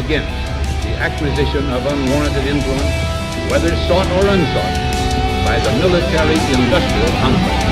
against the acquisition of unwarranted influence, whether sought or unsought, by the military-industrial complex.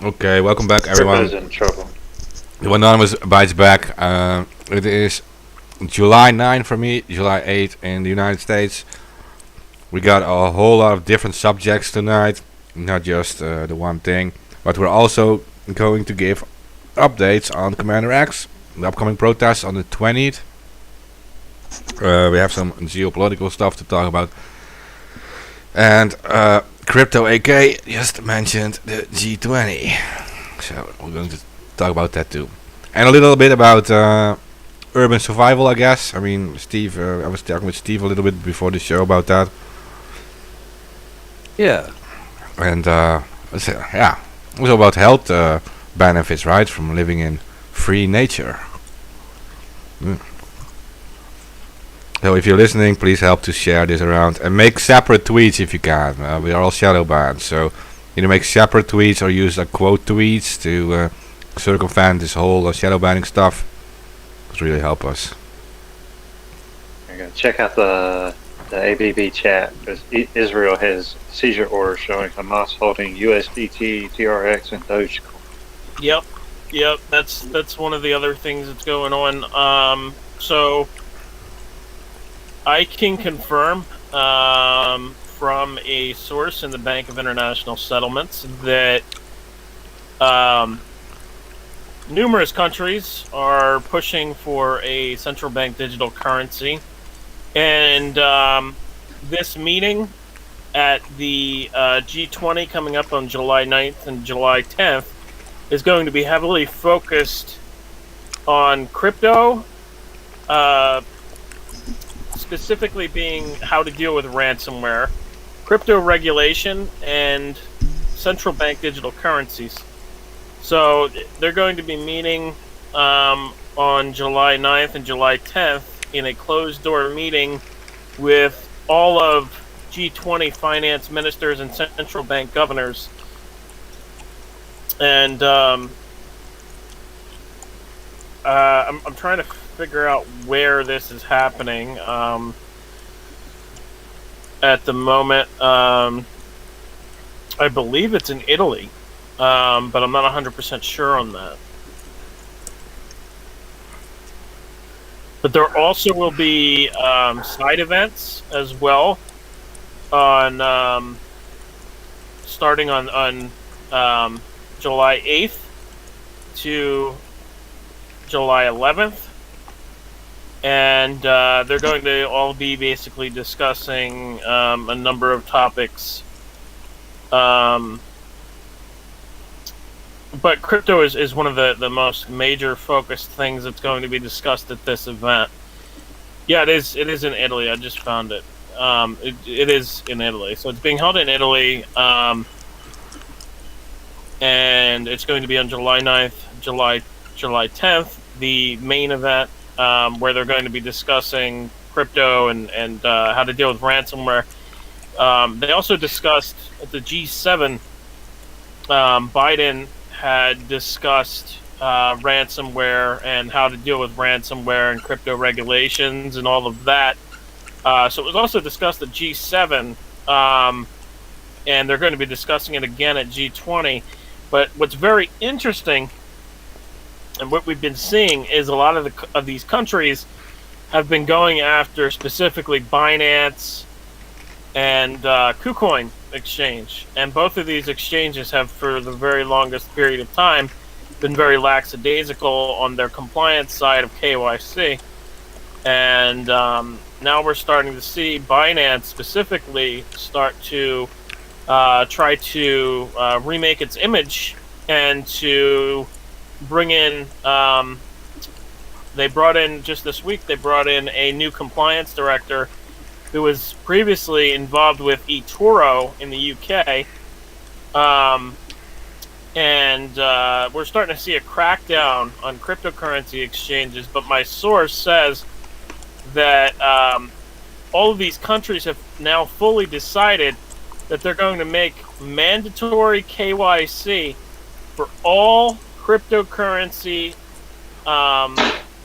Okay, welcome back, everyone. Ripper's in trouble. The Anonymous bites back. It is July 9 for me, July 8 in the United States. We got a whole lot of different subjects tonight, not just the one thing, but we're also going to give updates on Commander X, the upcoming protests on the 20th. We have some geopolitical stuff to talk about. And Crypto AK just mentioned the G20. So we're going to talk about that too. And a little bit about urban survival, I guess. I mean, Steve, I was talking with Steve a little bit before the show about that. Yeah. And yeah, it was about health benefits, right, from living in free nature. So if you're listening, please help to share this around and make separate tweets if you can. We are all shadow banned, so either make separate tweets or use quote tweets to circumvent this whole shadow banning stuff. It really help us. Check out the ABB chat, because Israel has seizure orders showing Hamas holding USDT, TRX, and Dogecoin. Yep. That's one of the other things that's going on. So I can confirm from a source in the Bank of International Settlements that numerous countries are pushing for a central bank digital currency, and this meeting at the G20 coming up on July 9th and July 10th is going to be heavily focused on crypto, specifically being how to deal with ransomware, crypto regulation, and central bank digital currencies. So they're going to be meeting on July 9th and July 10th in a closed-door meeting with all of G20 finance ministers and central bank governors. And I'm trying to figure out where this is happening at the moment. I believe it's in Italy, but I'm not 100% sure on that. But there also will be side events as well on starting on July 8th to July 11th, and they're going to all be basically discussing a number of topics. But crypto is one of the most major focused things that's going to be discussed at this event. Yeah, it is in Italy. I just found it. It is in Italy. So it's being held in Italy, and it's going to be on July 9th, July 10th, the main event, where they're going to be discussing crypto and how to deal with ransomware. They also discussed at the G7, Biden had discussed ransomware and how to deal with ransomware and crypto regulations and all of that. So it was also discussed at G7, and they're going to be discussing it again at G20. But what's very interesting, and what we've been seeing, is a lot of these countries have been going after specifically Binance and KuCoin exchange, and both of these exchanges have, for the very longest period of time, been very lackadaisical on their compliance side of KYC. And now we're starting to see Binance specifically start to try to remake its image and to bring in. They brought in, just this week, they brought in a new compliance director who was previously involved with eToro in the UK. And we're starting to see a crackdown on cryptocurrency exchanges, but my source says that all of these countries have now fully decided that they're going to make mandatory KYC for all cryptocurrency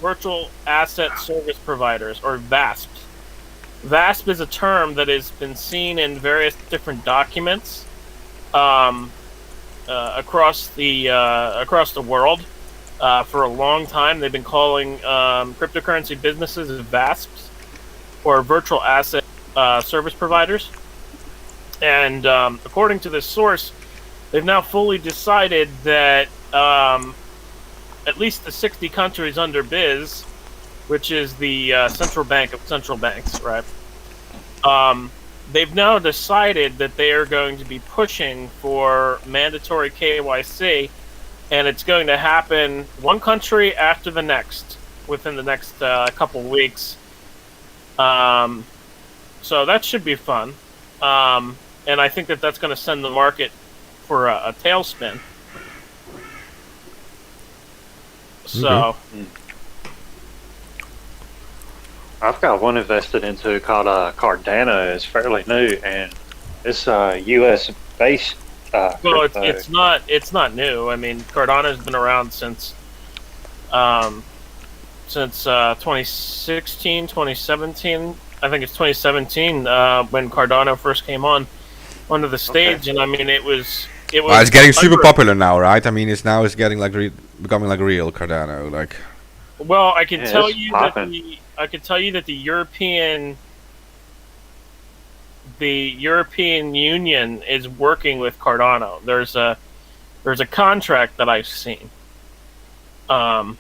virtual asset service providers, or VASPs. VASP is a term that has been seen in various different documents across the world. For a long time, they've been calling cryptocurrency businesses VASPs, or virtual asset service providers. And according to this source, they've now fully decided that at least the 60 countries under BIS, which is the central bank of central banks, right? They've now decided that they are going to be pushing for mandatory KYC, and it's going to happen one country after the next within the next couple weeks. So that should be fun. And I think that that's going to send the market for a tailspin. So... I've got one invested into called Cardano. It's fairly new, and it's U.S. based. Well, it's not new. I mean, Cardano's been around since 2016, 2017. I think it's 2017 when Cardano first came onto the stage, okay. And I mean it was. Well, it's getting super popular now, right? I mean, it's getting like becoming like real Cardano, like. Well, I can tell you that the European Union is working with Cardano. There's a contract that I've seen. So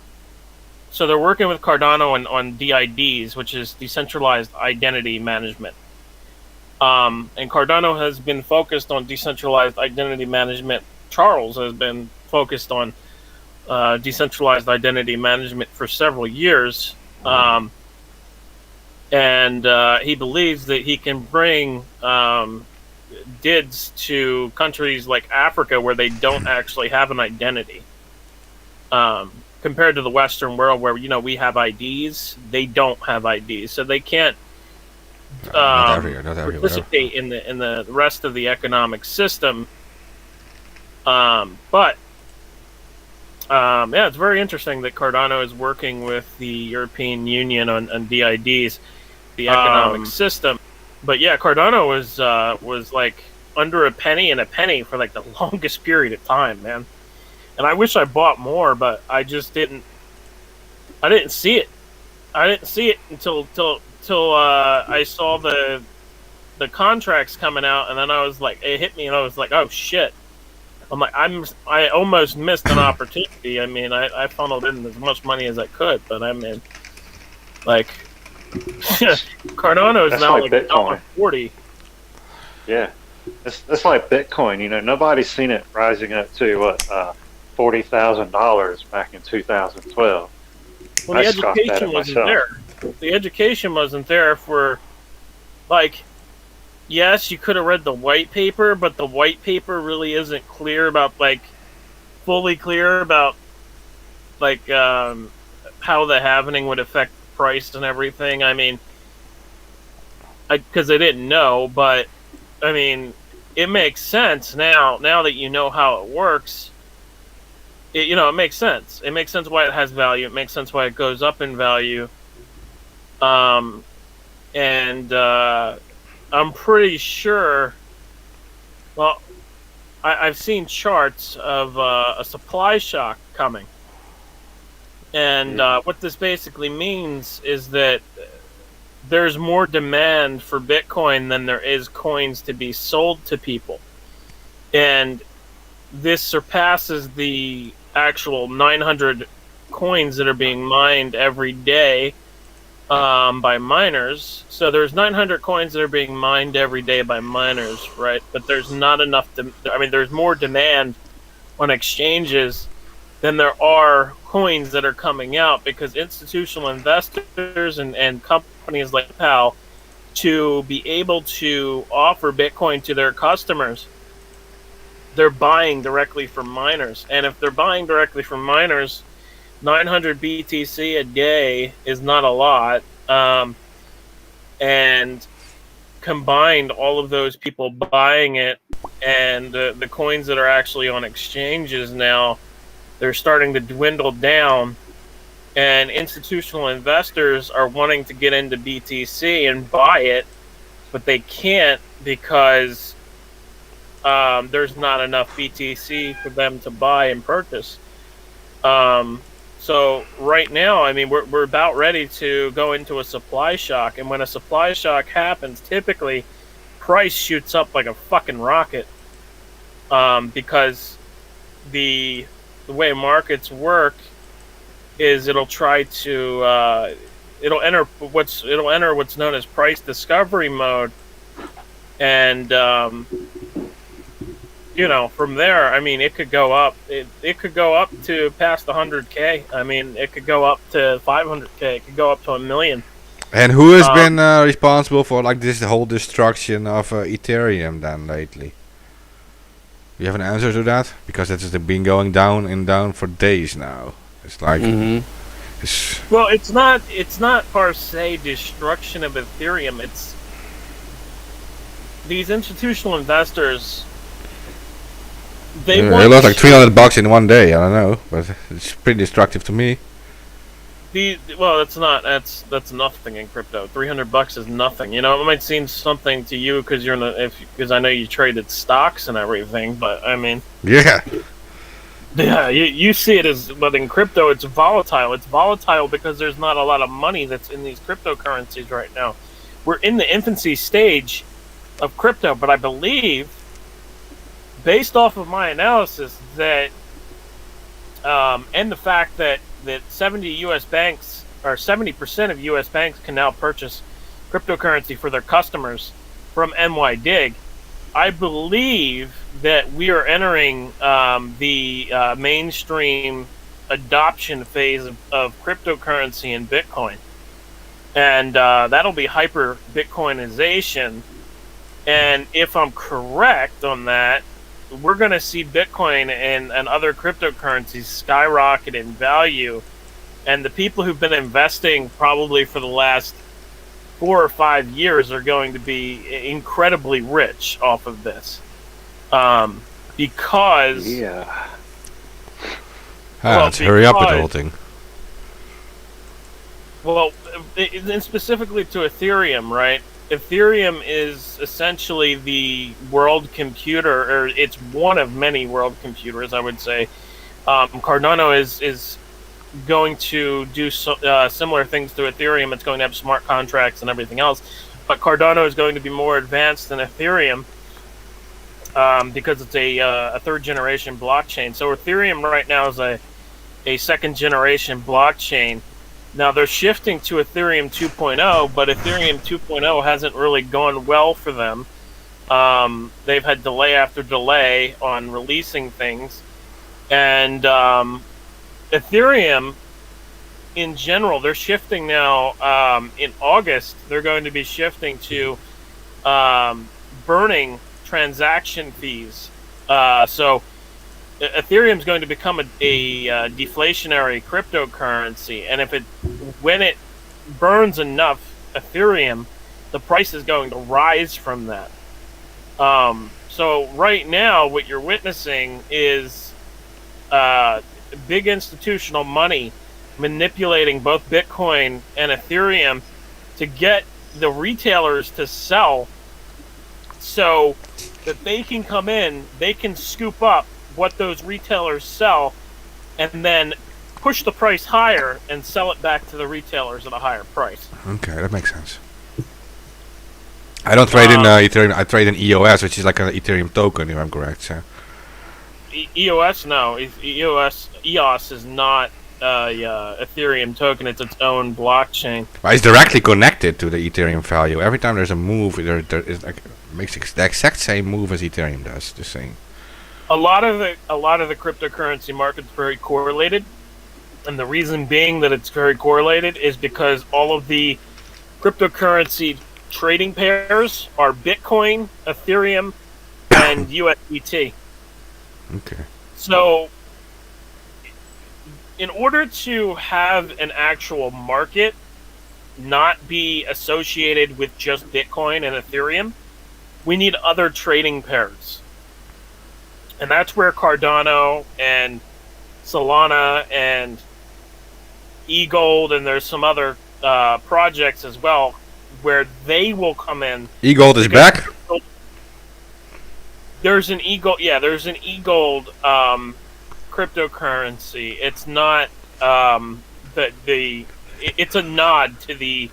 they're working with Cardano on DIDs, which is decentralized identity management. And Cardano has been focused on decentralized identity management. Charles has been focused on decentralized identity management for several years. And he believes that he can bring DIDs to countries like Africa where they don't actually have an identity. Compared to the Western world where, we have IDs, they don't have IDs. So they can't participate in the rest of the economic system. But Yeah, it's very interesting that Cardano is working with the European Union on DIDs, the economic system. But yeah, Cardano was like under a penny for like the longest period of time, man. And I wish I bought more, but I just didn't. I didn't see it. I didn't see it until I saw the contracts coming out, and then I was like, it hit me, and I was like, oh shit. I'm like, I almost missed an opportunity. I mean, I funneled in as much money as I could, but I mean, like, Cardano is That's now like like Bitcoin. $1.40. Yeah, it's like Bitcoin. You know, nobody's seen it rising up to what $40,000 back in 2012. Well, I the scoffed at education it wasn't myself. there. The education wasn't there for, like, yes, you could have read the white paper, but the white paper really isn't clear about, like, fully clear about, like, how the halvening would affect price and everything. I mean, because I didn't know, but I mean, it makes sense now. Now that you know how it works, it makes sense. It makes sense why it has value. It makes sense why it goes up in value. And I'm pretty sure. Well, I've seen charts of a supply shock coming. And what this basically means is that there's more demand for Bitcoin than there is coins to be sold to people. And this surpasses the actual 900 coins that are being mined every day by miners. So there's 900 coins that are being mined every day by miners, right? But there's not enough. There's more demand on exchanges than there are coins that are coming out, because institutional investors and companies like PayPal, to be able to offer Bitcoin to their customers, they're buying directly from miners. And if they're buying directly from miners, 900 BTC a day is not a lot. And combined, all of those people buying it and the coins that are actually on exchanges now, they're starting to dwindle down, and institutional investors are wanting to get into BTC and buy it, but they can't because there's not enough BTC for them to buy and purchase. So right now, I mean, we're about ready to go into a supply shock, and when a supply shock happens, typically price shoots up like a fucking rocket, because the way markets work is it'll try to it'll enter what's known as price discovery mode, and from there, I mean, it could go up. It could go up to past 100K. I mean, it could go up to 500K. It could go up to 1 million. And who has been responsible for like this whole destruction of Ethereum then lately? You have an answer to that? Because it's been going down and down for days now. It's like, well, it's not per se destruction of Ethereum. It's these institutional investors. They lost like $300 in one day. I don't know, but it's pretty destructive to me. That's nothing in crypto. $300 is nothing. It might seem something to you because I know you traded stocks and everything, but I mean, yeah, you see it as, but in crypto it's volatile. It's volatile because there's not a lot of money that's in these cryptocurrencies right now. We're in the infancy stage of crypto, but I believe, based off of my analysis, that and the fact that 70 U.S. banks, or 70% of U.S. banks, can now purchase cryptocurrency for their customers from NYDIG, I believe that we are entering the mainstream adoption phase of cryptocurrency and Bitcoin. And that'll be hyper Bitcoinization. And if I'm correct on that, we're going to see Bitcoin and other cryptocurrencies skyrocket in value. And the people who've been investing probably for the last 4 or 5 years are going to be incredibly rich off of this. Because... Yeah. Well, let's hurry up with the whole because- thing. Well, and specifically to Ethereum, right? Ethereum is essentially the world computer, or it's one of many world computers, I would say. Cardano is going to do similar things to Ethereum. It's going to have smart contracts and everything else, but Cardano is going to be more advanced than Ethereum because it's a third generation blockchain. So Ethereum right now is a second generation blockchain. Now they're shifting to Ethereum 2.0, but Ethereum 2.0 hasn't really gone well for them. They've had delay after delay on releasing things, and Ethereum, in general, they're shifting now. In August, they're going to be shifting to burning transaction fees. So Ethereum is going to become a deflationary cryptocurrency, and when it burns enough Ethereum, the price is going to rise from that. So right now, what you're witnessing is big institutional money manipulating both Bitcoin and Ethereum to get the retailers to sell, so that they can come in, they can scoop up what those retailers sell, and then push the price higher and sell it back to the retailers at a higher price. Okay, that makes sense. I don't trade in Ethereum. I trade in EOS, which is like an Ethereum token, if I'm correct. So. EOS, no. EOS is not Ethereum token. It's its own blockchain. But it's directly connected to the Ethereum value. Every time there's a move, there is like makes the exact same move as Ethereum does. Just saying. A lot of the cryptocurrency market's very correlated, and the reason being that it's very correlated is because all of the cryptocurrency trading pairs are Bitcoin, Ethereum, and USDT. Okay. So, in order to have an actual market not be associated with just Bitcoin and Ethereum, we need other trading pairs. And that's where Cardano and Solana and eGold, and there's some other projects as well, where they will come in. eGold is back? There's an eGold, there's an eGold cryptocurrency. It's not it's a nod to the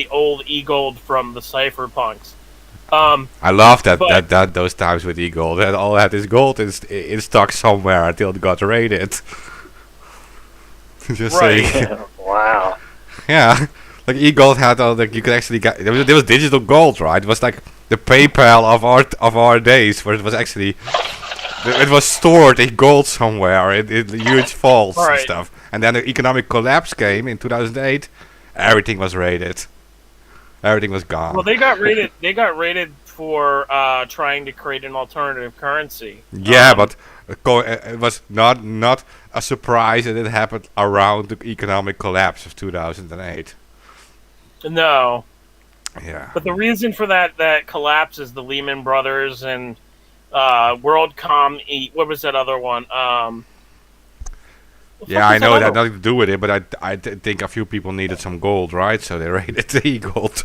old eGold from the cypherpunks. I love that those times with eGold. That all had this gold in stock somewhere until it got raided. Just Right. saying. Wow. Yeah, like eGold had all you could actually get. There was digital gold, right? It was like the PayPal of our days, where it was actually it was stored in gold somewhere in huge vaults and Right. stuff. And then the economic collapse came in 2008. Everything was raided. Everything was gone. Well, they got raided. They got raided for trying to create an alternative currency. Yeah, but it was not a surprise that it happened around the economic collapse of 2008. No, Yeah. but the reason for that collapse is the Lehman Brothers and WorldCom. What was that other one? Yeah, I know it had nothing to do with it, but I think a few people needed some gold, right? So they raided the gold.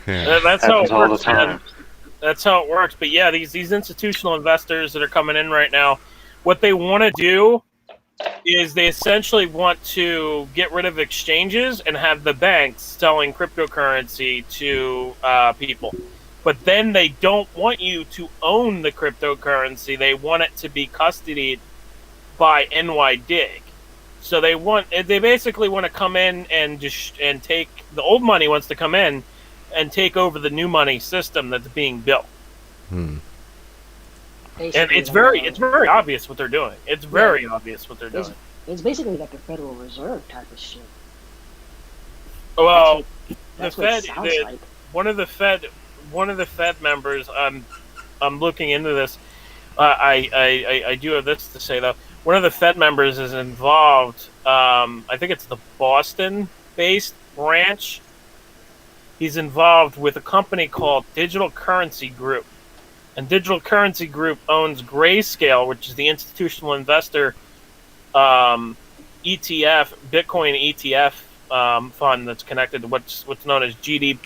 Yeah. That's how Happens it all the works. time. Man. That's how it works. But yeah, these institutional investors that are coming in right now, what they want to do is they essentially want to get rid of exchanges and have the banks selling cryptocurrency to people. But then they don't want you to own the cryptocurrency. They want it to be custodied by NYDIG. So they basically want to come in and take the old money wants to come in and take over the new money system that's being built. And it's very obvious what they're doing. It's very obvious what they're doing. It's basically like a Federal Reserve type of shit. Well, That's the what Fed, it sounds like. one of the Fed members. I'm looking into this. I do have this to say though. One of the Fed members is involved. I think it's the Boston-based branch. He's involved with a company called Digital Currency Group, And Digital Currency Group owns Grayscale, which is the institutional investor ETF, Bitcoin ETF fund that's connected to what's known as GBTC.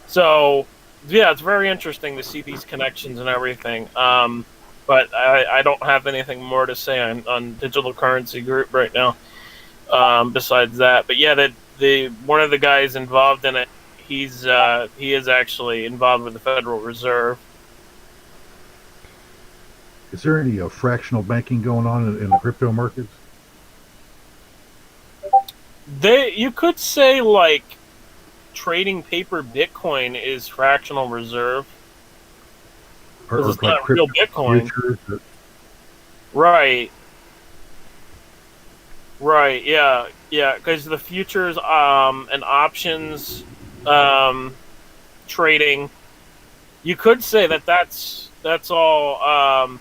So, yeah, it's very interesting to see these connections and everything. But I don't have anything more to say on Digital Currency Group right now. Besides that, but yeah, the one of the guys involved in it, he is actually involved with the Federal Reserve. Is there any fractional banking going on in the crypto markets? You could say like trading paper Bitcoin is fractional reserve. Because it's not real Bitcoin. Futures? Right. Right, yeah. Because the futures and options trading, you could say that's all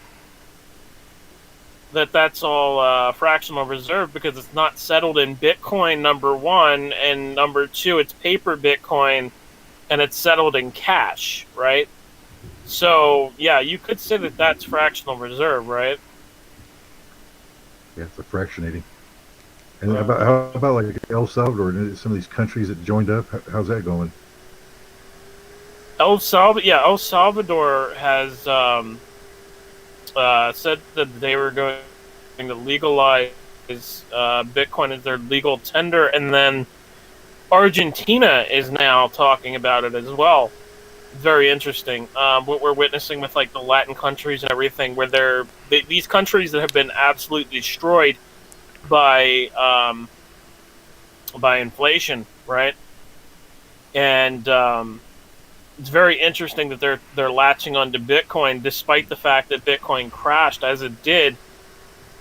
that's all fractional reserve because it's not settled in Bitcoin, number one, and number two, it's paper Bitcoin, and it's settled in cash, right? So, yeah, you could say that's fractional reserve, right? Yeah, it's a fractionating. And how about like El Salvador and some of these countries that joined up? How's that going? El Salvador has said that they were going to legalize Bitcoin as their legal tender, and then Argentina is now talking about it as well. Very interesting. What we're witnessing with like the Latin countries and everything, where these countries that have been absolutely destroyed by inflation, right? And it's very interesting that they're latching onto Bitcoin, despite the fact that Bitcoin crashed as it did.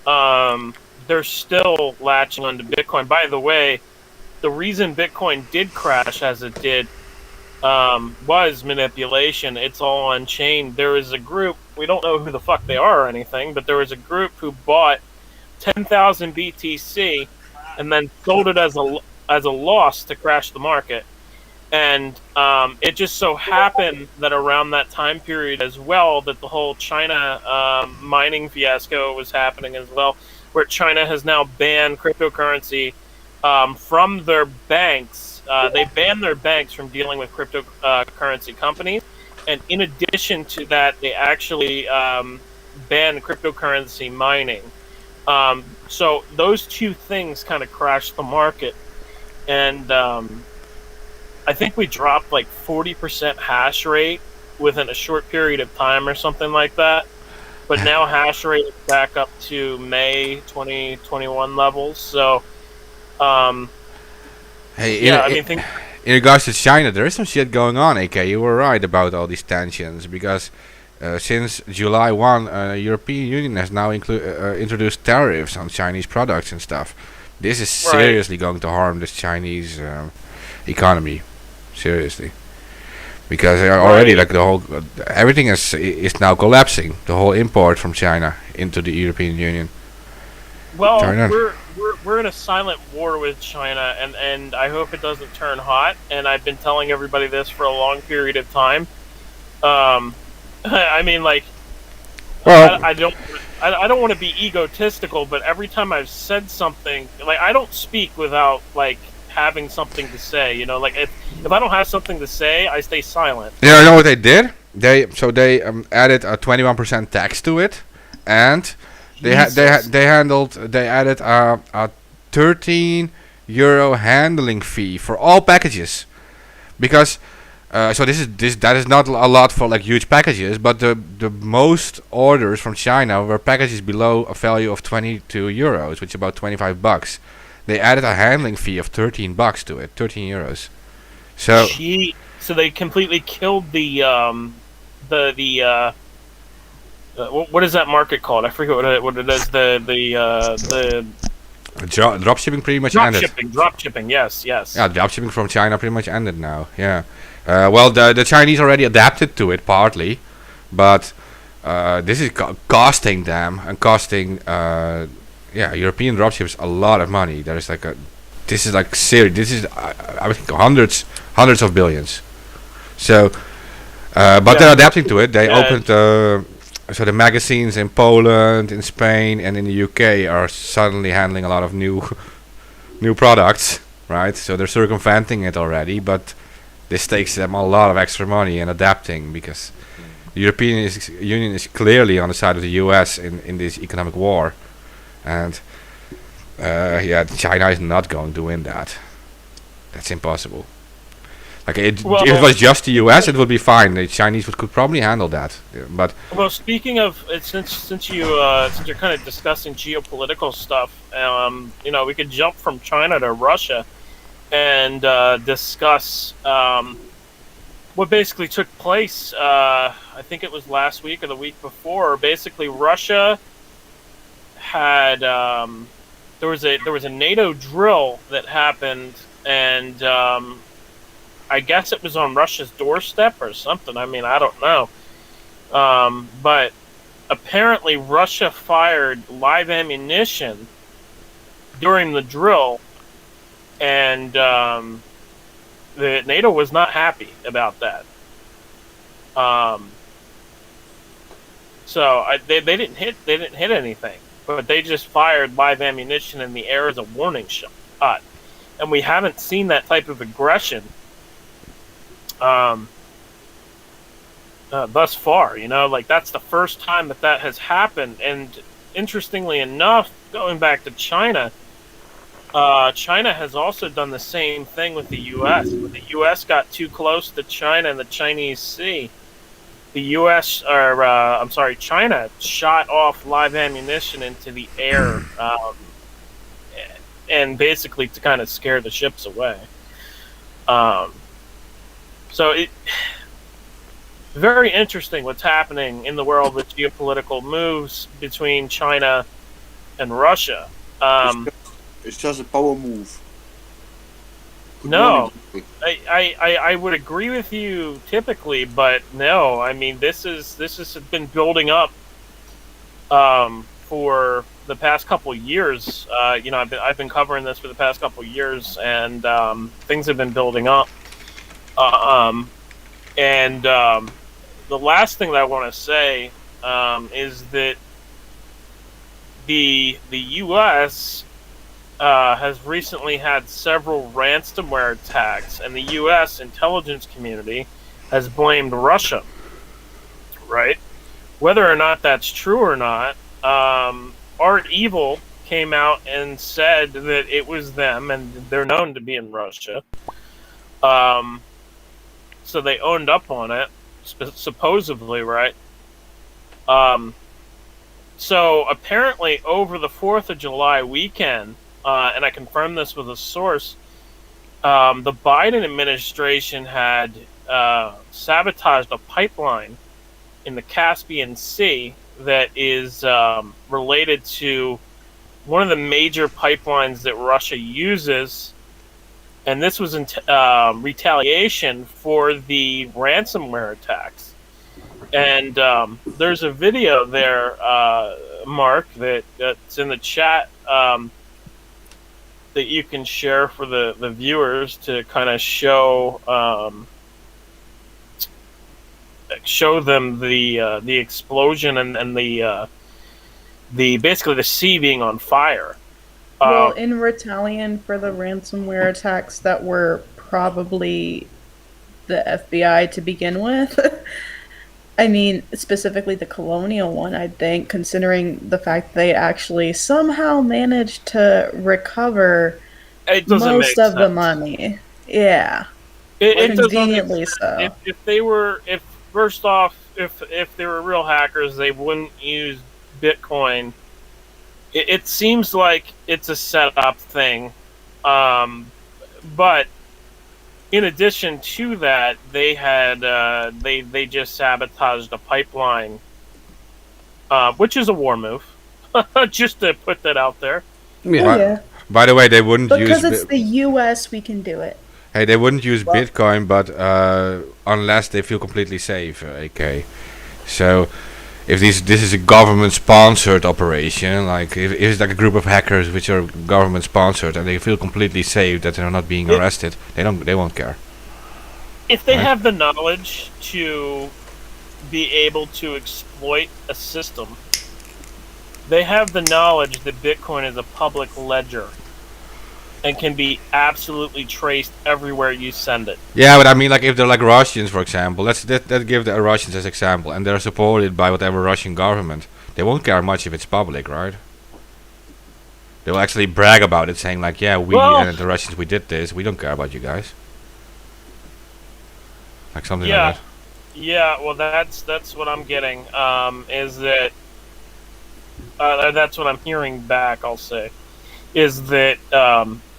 They're still latching onto Bitcoin. By the way, the reason Bitcoin did crash as it did was manipulation. It's all on chain. There is a group, we don't know who the fuck they are or anything, but there was a group who bought 10,000 BTC and then sold it as a loss to crash the market. And it just so happened that around that time period as well, that the whole China mining fiasco was happening as well, where China has now banned cryptocurrency from their banks. They banned their banks from dealing with cryptocurrency companies. And in addition to that, they actually banned cryptocurrency mining. So those two things kind of crashed the market. And I think we dropped like 40% hash rate within a short period of time or something like that. But now hash rate is back up to May 2021 levels. So, in regards to China, there is some shit going on, AK. You were right about all these tensions, because since July 1, European Union has now introduced tariffs on Chinese products and stuff. This is seriously going to harm the Chinese economy. Seriously. Because they are already like the whole everything is now collapsing. The whole import from China into the European Union. Well, we're in a silent war with China, and I hope it doesn't turn hot. And I've been telling everybody this for a long period of time. I mean, like, well, I don't want to be egotistical, but every time I've said something, like, I don't speak without like having something to say. You know, like if I don't have something to say, I stay silent. Yeah, you know what they did? They added a 21% tax to it, and they added a 13 euro handling fee for all packages, because so that is not a lot for like huge packages, but the most orders from China were packages below a value of 22 euros, which is about 25 bucks. They added a handling fee of 13 bucks to it, 13 euros. So they completely killed the what is that market called? I forget what it is. The dropshipping pretty much ended. Dropshipping, yes. Yeah, dropshipping from China pretty much ended now. Yeah. Well, the Chinese already adapted to it partly, but this is costing them and costing European dropshippers a lot of money. There is like this is like serious. This is I think hundreds hundreds of billions. So, but they're adapting to it. They opened so the magazines in Poland, in Spain, and in the UK are suddenly handling a lot of new products, right? So they're circumventing it already, but this takes them a lot of extra money and adapting, because the European Union is clearly on the side of the US in this economic war, and China is not going to win that. That's impossible. Like if it was just the US, it would be fine. The Chinese could probably handle that, but speaking of it, since you're kind of discussing geopolitical stuff, we could jump from China to Russia and discuss what basically took place. I think it was last week or the week before. Basically, Russia had there was a NATO drill that happened, and I guess it was on Russia's doorstep or something. I mean, I don't know. But apparently Russia fired live ammunition during the drill, and the NATO was not happy about that. They didn't hit anything, but they just fired live ammunition in the air as a warning shot. And we haven't seen that type of aggression thus far. That's the first time that has happened. And interestingly enough, going back to China, China has also done the same thing with the U.S. When the U.S. got too close to China in the Chinese Sea, China shot off live ammunition into the air, and basically to kind of scare the ships away. So very interesting what's happening in the world with geopolitical moves between China and Russia. It's just a power move. No, I would agree with you typically, but no. I mean, this has been building up for the past couple years. I've been covering this for the past couple years, and things have been building up. The last thing that I want to say is that the U.S. Has recently had several ransomware attacks, and the U.S. intelligence community has blamed Russia. Right? Whether or not that's true or not, Art Evil came out and said that it was them, and they're known to be in Russia. So they owned up on it, supposedly, right? So apparently over the 4th of July weekend, and I confirmed this with a source, the Biden administration had sabotaged a pipeline in the Caspian Sea that is related to one of the major pipelines that Russia uses. And this was in retaliation for the ransomware attacks. And there's a video there, Mark, that's in the chat that you can share for the viewers to kind of show them the explosion and the basically the sea being on fire. Well, in retaliation for the ransomware attacks that were probably the FBI to begin with, I mean, specifically the Colonial one, I think, considering the fact they actually somehow managed to recover most of the money. Yeah. It conveniently so. If they were real hackers, they wouldn't use Bitcoin. It seems like it's a setup thing, but in addition to that, they had they just sabotaged a pipeline, which is a war move. Just to put that out there. Yeah. By the way, they wouldn't use because it's the U.S. We can do it. Hey, they wouldn't use Bitcoin, but unless they feel completely safe, AK. So, if this is a government-sponsored operation, like if it's like a group of hackers which are government-sponsored and they feel completely safe that they're not being arrested, they won't care. if they Right. have the knowledge to be able to exploit a system, they have the knowledge that Bitcoin is a public ledger and can be absolutely traced everywhere you send it. Yeah, but I mean, like if they're like Russians, for example, let's give the Russians as example, and they're supported by whatever Russian government. They won't care much if it's public, right? They will actually brag about it, saying like, "Yeah, we Well- and the Russians, we did this. We don't care about you guys." Like something Yeah. like that. Yeah, well, that's what I'm getting. Is that that's what I'm hearing back? I'll say, is that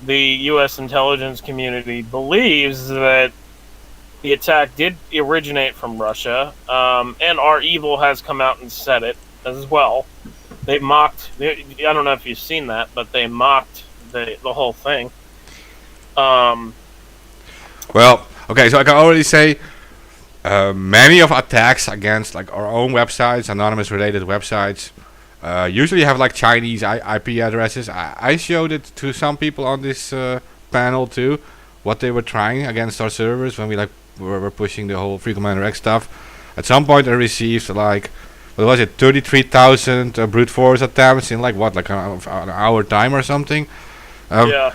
the U.S. intelligence community believes that the attack did originate from Russia, and our evil has come out and said it as well. They mocked. I don't know if you've seen that, but they mocked the whole thing. Well, okay, so I can already say many of attacks against like our own websites, anonymous related websites, usually have like Chinese IP addresses. I showed it to some people on this panel too, what they were trying against our servers when we like were pushing the whole Free Commander X stuff. At some point I received like, what was it, 33,000 brute force attempts in like what, like an hour time or something. Yeah.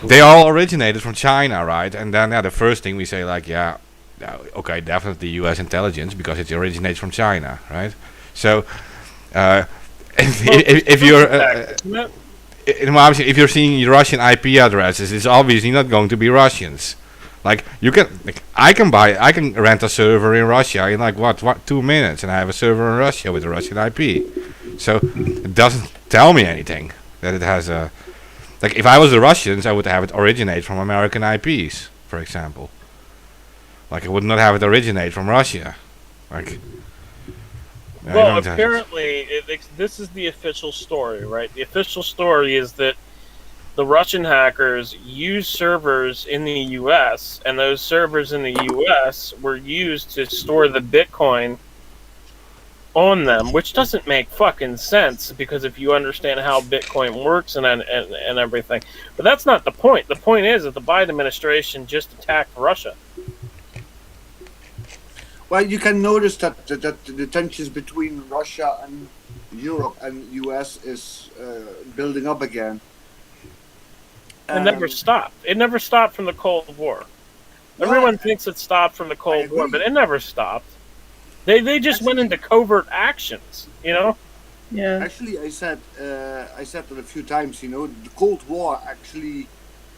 They all originated from China, right? And then the first thing we say like, okay, definitely U.S. intelligence because it originates from China, right? So, if you're if you're seeing Russian IP addresses, it's obviously not going to be Russians. Like I can rent a server in Russia in like what 2 minutes, and I have a server in Russia with a Russian IP. So it doesn't tell me anything that it has a. Like if I was the Russians, I would have it originate from American IPs, for example. Like I would not have it originate from Russia. Like. I Well, don't have- apparently, this is the official story, right? The official story is that the Russian hackers used servers in the U.S., and those servers in the U.S. were used to store the Bitcoin on them, which doesn't make fucking sense because if you understand how Bitcoin works and everything. But that's not the point. The point is that the Biden administration just attacked Russia. Well, you can notice that the tensions between Russia and Europe and US is building up again. It never stopped. It never stopped from the Cold War. Everyone thinks it stopped from the Cold War, but it never stopped. They just went into covert actions, you know? Yeah. Actually, I said it a few times. You know, the Cold War actually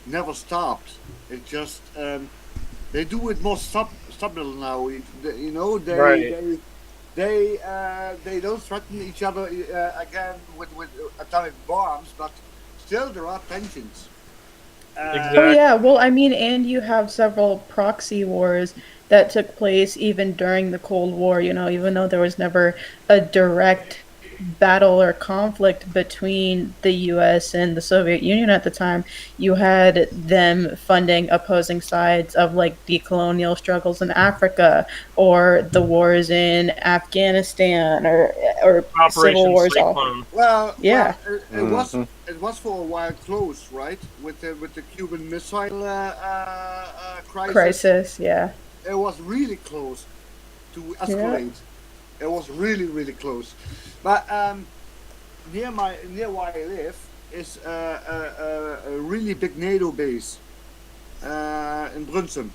never stopped. It just they do it more subtle now. You know, they don't threaten each other again with atomic bombs, but still there are tensions. Oh yeah, well I mean, and you have several proxy wars that took place even during the Cold War, you know, even though there was never a direct battle or conflict between the US and the Soviet Union at the time, you had them funding opposing sides of like decolonial struggles in Africa or the wars in Afghanistan or Operation civil wars. Cyclone. Well, Yeah. it was for a while close, right? With the Cuban Missile Crisis, yeah. It was really close to escalate. It was really close. But near where I live is a really big NATO base in Brunsum.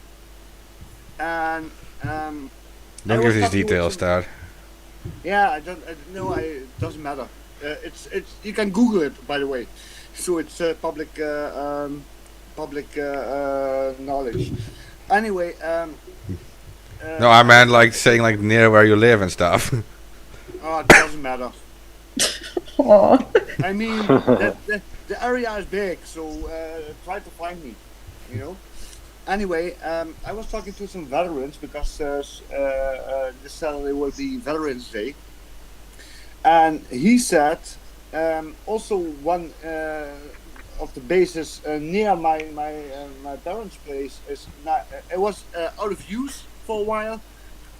And Don't give these details, Dad. yeah, it doesn't matter. It's you can Google it, by the way. So it's public knowledge. Anyway, No, I meant like saying like near where you live and stuff. oh, it doesn't matter. Aw. I mean, the area is big, so try to find me. You know. Anyway, I was talking to some veterans because this Saturday will be Veterans Day, and he said also one of the bases near my parents' place is not. It was out of use for a while,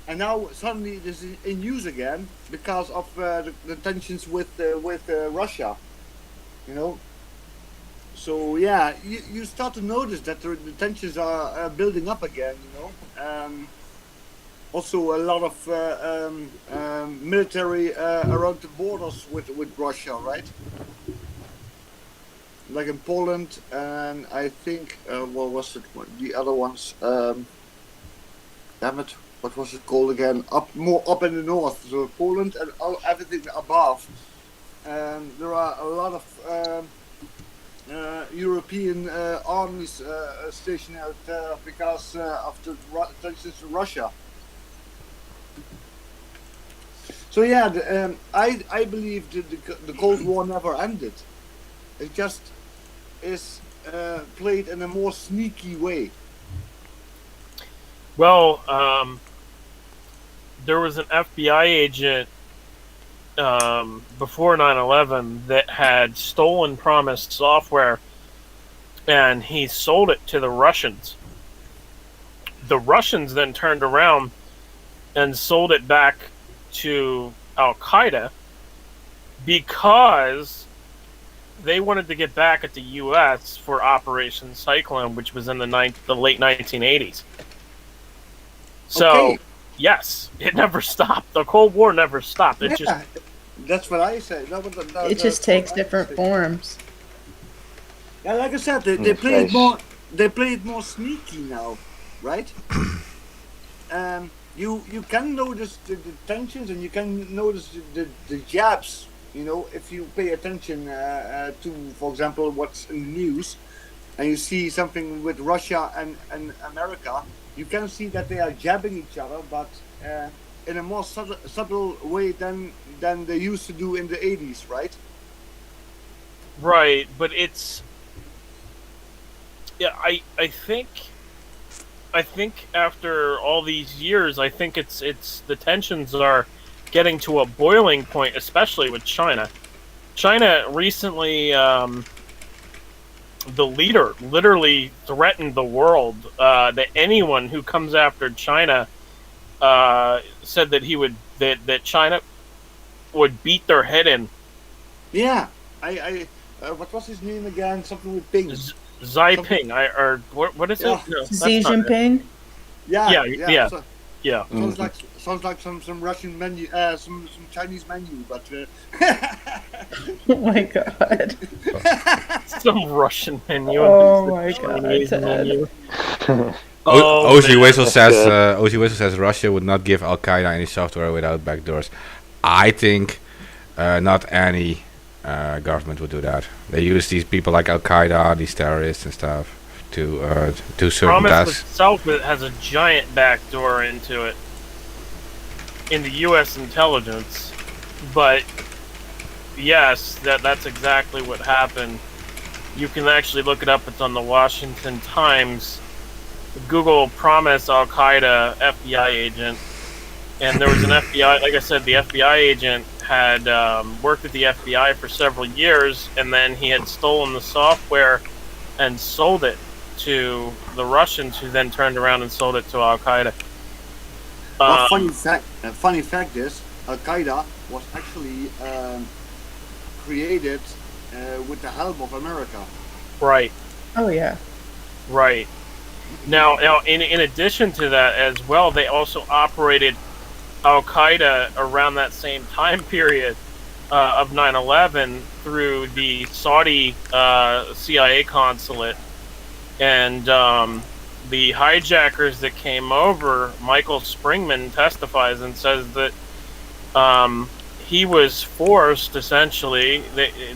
and now suddenly it is in use again because of the tensions with Russia. You know. So yeah, you start to notice that the tensions are building up again. Also, a lot of military around the borders with Russia, right? Like in Poland, and I think what was it? The other ones? Damn it! What was it called again? More up in the north, so Poland and everything above. There are a lot of European armies stationed out there because of the tensions in Russia. So yeah, I believe the Cold War never ended. It just is played in a more sneaky way. Well, there was an FBI agent before 9/11 that had stolen promised software, and he sold it to the Russians. The Russians then turned around and sold it back to Al Qaeda because they wanted to get back at the U.S. for Operation Cyclone, which was in the late 1980s. So, Okay. yes, it never stopped. The Cold War never stopped. It just That's what I say. It just takes different forms. Yeah, like I said, they play it more. They play it more sneaky now, right? You can notice the tensions and you can notice the jabs. If you pay attention to, for example, what's in the news, and you see something with Russia and America, you can see that they are jabbing each other, but in a more subtle way than they used to do in the 80s, right? right, but it's yeah. I think after all these years, I think it's the tensions are getting to a boiling point, especially with China. China recently, the leader literally threatened the world that anyone who comes after China said that that China would beat their head in. Yeah, I what was his name again? Something with ping. Xi Jinping, what is Yeah. it? No, that's Xi not it. Jinping? Yeah. So, Yeah. sounds like some Russian menu, some Chinese menu, but Oh my god. Some Russian menu. Oh my Chinese god, Ted. menu. Ozzy man, Whistle that's says good. Ozzy Whistle says Russia would not give Al Qaeda any software without backdoors. I think not any government would do that. They use these people like Al Qaeda, these terrorists and stuff, to do certain Promise tasks. itself has a giant backdoor into it in the U.S. intelligence, but yes, that's exactly what happened. You can actually look it up. It's on the Washington Times. Google Promise Al Qaeda FBI agent, and there was an FBI. Like I said, the FBI agent had worked at the FBI for several years, and then he had stolen the software and sold it to the Russians, who then turned around and sold it to Al Qaeda. Well, funny fact is, Al Qaeda was actually created with the help of America. Right, Oh yeah. right. Now, in addition to that as well, they also operated Al Qaeda around that same time period of 9/11 through the Saudi CIA consulate, and the hijackers that came over. Michael Springman testifies and says that he was forced essentially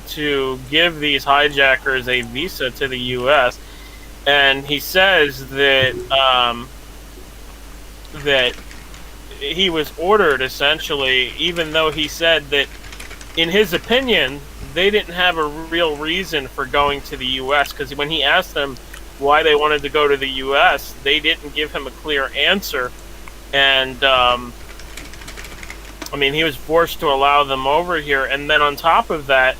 to give these hijackers a visa to the U.S. And he says that that he was ordered essentially, even though he said that, in his opinion, they didn't have a real reason for going to the U.S. because when he asked them why they wanted to go to the U.S., they didn't give him a clear answer, and he was forced to allow them over here. And then on top of that,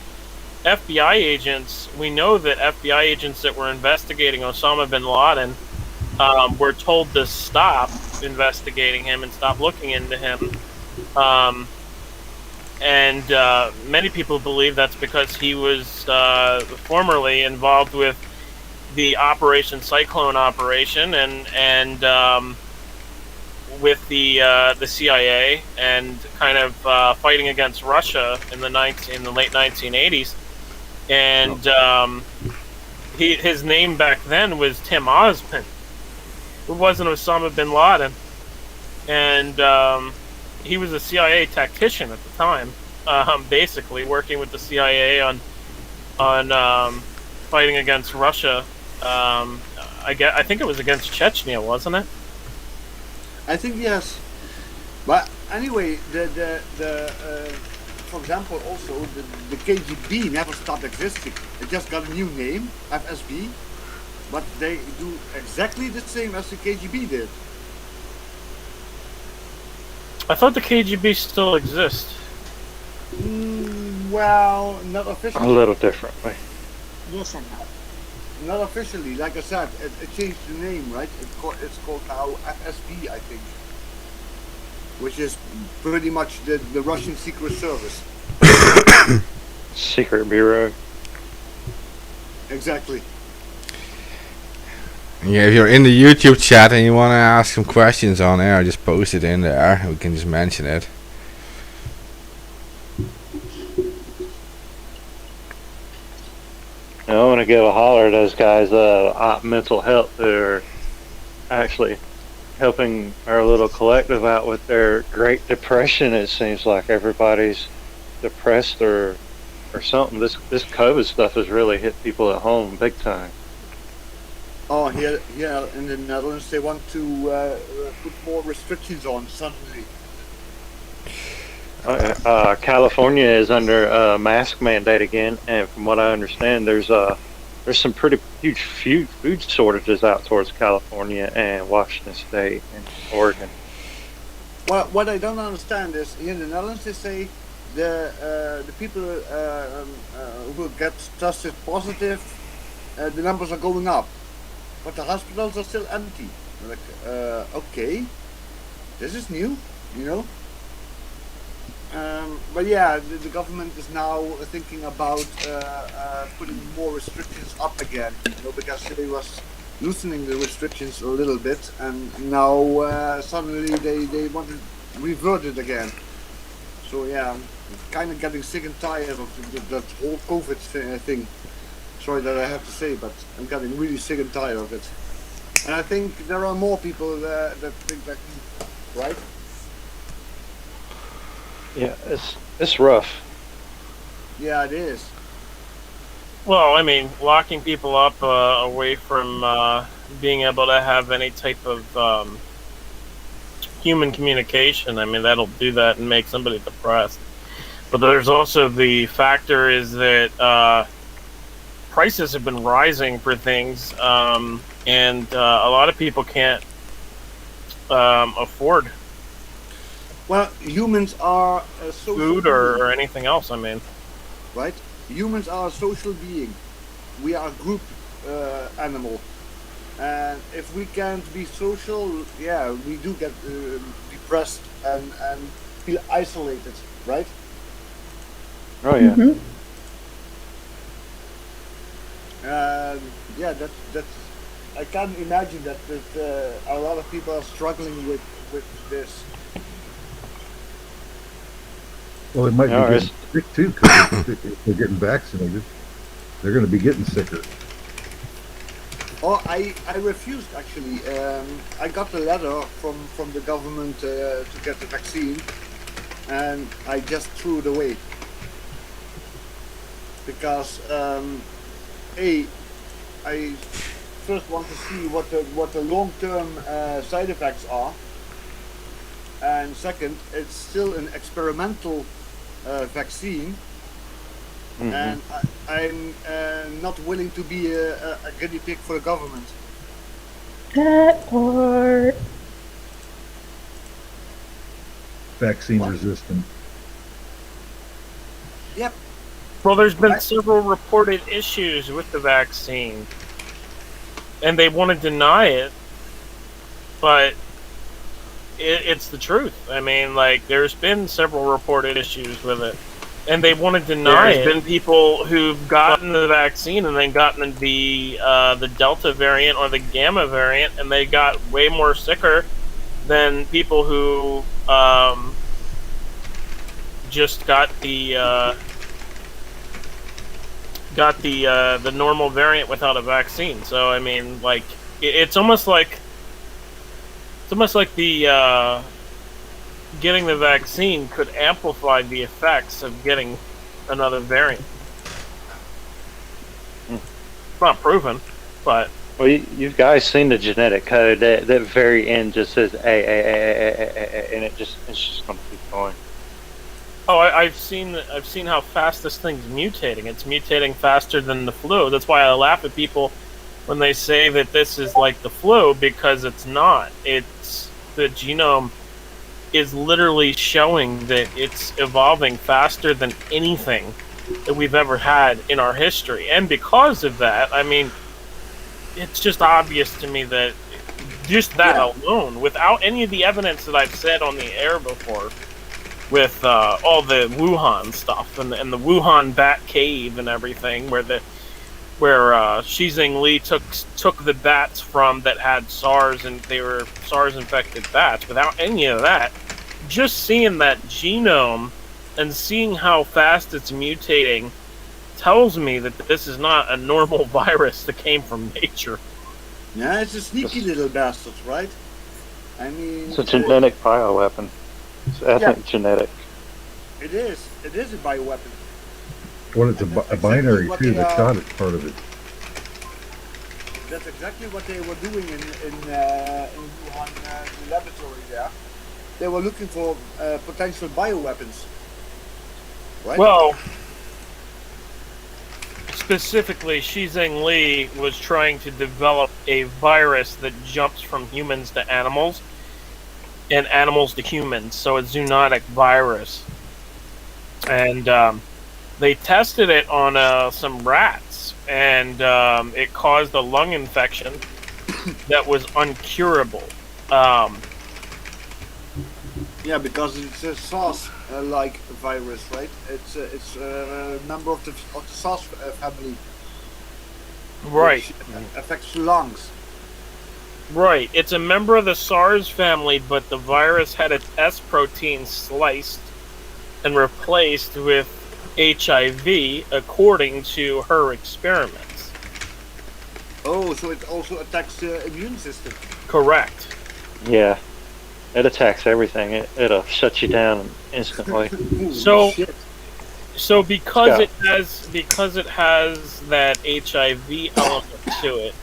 FBI agents, we know that FBI agents that were investigating Osama bin Laden were told to stop investigating him and stop looking into him many people believe that's because he was formerly involved with the Operation Cyclone operation and with the CIA and kind of fighting against Russia in the late 1980s, and his name back then was Tim Osman. It wasn't Osama bin Laden, and he was a CIA tactician at the time, basically working with the CIA on fighting against Russia. I think it was against Chechnya, wasn't it? I think yes, but anyway, for example, also the KGB never stopped existing. It just got a new name, FSB, but they do exactly the same as the KGB did. I thought the KGB still exists. Well, not officially. A little differently. Yes and no. Not officially. Like I said, it changed the name, right? It's called now FSB, I think, which is pretty much the Russian Secret Service. Secret Bureau. Exactly. Yeah, if you're in the YouTube chat and you want to ask some questions on air, just post it in there. We can just mention it. I want to give a holler at those guys, mental health, who are actually helping our little collective out with their Great Depression. It seems like everybody's depressed or something. This COVID stuff has really hit people at home big time. Oh, here in the Netherlands, they want to put more restrictions on suddenly. California is under a mask mandate again, and from what I understand, there's some pretty huge food shortages out towards California and Washington State and Oregon. Well, what I don't understand is here in the Netherlands they say the people who get tested positive, the numbers are going up, but the hospitals are still empty. Like, okay, this is new, you know. But yeah, the government is now thinking about putting more restrictions up again, you know, because they was loosening the restrictions a little bit, and now suddenly they want to revert it again. So yeah, I'm kind of getting sick and tired of that whole COVID thing. Sorry that I have to say, but I'm getting really sick and tired of it. And I think there are more people that think like me, right? Yeah, it's rough. Yeah, it is. Well, I mean, locking people up away from being able to have any type of human communication, I mean, that'll do that and make somebody depressed. But there's also the factor is that prices have been rising for things, and a lot of people can't afford Well, humans are a social food or anything else, I mean. right? Humans are a social being. We are a group animal. And if we can't be social, yeah, we do get depressed and feel isolated, right? Oh yeah. Mhm. Yeah, that's. I can't imagine that a lot of people are struggling with this. Well, it might No, be it's- getting sick too, because if they're getting vaccinated, they're going to be getting sicker. Oh, I refused actually. I got a letter from the government to get the vaccine, and I just threw it away because I first want to see what the long-term side effects are, and second, it's still an experimental vaccine. Mhm. And I'm not willing to be a guinea pig for the government. That part. Vaccine What? resistant. Yep. Well, there's been Right. several reported issues with the vaccine, and they want to deny it, but it's the truth. I mean, like, there's been several reported issues with it, and they want to deny it. There's been people who've gotten the vaccine and then gotten the Delta variant or the Gamma variant, and they got way more sicker than people who just got the normal variant without a vaccine. So I mean, like, it's almost like the getting the vaccine could amplify the effects of getting another variant. It's not proven, but Well, you guys seen the genetic code? That very end just says A, and it's just gonna keep going. oh, I've seen how fast this thing's mutating. It's mutating faster than the flu. That's why I laugh at people when they say that this is like the flu, because it's not. It's the genome is literally showing that it's evolving faster than anything that we've ever had in our history. And because of that, I mean, it's just obvious to me that just that alone, without any of the evidence that I've said on the air before, with all the Wuhan stuff and the Wuhan bat cave and everything, where Xi Jinping took the bats from that had SARS, and they were SARS infected bats. Without any of that, just seeing that genome and seeing how fast it's mutating tells me that this is not a normal virus that came from nature. Yeah, it's a sneaky little bastard, right? I mean, It's a genetic bioweapon. It's ethnic genetic. it is. It is a bioweapon. Well, it's a binary what too. they The are- shot is part of it. That's exactly what they were doing in Wuhan the laboratory there. They were looking for potential bioweapons. Right? Well, specifically, Xi Jinping was trying to develop a virus that jumps from humans to animals and animals to humans, so a zoonotic virus. And they tested it on some rats, and it caused a lung infection that was uncurable. Yeah, because it's a SARS-like virus, right? It's a member of the SARS family. Right. Which affects lungs. Right. It's a member of the SARS family, but the virus had its S protein sliced and replaced with HIV, according to her experiments. Oh, so it also attacks the immune system. Correct. Yeah, it attacks everything. It'll shut you down instantly. Holy So- shit. So because Yeah. it has that HIV element to it,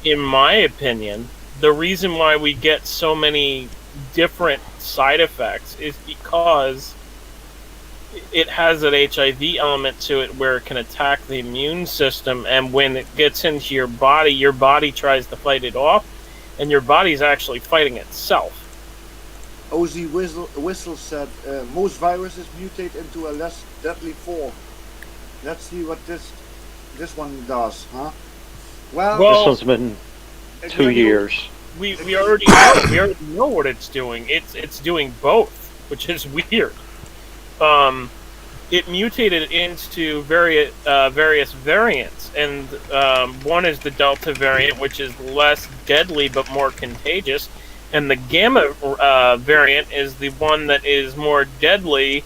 in my opinion, the reason why we get so many different side effects is because it has that HIV element to it where it can attack the immune system, and when it gets into your body tries to fight it off, and your body's actually fighting itself. Ozzy Whistle said most viruses mutate into a less deadly form. Let's see what this one does, huh? Well, This one's been 2 again, years. We already know what it's doing. It's doing both, which is weird. It mutated into various variants, and one is the Delta variant, which is less deadly but more contagious, and the Gamma variant is the one that is more deadly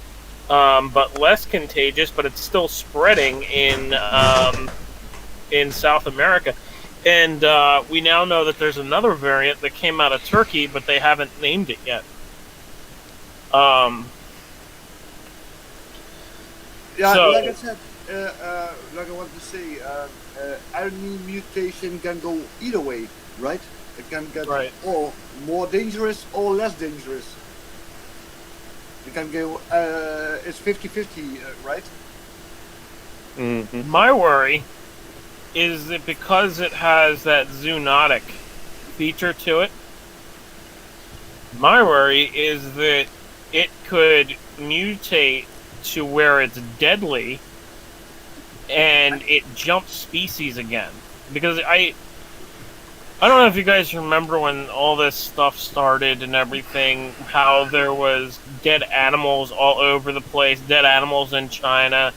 but less contagious, but it's still spreading in South America. And we now know that there's another variant that came out of Turkey, but they haven't named it yet. Yeah, So- like I said, like I want to say, RNA mutation can go either way, right? It can get Right. or more dangerous or less dangerous. It can go, it's 50-50, right? Mm-hmm. My worry is that because it has that zoonotic feature to it, my worry is that it could mutate to where it's deadly and it jumps species again. Because I don't know if you guys remember when all this stuff started and everything, how there was dead animals all over the place, dead animals in China,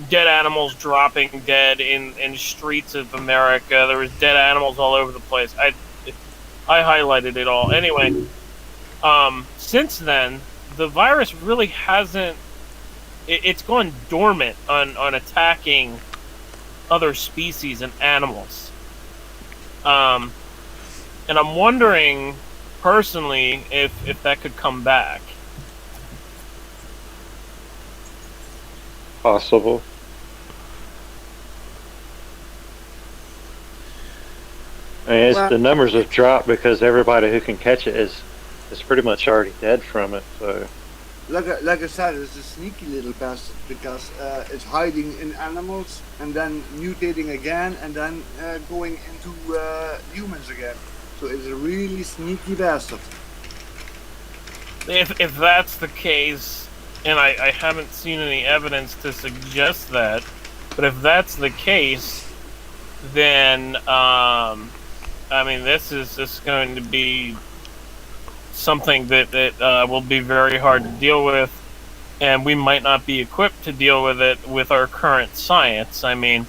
dead animals dropping dead in streets of America. There was dead animals all over the place. I highlighted it all. Anyway, since then, the virus really hasn't. It's gone dormant on attacking other species and animals. And I'm wondering, personally, if that could come back. Possible. I mean, Well- the numbers have dropped because everybody who can catch it is pretty much already dead from it. So Like I said, it's a sneaky little bastard because it's hiding in animals and then mutating again and then going into humans again. So it's a really sneaky bastard. If that's the case, and I haven't seen any evidence to suggest that, but if that's the case, then I mean, this is going to be something that will be very hard to deal with, and we might not be equipped to deal with it with our current science. I mean,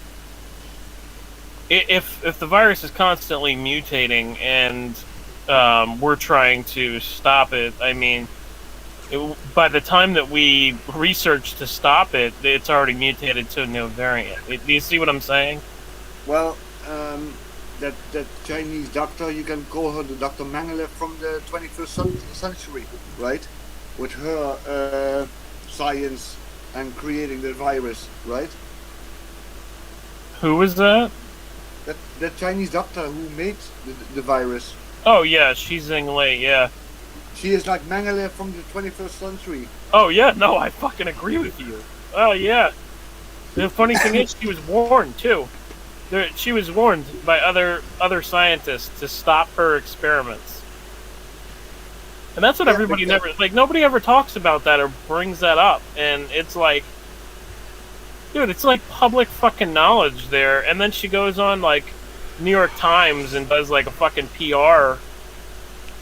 if the virus is constantly mutating and we're trying to stop it, I mean, by the time that we research to stop it, it's already mutated to a new variant. Do you see what I'm saying? Well, that Chinese doctor, you can call her the Dr. Mengele from the 21st century, right? With her science and creating the virus, right? Who was that? That Chinese doctor who made the virus. Oh yeah, Xi Jinping. Yeah. She is like Mengele from the 21st century. Oh yeah, no, I fucking agree with you. Oh yeah. The funny thing is, she was warned too. She was warned by other scientists to stop her experiments. And that's what Yeah, everybody but never like. Nobody ever talks about that or brings that up. And it's like, dude, it's like public fucking knowledge there. And then she goes on like New York Times and does like a fucking PR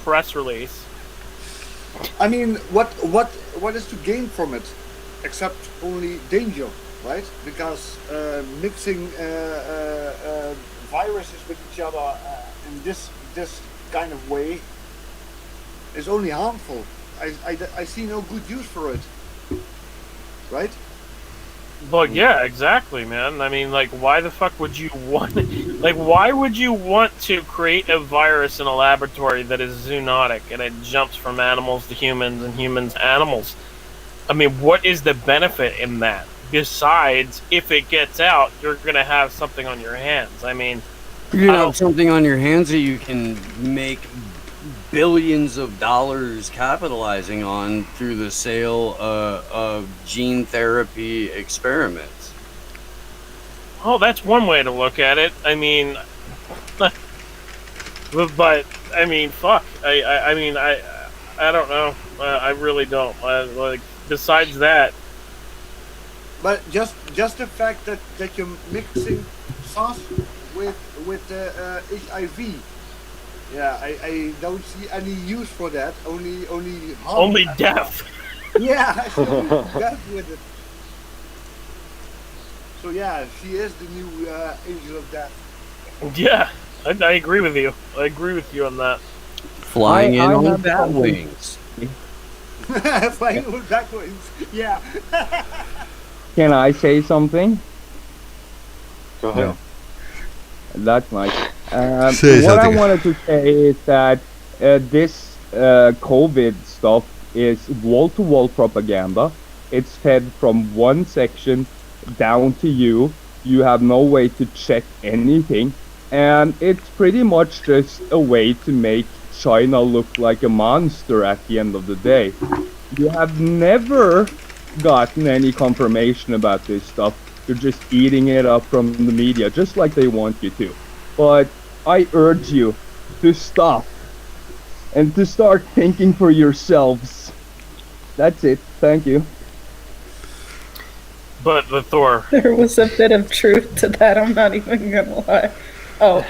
press release. I mean, what is to gain from it, except only danger, right? Because mixing viruses with each other in this kind of way is only harmful. I see no good use for it, right? Well, yeah, exactly, man. I mean, like, why the fuck would you want... Like, why would you want to create a virus in a laboratory that is zoonotic and it jumps from animals to humans and humans to animals? I mean, what is the benefit in that? Besides, if it gets out, you're going to have something on your hands. I mean... You have something on your hands that you can make billions of dollars capitalizing on through the sale of gene therapy experiments. Oh, that's one way to look at it. I mean... but, I mean, fuck. I mean, I don't know. I really don't. Like, besides that... But just the fact that you're mixing SARS with HIV, yeah, I don't see any use for that. Only harm. Only death. Yeah, only death with it. So yeah, she is the new angel of death. Yeah, I agree with you. I agree with you on that. Flying in I on have bat something. wings. Flying with backwards. Yeah. Can I say something? go ahead. No. That's nice. Say What I something. wanted to say is that this COVID stuff is wall-to-wall propaganda. It's fed from one section down to you. You have no way to check anything. And it's pretty much just a way to make China look like a monster at the end of the day. You have never gotten any confirmation about this stuff. You're just eating it up from the media, just like they want you to. But I urge you to stop and to start thinking for yourselves. That's it. Thank you. But the Thor, There was a bit of truth to that, I'm not even gonna lie. Oh.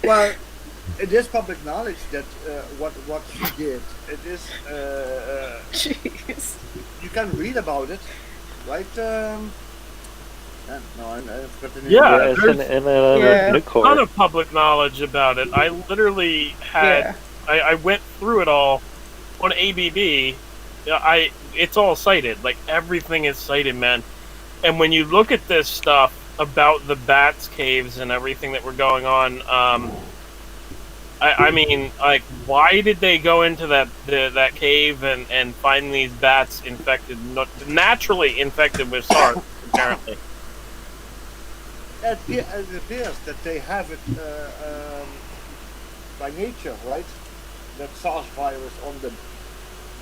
Well, it is public knowledge that what she did. It is. Jeez. You can read about it, right? No, I forgot the name. Yeah, it's in another Yeah. new court. ton of public knowledge about it. I literally had, I went through it all on ABB. It's all cited. Like everything is cited, man. And when you look at this stuff about the bats caves and everything that were going on, I mean, like, why did they go into that cave and find these bats infected, naturally infected with SARS? Apparently. It appears that they have it by nature, right? That SARS virus on them.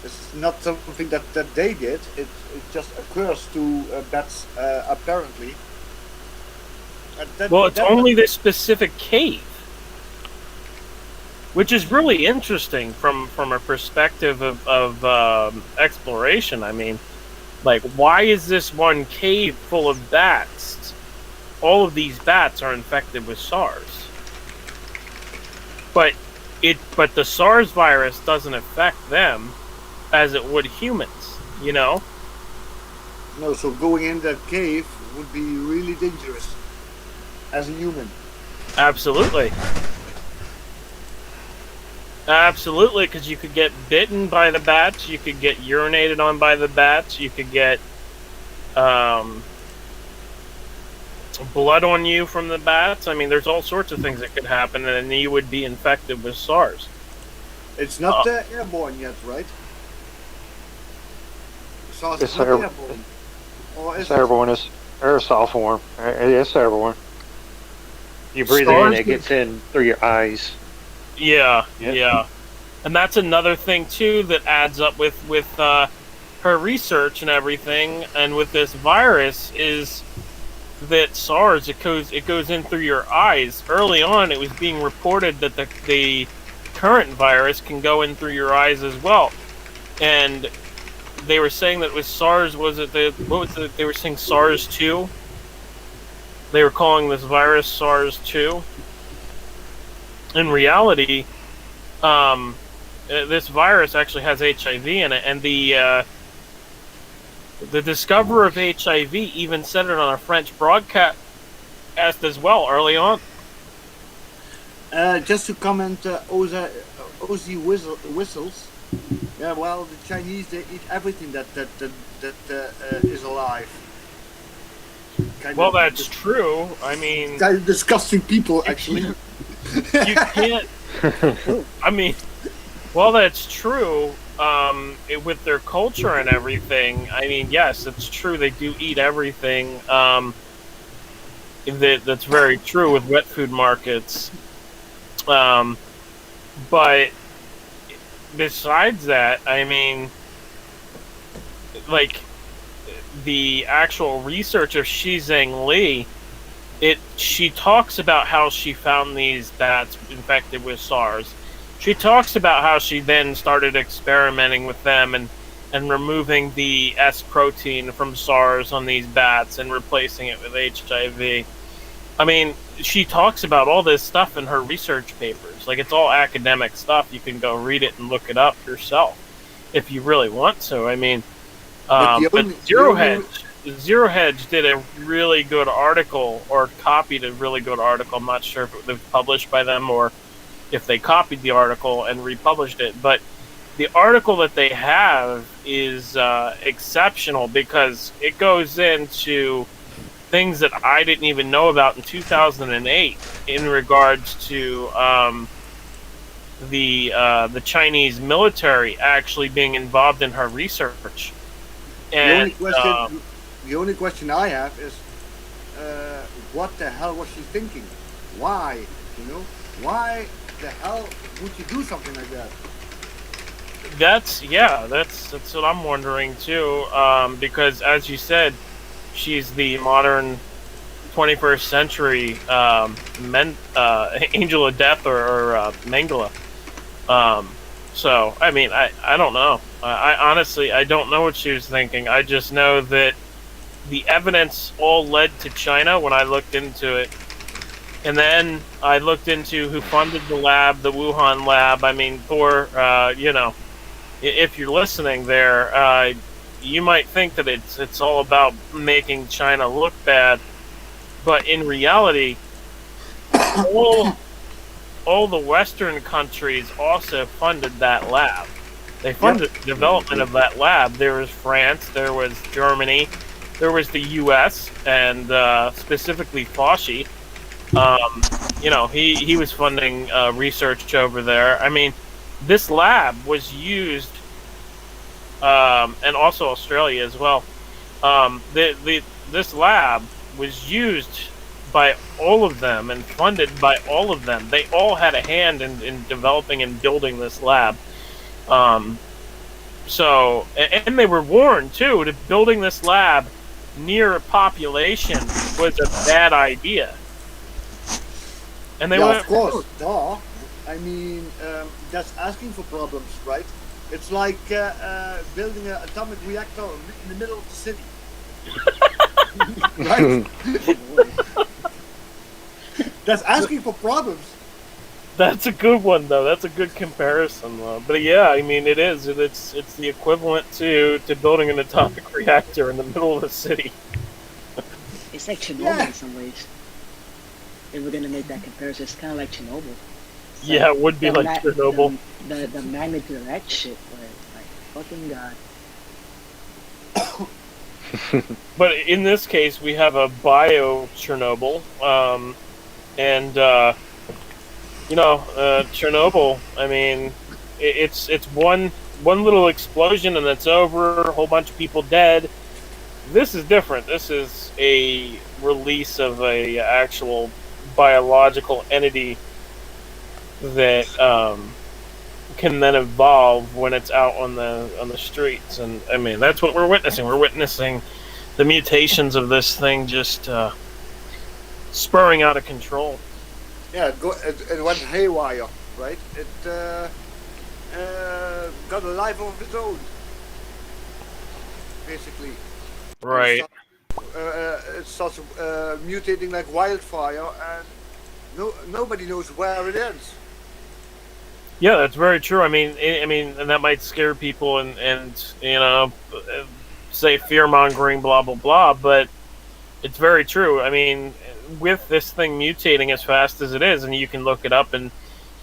It's not something that they did. It just occurs to bats apparently. Well, it's only this specific cave, which is really interesting from a perspective of exploration. I mean, like, why is this one cave full of bats? All of these bats are infected with SARS, but the SARS virus doesn't affect them as it would humans. You know? No, so going in that cave would be really dangerous as a human. Absolutely. Absolutely, because you could get bitten by the bats, you could get urinated on by the bats, you could get blood on you from the bats. I mean, there's all sorts of things that could happen, and then you would be infected with SARS. It's not airborne yet, right? SARS It's is not air- airborne. Or is It's it? airborne. It's aerosol form. It's airborne. You breathe it SARS in, it gets in through your eyes. Yeah, Yeah. yeah. And that's another thing, too, that adds up with her research and everything, and with this virus, is that SARS, it goes in through your eyes. Early on, it was being reported that the current virus can go in through your eyes as well. And they were saying that with SARS, they were saying SARS-2? They were calling this virus SARS-2. In reality, this virus actually has HIV in it, and the discoverer of HIV even said it on a French broadcast as well early on. Just to comment, Ozzy whistles. Yeah, well, the Chinese, they eat everything that is alive. Well, that's true. I mean, Kind of disgusting people, actually. you can't. I mean, well, that's true. With their culture and everything, I mean, yes, it's true. They do eat everything. That's very true with wet food markets. But besides that, I mean, like, the actual research of Shi Zheng Li, she talks about how she found these bats infected with SARS. She talks about how she then started experimenting with them and removing the S protein from SARS on these bats and replacing it with HIV. I mean, she talks about all this stuff in her research papers. Like, it's all academic stuff. You can go read it and look it up yourself if you really want to. I mean, but Zero Hedge did a really good article, or copied a really good article. I'm not sure if it was published by them or if they copied the article and republished it. But the article that they have is exceptional because it goes into things that I didn't even know about in 2008 in regards to the Chinese military actually being involved in her research. And the only question I have is, what the hell was she thinking? Why? You know, why the hell would you do something like that? That's what I'm wondering too. Because as you said, she's the modern 21st century angel of death or Mengele. So I mean, I don't know. I honestly don't know what she was thinking. I just know that the evidence all led to China when I looked into it. And then I looked into who funded the lab, the Wuhan lab. I mean, Thor, you know, if you're listening there, you might think that it's all about making China look bad, but in reality, all the Western countries also funded that lab. They funded the development of that lab. There was France, there was Germany, there was the U.S., and specifically Fauci. You know, he was funding research over there. I mean, this lab was used, and also Australia as well. This lab was used by all of them and funded by all of them. They all had a hand in developing and building this lab. So, and they were warned too that building this lab near a population was a bad idea. And they went, of course, duh. I mean, that's asking for problems, right? It's like building an atomic reactor in the middle of the city. Right? That's asking for problems. That's a good one, though. That's a good comparison, though. But yeah, I mean, it is. It's the equivalent to building an atomic reactor in the middle of a city. It's like Chernobyl in some ways. If we're gonna make that comparison, it's kind of like Chernobyl. It's Yeah, it would be the like Chernobyl. The magnitude of that shit, like fucking god. But in this case, we have a bio Chernobyl, and you know, Chernobyl. I mean, it's one little explosion and it's over. A whole bunch of people dead. This is different. This is a release of a actual biological entity that can then evolve when it's out on the streets. And I mean, that's what we're witnessing. We're witnessing the mutations of this thing just spurring out of control. Yeah, it went haywire, right? It got a life of its own, basically. Right. It starts mutating like wildfire, and nobody knows where it ends. Yeah, that's very true. I mean, and that might scare people and you know, say fear mongering, blah blah blah. But it's very true. I mean, with this thing mutating as fast as it is, and you can look it up, and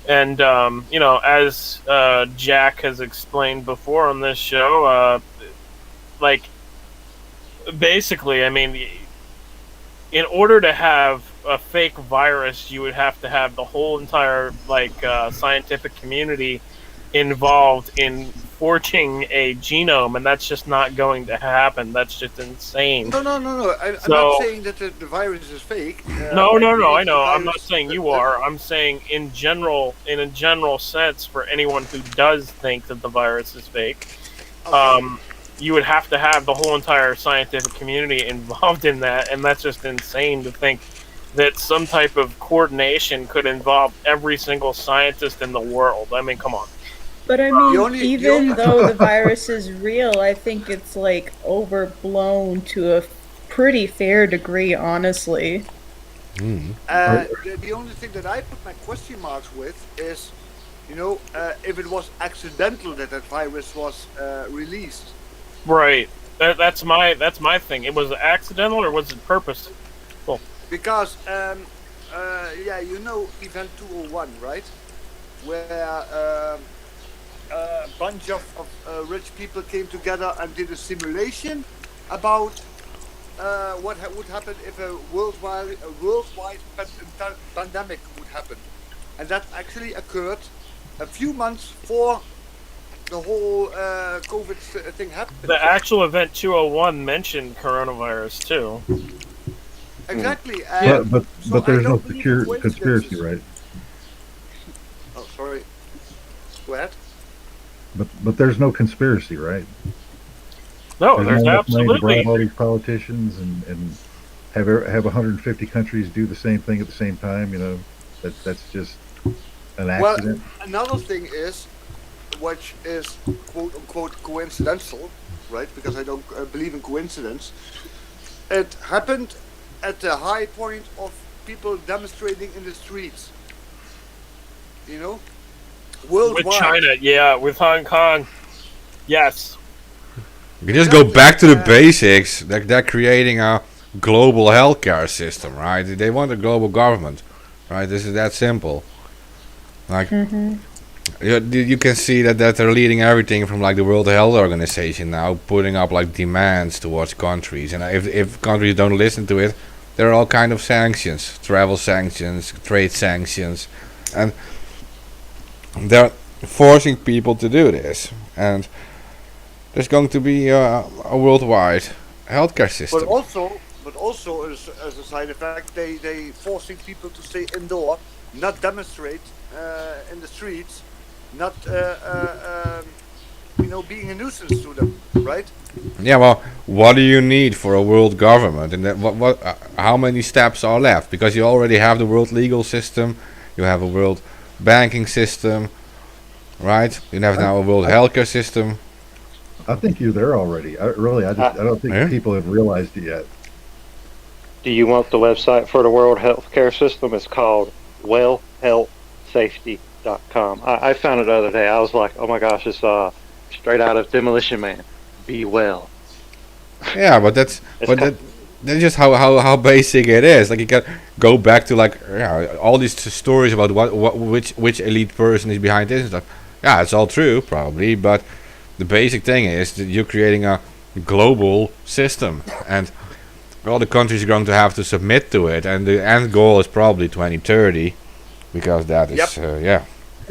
you know, as Jack has explained before on this show, like basically, I mean, in order to have a fake virus, you would have to have the whole entire scientific community involved in forging a genome, and that's just not going to happen. That's just insane. No. I'm not saying that the virus is fake. No. I know. I'm not saying you are. I'm saying in a general sense, for anyone who does think that the virus is fake, Okay. You would have to have the whole entire scientific community involved in that, and that's just insane to think that some type of coordination could involve every single scientist in the world. I mean, come on. But I mean, even though the virus is real, I think it's like overblown to a pretty fair degree, honestly. The only thing that I put my question marks with is, you know, if it was accidental that virus was released. Right. That's my thing. It was accidental or was it purposeful? Because you know Event 201, right? Where a bunch of rich people came together and did a simulation about what would happen if a worldwide pandemic would happen, and that actually occurred a few months before the whole COVID thing happened. The actual Event 201 mentioned coronavirus too. Exactly. But there's no conspiracy, right? Oh, sorry. Go ahead. But there's no conspiracy, right? No, there's not enough money to absolutely. bribe all these politicians and have 150 countries do the same thing at the same time. You know, that's just an accident. Well, another thing is, which is quote unquote coincidental, right? Because I don't believe in coincidence. It happened at the high point of people demonstrating in the streets. You know, With worldwide. China, yeah, with Hong Kong. Yes. You can just go back to the basics. They're creating a global healthcare system, right? They want a global government, right? This is that simple. Like, you can see that they're leading everything from like the World Health Organization now, putting up like demands towards countries, and if countries don't listen to it, there are all kind of sanctions, travel sanctions, trade sanctions, and they're forcing people to do this, and there's going to be a worldwide healthcare system. But also as a side effect, they forcing people to stay indoor, not demonstrate in the streets, not being a nuisance to them, right? Yeah, well, what do you need for a world government, and how many steps are left? Because you already have the world legal system, you have a world banking system, right? You have now a world healthcare system. I think you're there already. I don't think people have realized it yet. Do you want the website for the World Healthcare System? It's called wellhealthsafety.com. I found it the other day. I was like, oh my gosh, it's straight out of Demolition Man. Be well. Yeah, but that's just how basic it is. Like you can go back to like all these stories about which elite person is behind this and stuff. Yeah, it's all true probably, but the basic thing is that you're creating a global system, and all the countries are going to have to submit to it, and the end goal is probably 2030, because that is Well,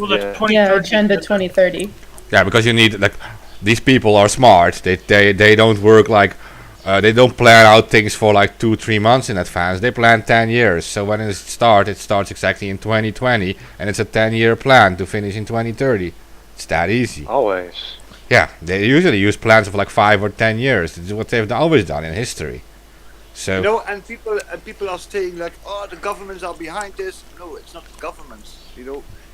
the Yeah. 2030 Agenda 2030. Yeah, because you need like these people are smart. They don't work like they don't plan out things for like 2-3 months in advance. They plan 10 years. So when it starts exactly in 2020, and it's a 10-year plan to finish in 2030. It's that easy. Always. Yeah, they usually use plans of like 5 or 10 years. This is what they've always done in history. So And people are saying like, oh, the governments are behind this. No, it's not the governments.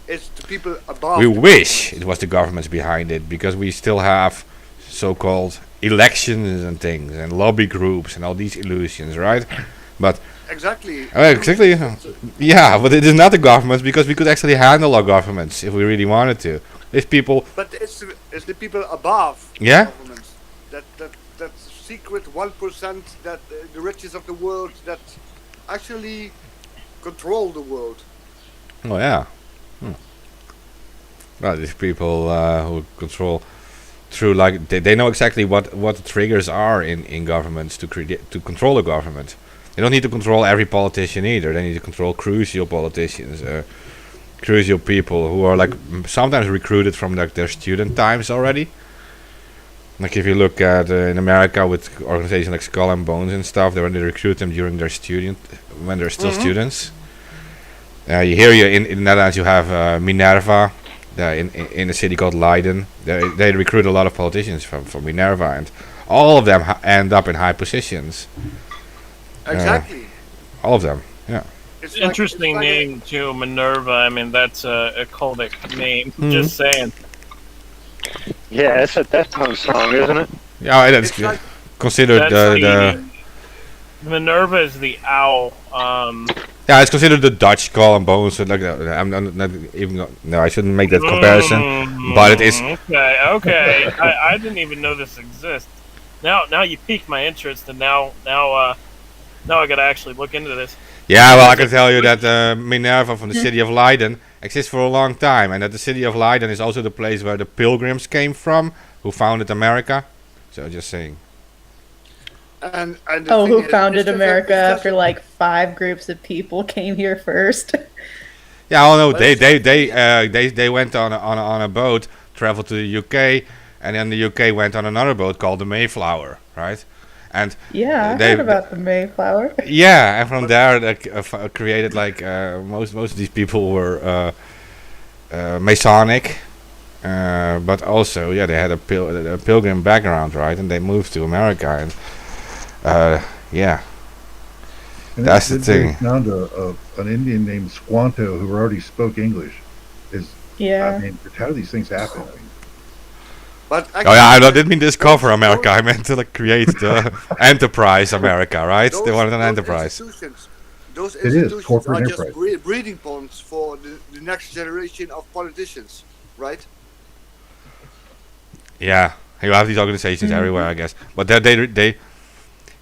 It's the people above. we wish it was the governments behind it, because we still have so-called elections and things and lobby groups and all these illusions, right? But Exactly. exactly, yeah, but it is not the governments, because we could actually handle our governments if we really wanted to. If people, But it's the people above Yeah? the governments that secret 1% that the riches of the world that actually control the world. oh yeah, well, these people who control through like they know exactly what the triggers are in governments to control a government. They don't need to control every politician either. They need to control crucial politicians, crucial people who are like sometimes recruited from like their student times already. Like if you look at in America with organizations like Skull and Bones and stuff, they recruit them during their when they're still students. In the Netherlands you have Minerva, in a city called Leiden. They recruit a lot of politicians from Minerva, and all of them end up in high positions. Exactly. All of them, yeah. It's Interesting like name too, Minerva. I mean, that's a cultic name. Mhm. Just saying. Yeah, it's a Deftones song, isn't it? Yeah, that's It's like- considered That's the Minerva is the owl. yeah, it's considered the Dutch Skull and Bones. So like I'm not even no, I shouldn't make that comparison, but it is. Okay. I didn't even know this exists. Now you piqued my interest, and now I gotta actually look into this. Yeah, well, I can tell you that Minerva from the city of Leiden exists for a long time, and that the city of Leiden is also the place where the Pilgrims came from, who founded America. So just saying. And the Oh, thing who is, founded it's America just- after like 5 groups of people came here first? Yeah, oh no, Well, they went on a boat, traveled to the UK, and then the UK went on another boat called the Mayflower, right? And Yeah, I They- heard about the Mayflower. yeah, and from there they created like most of these people were Masonic, but also they had a pilgrim background, right? And they moved to America, and yeah. And That's they- the thing. They found an Indian named Squanto who already spoke English. Yeah. I mean, how do these things happen? I mean, But Oh yeah, I didn't mean discover America. I meant to like create the enterprise America, right? They wanted an those enterprise. institutions, those It is institutions corporate are just enterprise. breeding ponds for the next generation of politicians, right? Yeah, you have these organizations everywhere, I guess. But they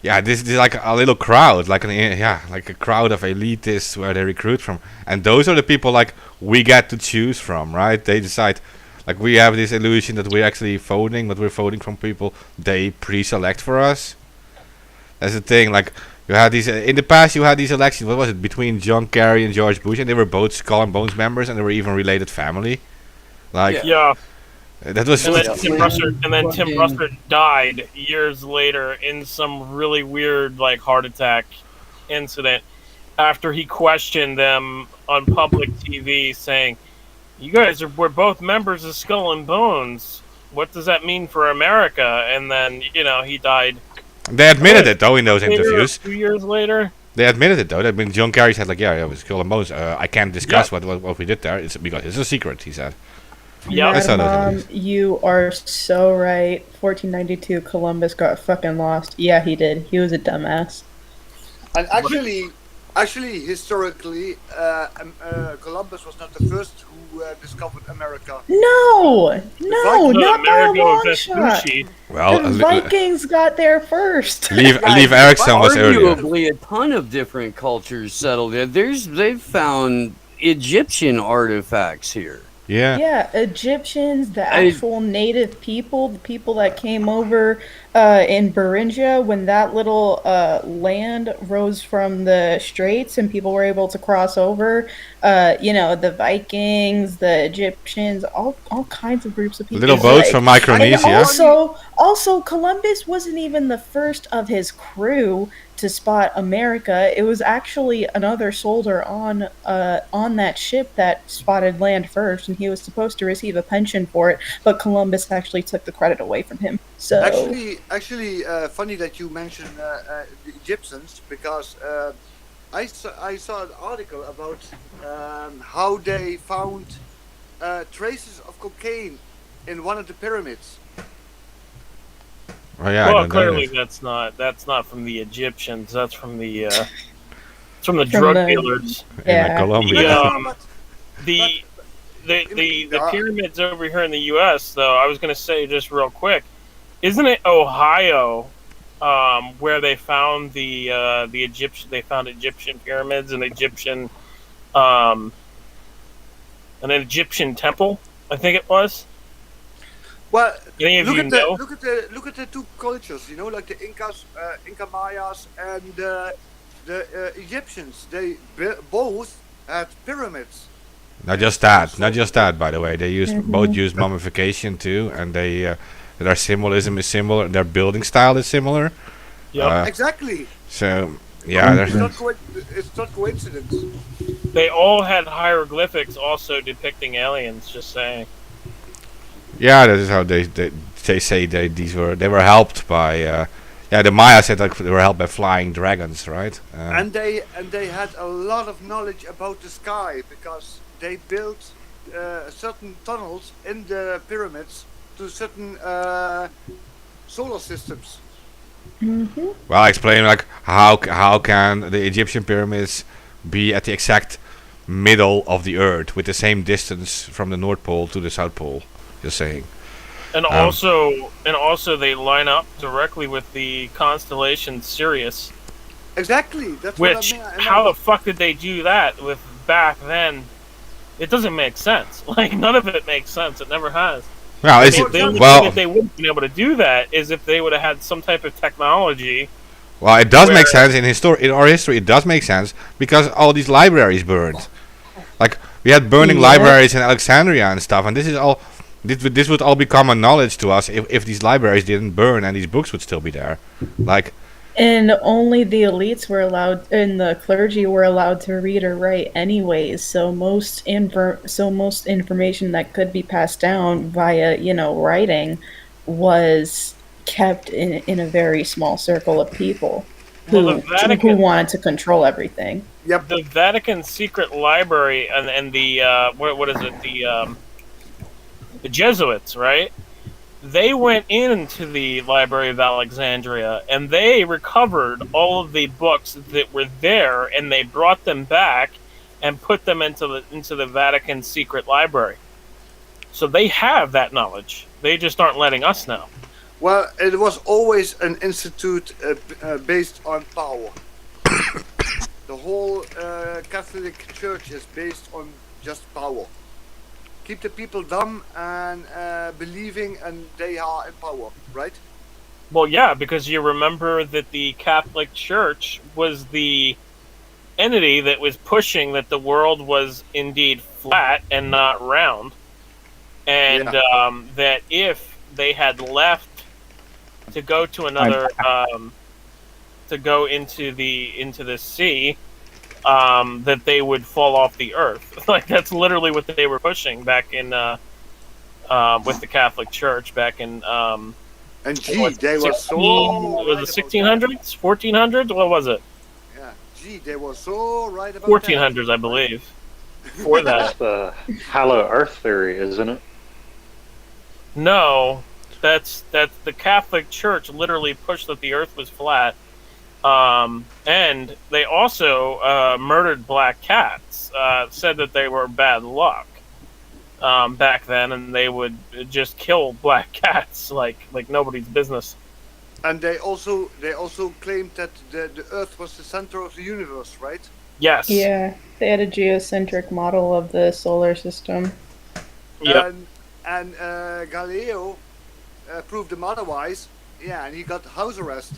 yeah, this is like a little crowd, like like a crowd of elitists where they recruit from, and those are the people like we get to choose from, right? They decide, like we have this illusion that we're actually voting, but we're voting from people they pre-select for us. That's the thing. Like you had these in the past, you had these elections. What was it between John Kerry and George Bush, and they were both Skull and Bones members, and they were even related family. Like Yeah. that was And then just, Tim Russert died years later in some really weird like heart attack incident after he questioned them on public TV saying, "You guys we're both members of Skull and Bones. What does that mean for America?" And then he died. they admitted it though in those interviews. 2 years later. They admitted it though. That when John Kerry said like, yeah, it was Skull and Bones. I can't discuss what we did there. It's because it's a secret. He said. Yeah. I saw those Mom, interviews. you are so right. 1492, Columbus got fucking lost. Yeah, he did. He was a dumbass. And actually, historically, Columbus was not the first who discovered America. No, not by a Amerigo long shot. Vespucci. Well, The Vikings got there first. Leave Erickson was earlier. Arguably, a ton of different cultures settled there. They've found Egyptian artifacts here. Yeah. Yeah, Egyptians, the actual native people, the people that came over in Beringia when that little land rose from the straits and people were able to cross over. The Vikings, the Egyptians, all kinds of groups of people. Little boats from Micronesia. And also, Columbus wasn't even the first of his crew to spot America. It was actually another soldier on that ship that spotted land first, and he was supposed to receive a pension for it, but Columbus actually took the credit away from him. So Actually, funny that you mentioned the Egyptians, because I saw an article about how they found traces of cocaine in one of the pyramids. Oh yeah. I Well, don't know clearly that. that's not from the Egyptians. That's from the drug dealers. In Colombia. The pyramids over here in the U.S. though, I was going to say just real quick, isn't it Ohio where they found the Egyptian pyramids and an Egyptian temple? I think it was. Well, Any of you know? look at the two cultures. Like the Incas, Inca Mayas, and the Egyptians. They both had pyramids. Not just that. By the way, they both use mummification too, and their symbolism is similar. Their building style is similar. Yeah. Exactly. So yeah, It's not coincidence. They all had hieroglyphics also depicting aliens. Just saying. yeah, that is how they say they were helped by. The Maya said like they were helped by flying dragons, right? And they had a lot of knowledge about the sky, because they built certain tunnels in the pyramids to certain solar systems. Well, explain like how can the Egyptian pyramids be at the exact middle of the Earth with the same distance from the North Pole to the South Pole? Just saying. And also they line up directly with the constellation Sirius. Exactly. That's Which, what I mean. how the fuck did they do that with back then? It doesn't make sense. Like, none of it makes sense. It never has. Well, The only thing that they wouldn't been able to do that is if they would have had some type of technology. Well, it does make sense in our history. It does make sense because all these libraries burned. Like we had burning libraries in Alexandria and stuff, and this is all. This would all be common knowledge to us if these libraries didn't burn and these books would still be there. Like. And only the elites were allowed, and the clergy were allowed to read or write anyways. So most information that could be passed down via, writing, was kept in a very small circle of people who wanted to control everything. Yep. The Vatican Secret Library and the what is it, the Jesuits, right? they went into the Library of Alexandria and they recovered all of the books that were there, and they brought them back and put them into the Vatican secret library. So they have that knowledge. They just aren't letting us know. Well, it was always an institute based on power. The whole Catholic Church is based on just power. Keep the people dumb and believing, and they are in power, right? Well, yeah, because you remember that the Catholic Church was the entity that was pushing that the world was indeed flat and not round, and that if they had left to go to another, to go into the sea, that they would fall off the earth. Like, that's literally what they were pushing back in with the Catholic Church back in. And gee, they were so. Was it 1600s, 1400s? What was it? Yeah, gee, they were so right about 1400s, I believe. For That's that, the Hollow Earth theory, isn't it? no, that's the Catholic Church literally pushed that the Earth was flat. And they also murdered black cats. Said that they were bad luck back then, and they would just kill black cats like nobody's business. And they also claimed that the Earth was the center of the universe, right? Yes. Yeah, they had a geocentric model of the solar system. Yep. And Galileo proved them otherwise. Yeah, and he got house arrest.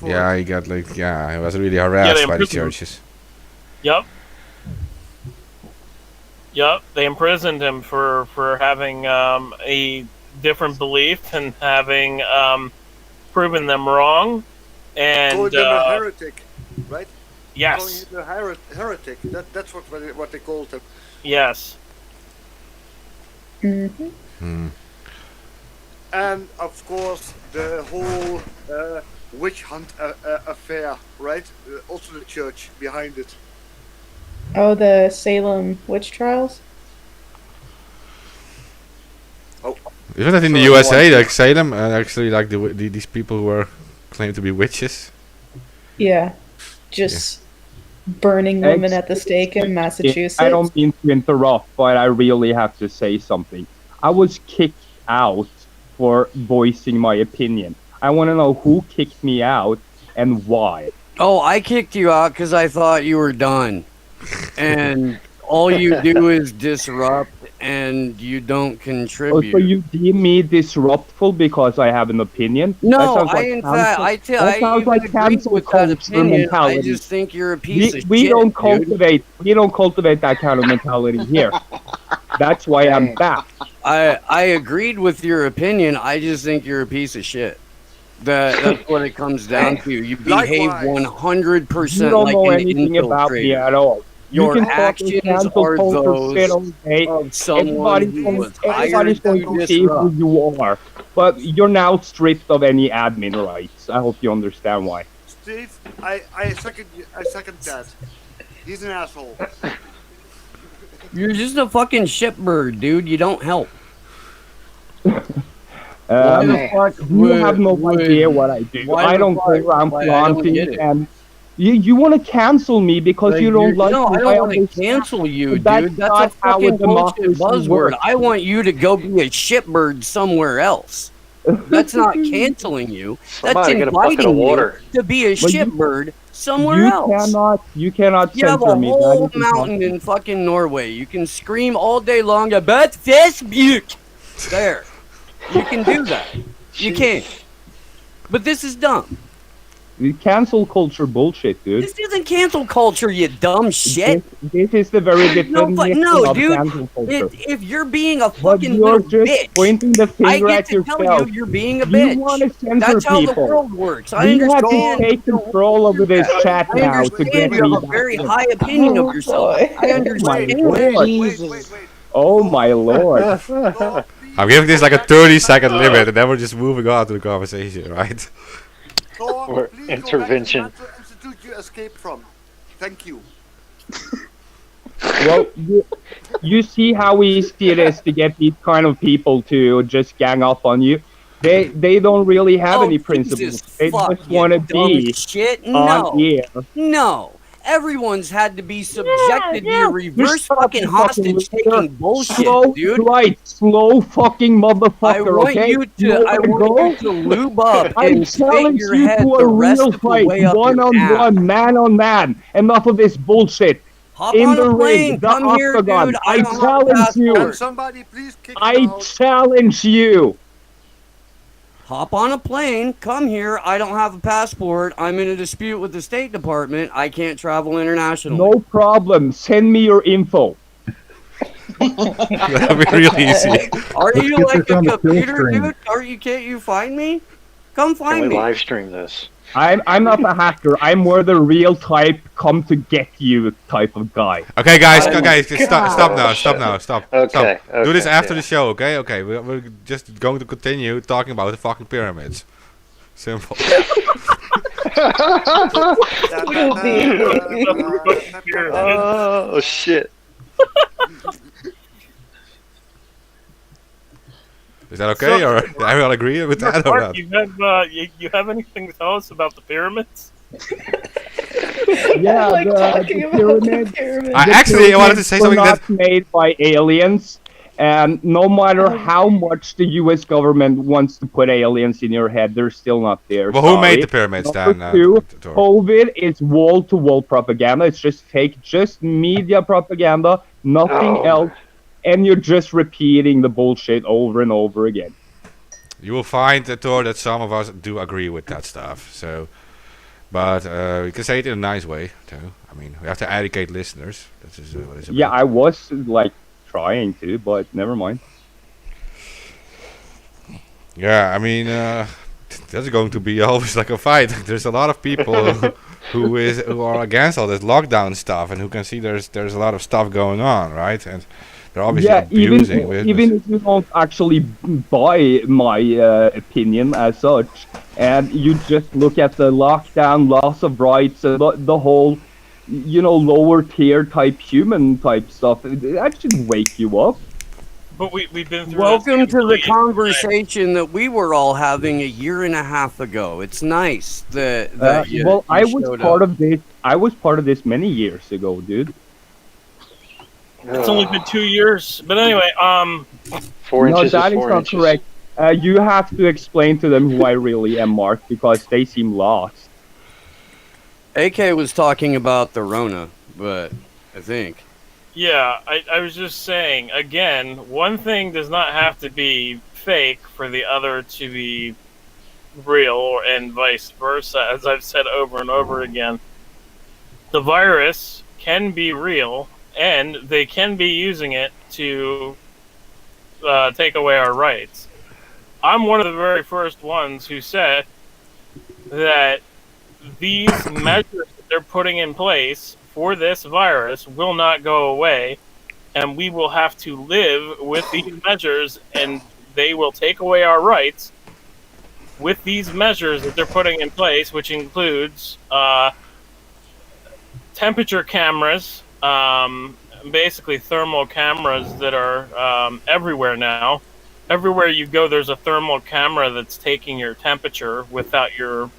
Yeah, he got he was really harassed by the churches. Yep. They imprisoned him for having a different belief and having proven them wrong. And called him a heretic, right? Yes. Calling him a heretic. That's what they called him. Yes. Mm-hmm. And of course, the whole witch hunt affair, right? Also the church behind it. Oh, the Salem witch trials? Oh. Isn't that in the USA, like Salem, actually, like these people who were claimed to be witches? Yeah. Just burning women at the stake in Massachusetts. I don't mean to interrupt, but I really have to say something. I was kicked out for voicing my opinion. I want to know who kicked me out and why. Oh, I kicked you out because I thought you were done. And all you do is disrupt and you don't contribute. Oh, so you deem me disruptful because I have an opinion? No, that sounds like cancel culture mentality. I just think you're a piece of we shit. don't cultivate that kind of mentality here. That's why I'm back. I agreed with your opinion. I just think you're a piece of shit. That's what it comes down to. You behave 100% You don't like know an anything about me at all. Your you can actions are those of someone who was everybody's hired going to to see who disrupt. you are. But you're now stripped of any admin rights. I hope you understand why. Steve, I second that. He's an asshole. You're just a fucking shitbird, dude. You don't help. You have no idea what I do. I don't go around flaunting and you want to cancel me because you don't like. No, I don't want to cancel you, dude. That's a fucking bullshit buzzword. I want you to go be a shitbird somewhere else. That's not canceling you. That's inviting you to be a shitbird somewhere else. You cannot You have censor a me. whole mountain in fucking Norway. You can scream all day long about Facebook. There. You can do that. You can. But this is dumb. Cancel culture bullshit, dude. This isn't cancel culture, you dumb shit. This is the very different No, dude. cancel culture. If you're being a fucking you're little just bitch, pointing the I finger get at to yourself. tell you you're being a bitch. You want to censor That's how people. the world works. I You have to understand. take control over this chat I now to understand get you me have a very high opinion of yourself. I understand. Wait. Oh my lord. I'm giving this like a 30-second limit, and then we're just moving on to the conversation, right? Or intervention. Go back to the institute you escaped from. Thank you. Well, you see how easy it is to get these kind of people to just gang up on you. They don't really have Oh, any Jesus principles. They fuck, just you want to dumb be shit. on No, air. no. Everyone's had to be subjected to yeah. your reverse shut up, fucking you fucking hostage taking loser. bullshit, Slow, dude. right, slow fucking motherfucker, I want okay? you wanna want you to lube up I and stick challenge your you head to the a rest real of the fight, way up one your on ass. one, man on man. Enough of this bullshit. Hop In on the a plane, ring, the come here, octagon. dude. I don't have a challenge you. Can passport. somebody please kick him I out? challenge you. Hop on a plane, come here. I don't have a passport. I'm in a dispute with the State Department. I can't travel internationally. No problem. Send me your info. That'll be real easy. Are Let's you get like this a on the kill computer, stream. dude? Can't you find me? Come Can find we me. live stream this? I'm not a hacker. I'm more the real type, come to get you type of guy. Okay, guys, Oh guys, my stop now, gosh. stop now, stop. Okay, Stop. Do this okay, after yeah. the show, okay? Okay, we're just going to continue talking about the fucking pyramids. Simple. Oh shit! Is that okay, So- or everyone agree with that or Mark, not? you have anything to tell us about the pyramids? Yeah, like the talking about pyramids. the pyramids. I The actually wanted to say pyramids were something not made by aliens, and no matter how much the U.S. government wants to put aliens in your head, they're still not there. Well, who sorry. made the pyramids Number then? two, Tor? COVID is wall-to-wall propaganda. It's just fake, just media propaganda, nothing Oh. else, and you're just repeating the bullshit over and over again. You will find, Tor, that some of us do agree with that stuff. So, but we can say it in a nice way too. I mean, we have to educate listeners. That is what it's about. Yeah, I was like trying to, but never mind. Yeah, I mean, that's going to be always like a fight. There's a lot of people who are against all this lockdown stuff and who can see there's a lot of stuff going on, right? And they're obviously Yeah, abusing with even if you don't actually buy my opinion as such, and you just look at the lockdown, loss of rights, the whole, lower tier type human type stuff, that should wake you up. But we've been through. Welcome this to the completely- conversation that we were all having a year and a half ago. It's nice that you, Well, you I was showed part up. of this. I was part of this many years ago, dude. It's only been 2 years, but anyway, 4 No, inches that is is 4 not inches. correct. You have to explain to them who I really am, Mark, because they seem lost. AK was talking about the Rona, but I think. yeah, I was just saying again. One thing does not have to be fake for the other to be real, and vice versa. As I've said over and over again, the virus can be real, and they can be using it to take away our rights. I'm one of the very first ones who said that these measures that they're putting in place for this virus will not go away, and we will have to live with these measures, and they will take away our rights with these measures that they're putting in place, which includes temperature cameras, basically thermal cameras that are everywhere now. Everywhere you go, there's a thermal camera that's taking your temperature without your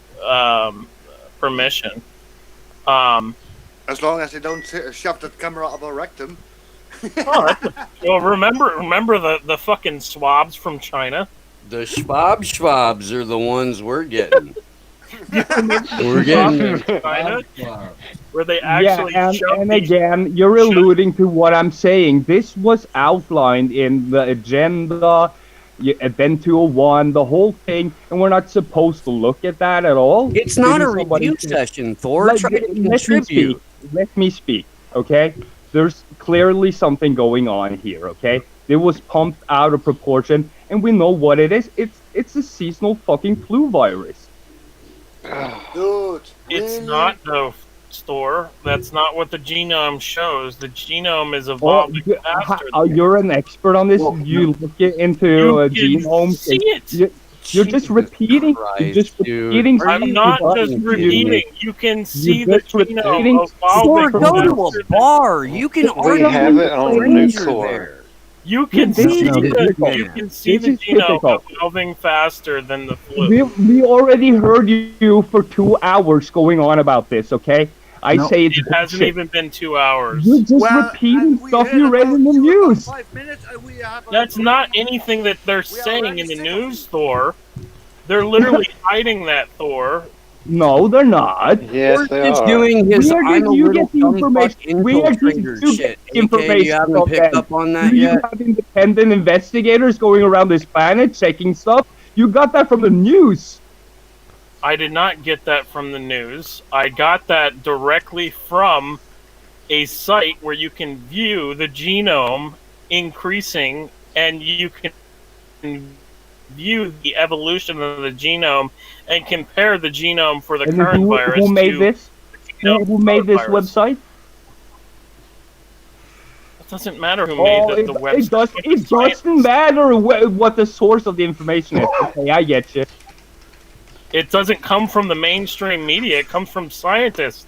permission. As long as they don't shove that camera up our rectum. Well, remember the fucking swabs from China. The Schwabs are the ones we're getting. We're getting China, where they actually Yeah, shoved and these- again, you're alluding to what I'm saying. This was outlined in the agenda, Event 201, the whole thing, and we're not supposed to look at that at all. It's not a Maybe somebody review should- session, Thor. Let- Try to let me contribute. speak. Let me speak, okay? There's clearly something going on here, okay? It was pumped out of proportion, and we know what it is. It's a seasonal fucking flu virus. Dude, It's really? not though, Store. That's not what the genome shows. The genome is Oh, evolving faster. you're an expert on this. You look into You can genomes. see it. You're just Jesus repeating. Christ, You're just dude. repeating. I'm not just something. repeating. You can see the just repeating genome Thor, evolving go to faster a bar. You can We argue have with it a on stranger Nucor. there. You can This see is the typical. you can see This the is genome typical. evolving faster than the flu. We already heard you for 2 hours going on about this, okay? I No. say it's It hasn't bullshit. even been 2 hours. You're just Well, repeating and we stuff heard you read about in the you about news. 5 minutes, and we have That's not anything that they're We are saying already in the sick of news, Thor. They're literally hiding that, Thor. No, they're not. Yes, We're they just are. doing his Where I'm did a you little get the dumb fuck information? Where did infiltrator you shit. get AK, you information haven't from picked them? up on that Do you yet? have independent investigators going around this planet checking stuff? You got that from the news. I did not get that from the news. I got that directly from a site where you can view the genome increasing and you can view the evolution of the genome and compare the genome for the And current virus who made to this? the genome Who of made the this virus. website? It doesn't matter who Oh, made the website. it but the doesn't matter what the source of the information is. Okay, I get you. It doesn't come from the mainstream media. It comes from scientists.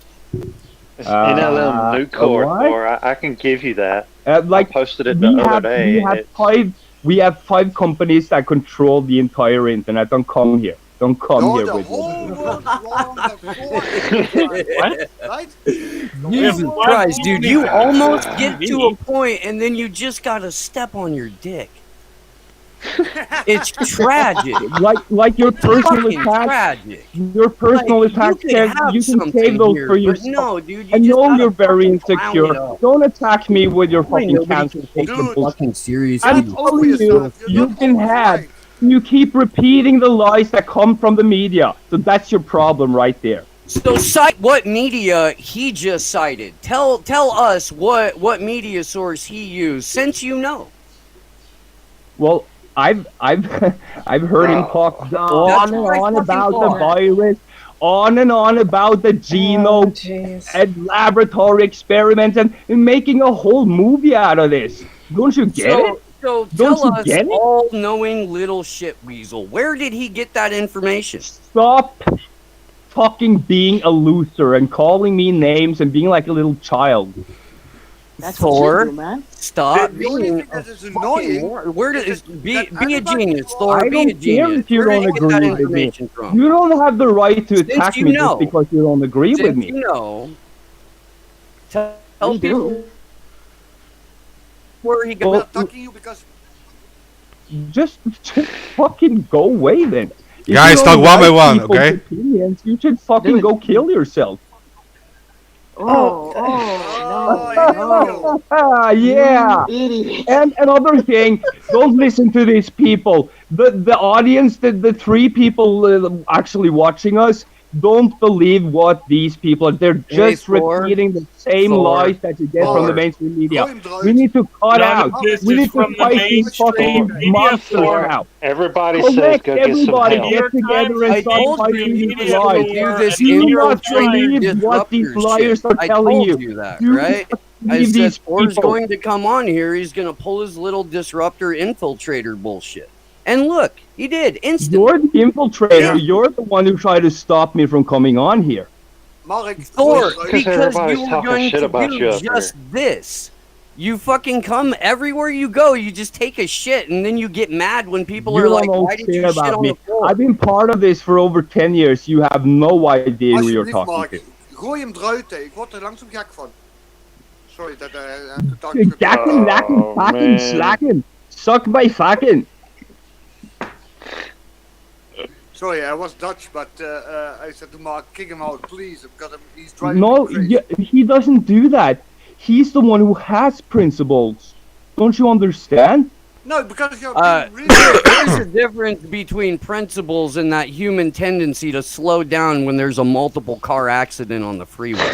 It's NLM Newcore, what? or I can give you that. Like I posted it the other day. we have 5 companies that control the entire internet. Don't come here. Don't come No, here the with whole me. world wrong the What? right? Jesus Yeah, Christ, dude, you almost get TV. to a point and then you just gotta step on your dick. It's tragic. Like your personal Fucking attacks. tragic. Your personal Like, attacks, you can have you can something save those here, for but yourself. no, dude, you I just know gotta you're very fucking clown insecure. it up. Don't attack me with your fucking Nobody cancer can take culture Dude. bullshit. fucking seriously. I'm Get over telling you, yourself. You're you not can always have. right. You keep repeating the lies that come from the media. So that's your problem right there. So cite what media he just cited. Tell us what media source he used, since you know. Well, I've I've heard him talk on That's and my on fucking about the fault. virus, on and on about the genome jeez. and laboratory experiments and making a whole movie out of this. Don't you get it? So Don't tell you us, get it? all-knowing little shit weasel, where did he get that information? Stop fucking being a loser and calling me names and being like a little child. That's Thor. what you do, man. Stop The only being thing that a is fucking annoying moron. Where is does that be a everybody genius, thought- Thor? I Be a don't care genius. if you Where don't did he get agree that with me. information from? You don't have the right to Since attack you me know. just because you don't agree with Since me. you know, tell We people do. where he got. I'm Well, attacking you because Just fucking go away then. If Guys, you talk don't one by like one, people's okay? Opinions, you should fucking Do it. go kill yourself. Oh, here we no. Ah, yeah. Idiot. And another thing, don't listen to these people. The audience, the 3 people actually watching us, don't believe what these people are. They're just Thor. repeating the same Thor. lies that you get from Thor. the mainstream media. Gooi hem eruit. We need to cut None out. of this We is need to from the fight these mainstream fucking media, monsters Thor. now. Everybody says Collect go get some everybody, help. get York together Times, and I start told you fighting he these was media going lies. to Thor do this and Do New not York Times believe what these disruptor liars shit. are I telling told you. you that, Do right? not I believe said these Thor's people. going to come on here. He's going to pull his little disruptor infiltrator bullshit. And look, he did instantly. You're the infiltrator. Yeah. You're the one who tried to stop me from coming on here. Mark, Thor, gooi hem eruit. because everybody's you were talking going shit to about do you up just this. You fucking come everywhere you go. You just take a shit, and then you get mad when people You are don't like, know "Why did shit you shit about on me. the floor?" I've been part of this for over 10 years. You have no idea who you're Alsjeblieft, talking Mark. to. Gooi hem eruit, hè. Ik word er langzaam gek van. Sorry that I have to talk to Gakken, lakken, Oh, fucking, man. slacken. Suck my fucking. Sorry, I was Dutch, but I said to Mark, kick him out, please, because he's driving No, me crazy. yeah, he doesn't do that. He's the one who has principles. Don't you understand? No, because you're Uh, being really... There's a difference between principles and that human tendency to slow down when there's a multiple car accident on the freeway.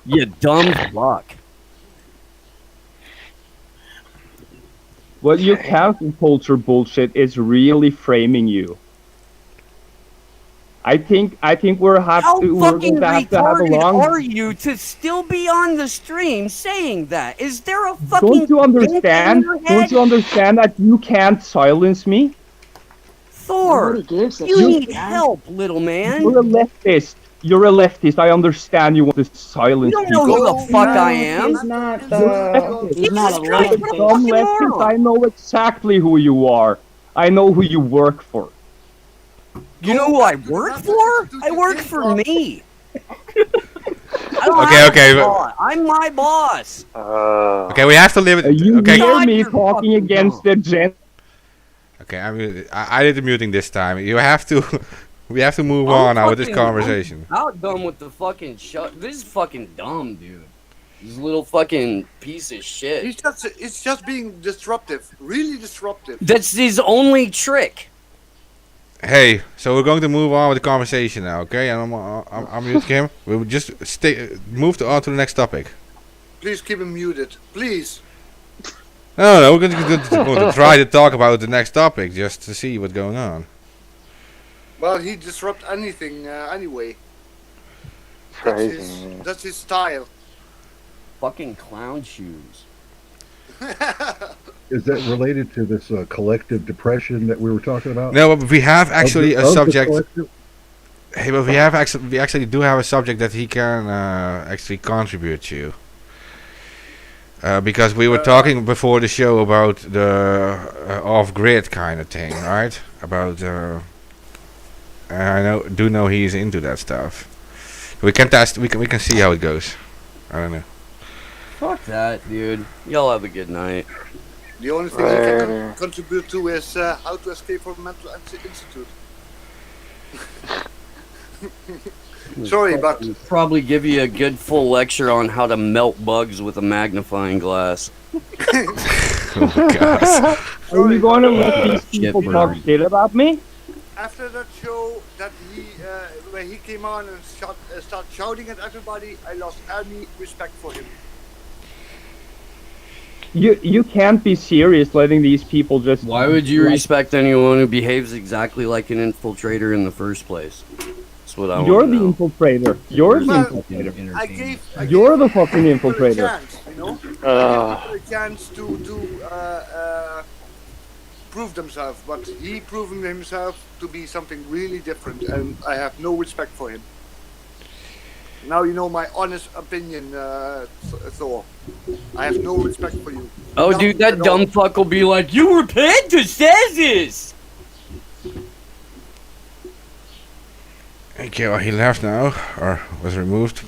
You dumb fuck. Well, your cancel culture bullshit is really framing you. I think we're How we're fucking going to have a retarded long. are you to still be on the stream saying that? Is there a fucking Don't you understand? in your head? Don't you understand that you can't silence me? Thor, Nobody gives a you shit, need man. help, little man. You're a leftist. You're a leftist. I understand you want to silence You don't know people. who the fuck I am. He's not He's not a Some leftist. leftist, I know exactly who you are. I know who you work for. You know who I work for? I work for me. I don't Okay, have okay, a but- boss. I'm my boss. Okay, we have to limit. You Okay, hear me you're talking fucking against the gen. okay. I did the muting this time. You have to. We have to move I'm on now with this fucking- conversation. I'm out done with the fucking shut. This is fucking dumb, dude. This little fucking piece of shit. It's just being disruptive, really disruptive. That's his only trick. Hey, so we're going to move on with the conversation now, okay? And I'm muting him. We'll just move on to the next topic. Please keep him muted, please. No, we're going to try to talk about the next topic just to see what's going on. Well, he disrupt anything anyway. Crazy. That's his style. Fucking clown shoes. Is that related to this collective depression that we were talking about? No, but we have actually Of a the subject. collective? Hey, but we actually do have a subject that he can actually contribute to. Because we were talking before the show about the off-grid kind of thing, right? About I know he's into that stuff. We can test. We can see how it goes. I don't know. Fuck that, dude. Y'all have a good night. The only thing he can contribute to is how to escape from mental institute. Sorry, but Probably give you a good full lecture on how to melt bugs with a magnifying glass. Oh my God. Are you going to let these Shit, people bro. talk shit about me? after that show that where he came on and started shouting at everybody, I lost any respect for him. You can't be serious letting these people just. Why would you like, respect anyone who behaves exactly like an infiltrator in the first place? That's what I You're want the to know. infiltrator. You're the Well, infiltrator. I gave You're the fucking people a infiltrator. chance, you know, a chance to prove themselves, but he proven himself to be something really different, and I have no respect for him. Now you know my honest opinion, Thor. I have no respect for you. Oh, None dude, that at all. dumb fuck will be like, you were paid to say this! Okay, well, he left now, or was removed.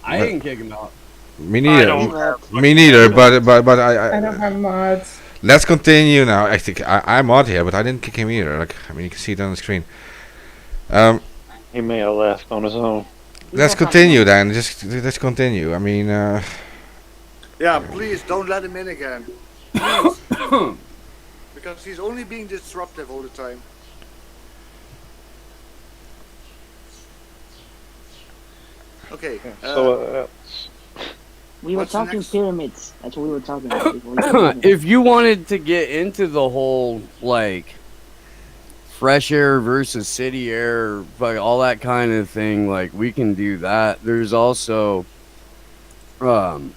I didn't kick him out. Me I neither. don't have Me neither. But I don't have mods. let's continue now. I think I'm on here, but I didn't kick him either. Like, I mean, you can see it on the screen. He may have left on his own. Let's continue then. Just let's continue. I mean, Yeah, please don't let him in again. Please. Because he's only being disruptive all the time. Okay. We were What's the talking next? pyramids. That's what we were talking about before. If you wanted to get into the whole, like, fresh air versus city air, like, all that kind of thing, like, we can do that. There's also a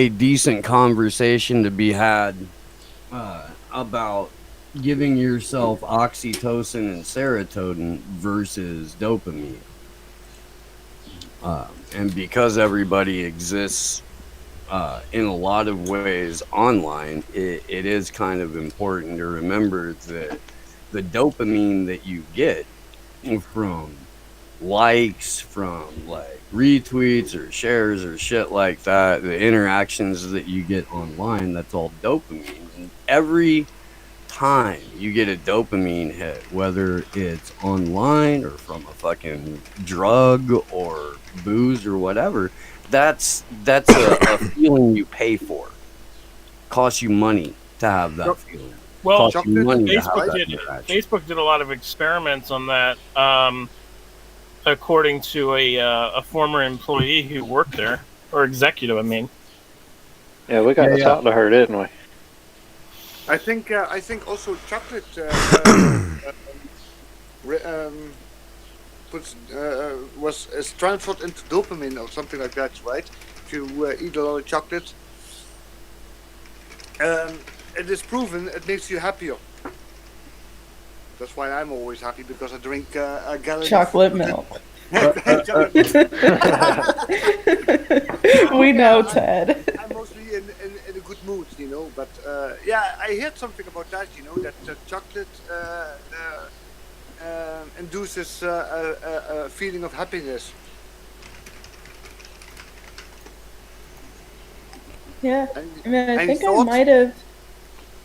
decent conversation to be had about giving yourself oxytocin and serotonin versus dopamine. And because everybody exists in a lot of ways online, it is kind of important to remember that the dopamine that you get from likes, from like retweets or shares or shit like that, the interactions that you get online, that's all dopamine. And every time you get a dopamine hit, whether it's online or from a fucking drug or booze or whatever, that's a feeling you pay for. Costs you money to have that feeling. Well, Costs you money to have Facebook that did, interaction. Facebook did a lot of experiments on that, according to a former employee who worked there, or executive, I mean. Yeah, we got to talk to her, didn't we? I think also chocolate is transferred into dopamine or something like that, right? If you eat a lot of chocolate, it is proven it makes you happier. That's why I'm always happy because I drink a gallon Chocolate of milk. Chocolate milk. We know, Ted. I'm mostly in a good mood, you know. But yeah, I heard something about that, you know, that chocolate induces a feeling of happiness. Yeah. And, I mean, I any think I thoughts? might have.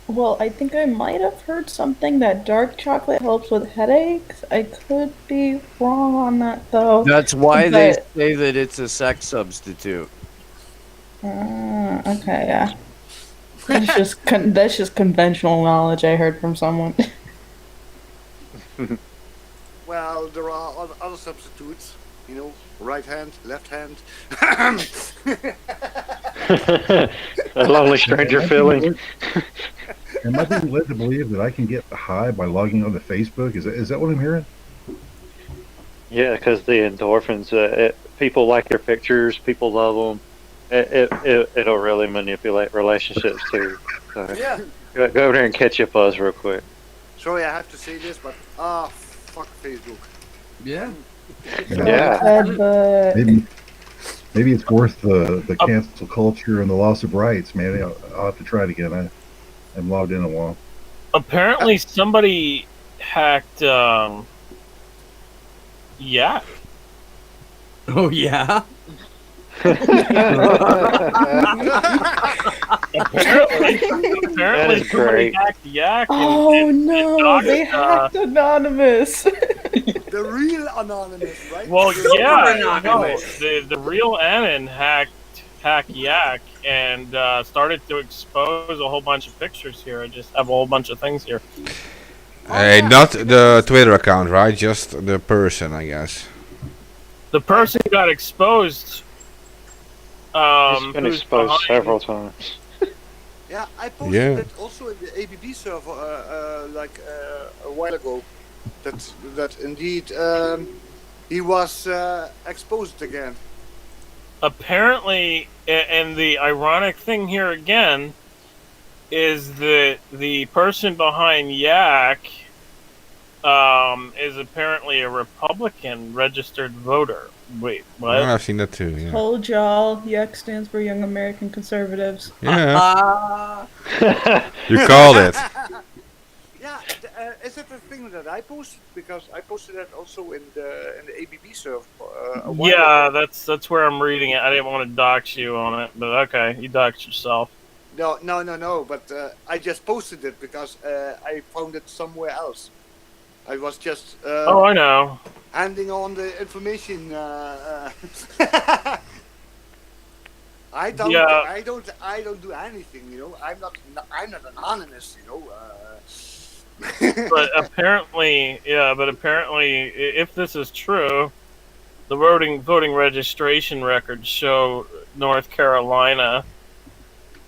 Well, I think I might have heard something that dark chocolate helps with headaches. I could be wrong on that though. That's why they But- say that it's a sex substitute. Okay, yeah. That's just conventional knowledge I heard from someone. Well, there are other substitutes, you know, right hand, left hand. A lonely stranger feeling. Am I being led to believe that I can get high by logging on to Facebook? Is that what I'm hearing? Yeah, because the endorphins, people like your pictures, people love them. It'll really manipulate relationships too. So Yeah. go over there and catch your buzz real quick. Sorry, I have to say this, but fuck Facebook. Yeah. Yeah. Ted, but Maybe it's worth the cancel culture and the loss of rights, man. I'll have to try it again. I haven't logged in a while. Apparently, somebody hacked Yak. Oh yeah. Apparently, is somebody great. hacked Yak. oh no, doxed, they hacked Anonymous. The real anonymous, right? Well, The yeah, real no, Anonymous. the real Anon hacked Yak and started to expose a whole bunch of pictures here. I just have a whole bunch of things here. Hey, not the Twitter account, right? Just the person, I guess. The person got exposed. It's been who's exposed behind- several times. Yeah, I posted Yeah. it also in the ABB server a while ago. That indeed he was exposed again. Apparently, and the ironic thing here again is that the person behind Yak is apparently a Republican registered voter. Wait, what? I've seen that too. Yeah. Told y'all, YAC stands for Young American Conservatives. Yeah. You called it. Yeah, is it a thing that I posted? Because I posted that also in the ABB server. A while Yeah, ago. that's where I'm reading it. I didn't want to dox you on it, but okay, you doxed yourself. No. But I just posted it because I found it somewhere else. I was just Oh, I know. handing on the information. I don't. Yeah. I don't do anything. You know. I'm not anonymous. You know. But apparently, if this is true, the voting registration records show North Carolina,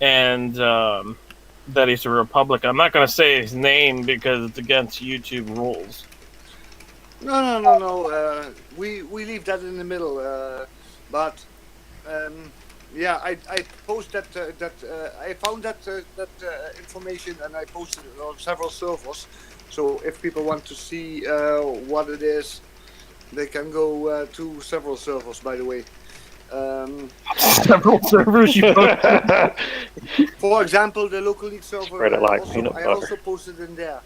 and that he's a Republican. I'm not going to say his name because it's against YouTube rules. No. We leave that in the middle. But yeah, I post that I found that information and I posted it on several servers. So if people want to see what it is, they can go to several servers. By the way. Several servers you For example, the local league server. Spread it like I peanut butter. also posted in there.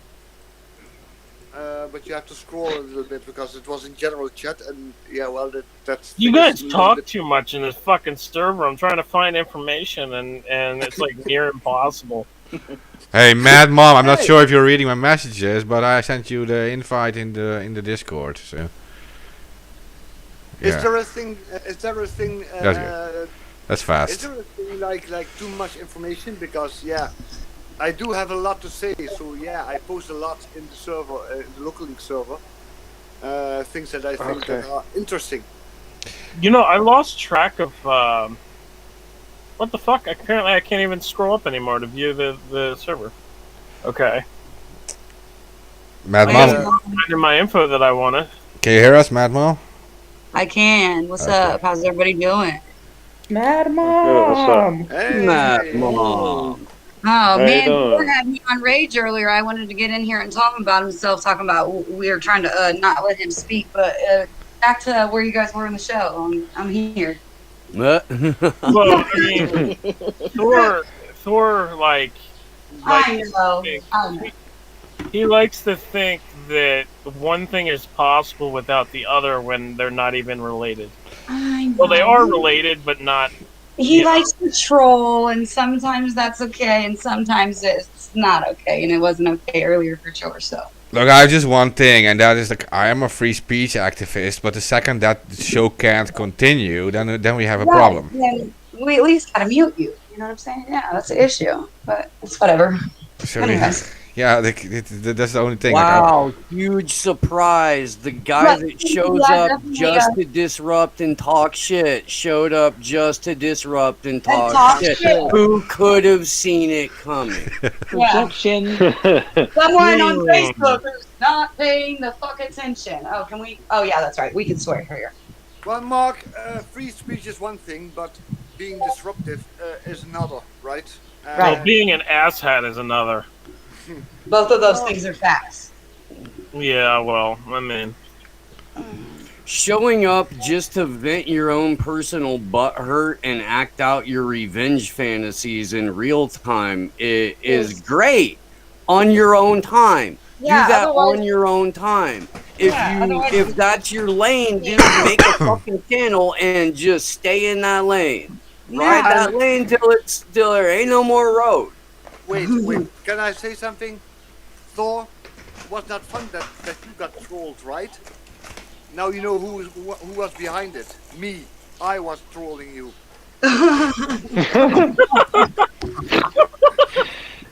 But you have to scroll a little bit because it was in general chat, and yeah, well, that's. You guys talk too much in this fucking server. I'm trying to find information, and it's like near impossible. Hey, Mad Mom, I'm not sure if you're reading my messages, but I sent you the invite in the Discord. So. Is Yeah, there a thing? Is there a thing? That's good. that's Is fast. there a thing like too much information? Because yeah, I do have a lot to say. So yeah, I post a lot in the server, the local league server. Things that I think that are interesting. You know, I lost track of what the fuck. Apparently, I can't even scroll up anymore to view the server. Okay, Mad I Mom, guess- finding my info that I wanted. can you hear us, Mad Mom? I can. What's Okay. up? How's everybody doing? Mad what's up? Mom. Hey, Mad Mom. Oh you man, doing? Thor had me on rage earlier. I wanted to get in here and talk about himself, talking about we were trying to not let him speak. But back to where you guys were in the show. I'm here. Well, I mean, Thor, like I know. think- I know. he likes to think that one thing is possible without the other when they're not even related. I know. Well, they are related, but not. He Yeah. likes to troll, and sometimes that's okay, and sometimes it's not okay, and it wasn't okay earlier for sure. So Look, I have just one thing, and that is like I am a free speech activist. But the second that the show can't continue, then we have a problem. Then we at least gotta mute you. You know what I'm saying? Yeah, that's the issue, but it's whatever. So Anyways. yeah, that's the only thing. like, I- Wow, huge surprise. The guy Right. that shows Yeah, up definitely, just to disrupt and talk shit showed up just to disrupt and talk, talk shit. shit. Who could have seen it coming? Projection. Someone on Facebook who's not paying the fuck attention. Oh, can we? Oh, yeah, that's right. We can swear here. Well, Mark, free speech is one thing, but being disruptive is another, right? Well, being an asshat is another. Both of those things are facts. Yeah, well, I mean, Showing up just to vent your own personal butthurt and act out your revenge fantasies in real time is great on your own time. Yeah, Do that otherwise- on your own time. Yeah, otherwise- If that's your lane, just make a fucking channel and just stay in that lane. Ride Yeah. that lane till there ain't no more road. Wait, can I say something? Thor, it was not fun that you got trolled, right? Now you know who was behind it. Me. I was trolling you.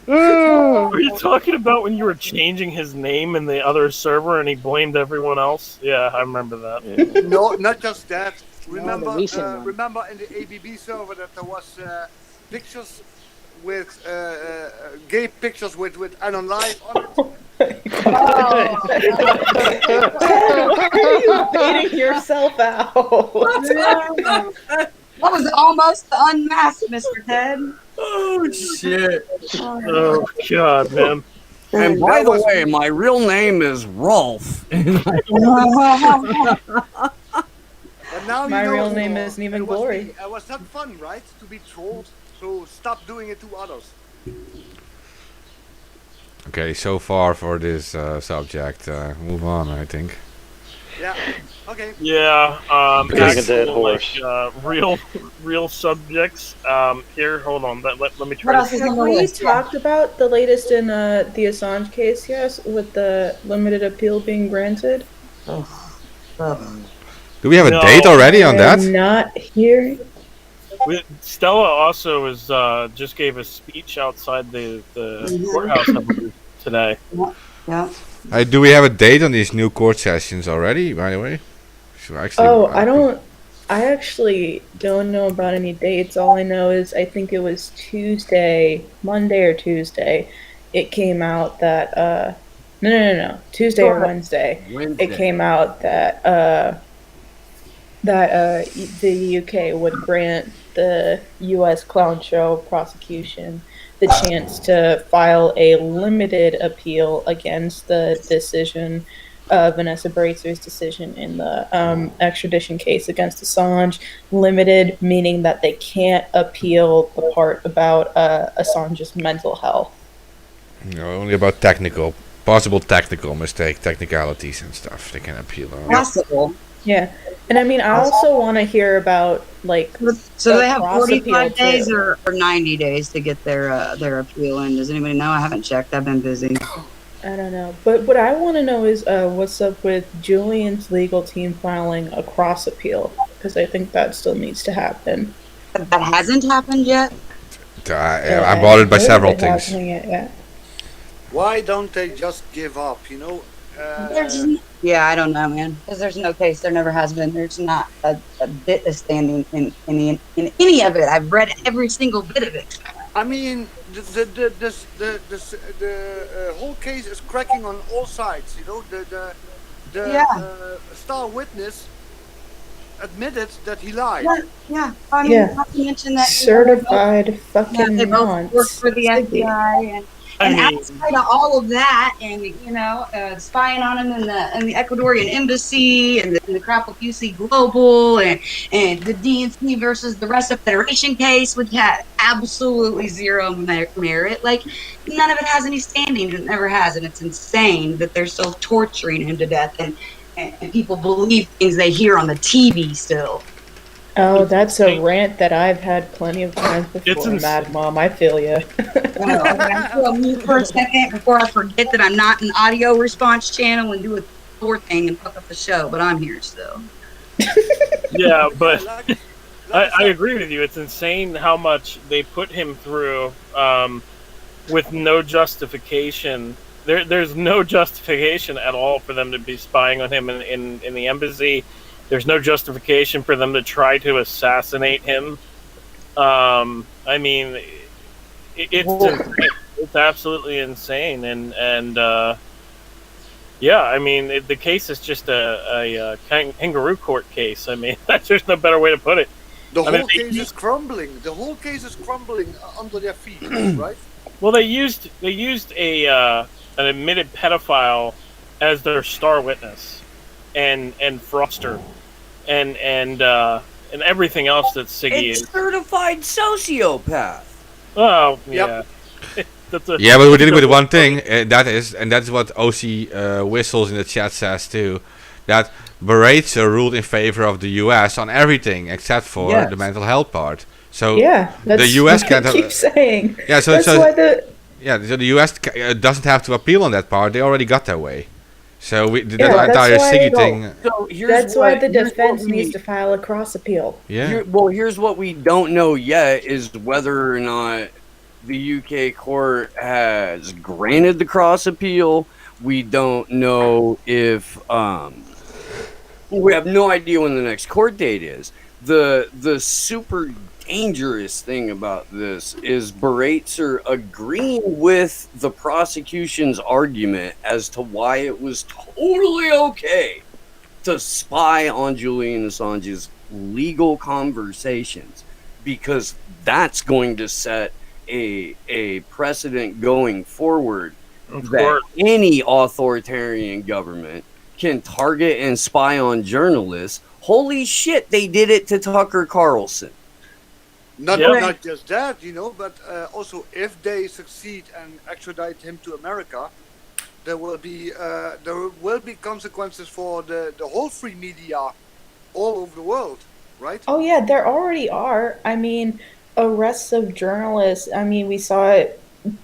are you talking about when you were changing his name in the other server and he blamed everyone else? Yeah, I remember that. No, not just that. the Remember, recent one. remember in the ABB server that there was pictures with gay pictures with Anon Live on it. Why are you baiting yourself out? That was almost the unmasked, Mr. Ted. Oh shit. Oh God, man. And by the way, my real name is Rolf. But now My you know, real name isn't even it was Glory. me. It was not fun, right? To be trolled. So stop doing it to others. Okay, so far for this subject. Move on, I think. Yeah. Okay. Yeah, Being a actual, dead horse. Like, real subjects. Here, hold on. Let me What try else to. is on Have the we list? talked about the latest in the Assange case, yes, with the limited appeal being granted? Do we have a No. date already on that? I'm not hearing. Stella also is just gave a speech outside the courthouse I believe, today. Yeah. Do we have a date on these new court sessions already? By the way, so actually, Oh, I actually don't know about any dates. All I know is I think it was Monday or Tuesday. It came out that no, Tuesday or Wednesday. It came out that the UK would grant the US clown show prosecution the chance to file a limited appeal against the decision, Vanessa Bracer's decision in the extradition case against Assange. Limited meaning that they can't appeal the part about Assange's mental health. only about possible technical technicalities and stuff. They can appeal on. Possible. Yeah, and I mean, I also want to hear about like. So the they have cross appeal, 45 days too. or 90 days to get their appeal in. Does anybody know? I haven't checked. I've been busy. I don't know, but what I want to know is what's up with Julian's legal team filing a cross appeal, because I think that still needs to happen. That hasn't happened yet. I'm bothered by several It things. hasn't yet, yeah. Why don't they just give up? You know. Yeah, I don't know, man. Because there's no case. There never has been. There's not a bit of standing in any of it. I've read every single bit of it. I mean, the whole case is cracking on all sides. You know, the Yeah. star witness admitted that he lied. Yeah. I mean, Yeah. not to mention that Certified fucking they both work nonce. for the FBI, and outside of all of that, and spying on him in the Ecuadorian embassy, and the Crapple QC Global, and the DNC versus the Russia Federation case, which had absolutely zero merit. Like, none of it has any standing. It never has, and it's insane that they're still torturing him to death, and people believe things they hear on the TV still. Oh, that's a rant that I've had plenty of times before, Mad Mom. I feel you. I'm gonna go on mute for a second before I forget that I'm not an audio response channel and do a Thor thing and fuck up the show, but I'm here still. Yeah, but I agree with you. It's insane how much they put him through with no justification. There's no justification at all for them to be spying on him in the embassy. There's no justification for them to try to assassinate him. I mean, it's absolutely insane, and yeah, I mean, the case is just a kangaroo court case. I mean, there's no better way to put it. The whole case is crumbling. The whole case is crumbling under their feet, right? Well, they used an admitted pedophile as their star witness, and Froster, and everything else that Siggy is. Certified sociopath. Oh, yeah. Yeah, but we're dealing with one thing, that's what OC Whistles in the chat says too, that Baraitser ruled in favor of the US on everything except for the mental health part. So yeah, that's the US what can't I keep saying. Yeah, so that's why so the US doesn't have to appeal on that part. They already got their way. So that that's entire Siggy thing. So that's why the defense needs to file a cross appeal. Yeah. Here's what we don't know yet is whether or not the UK court has granted the cross appeal. We don't know if we have no idea when the next court date is. The super dangerous thing about this is Baraitser agreeing with the prosecution's argument as to why it was totally okay to spy on Julian Assange's legal conversations, because that's going to set a precedent going forward that any authoritarian government can target and spy on journalists. Holy shit, they did it to Tucker Carlson. Not just that, but also if they succeed and extradite him to America, there will be consequences for the whole free media all over the world, right? Oh yeah, there already are. I mean, arrests of journalists. I mean, we saw it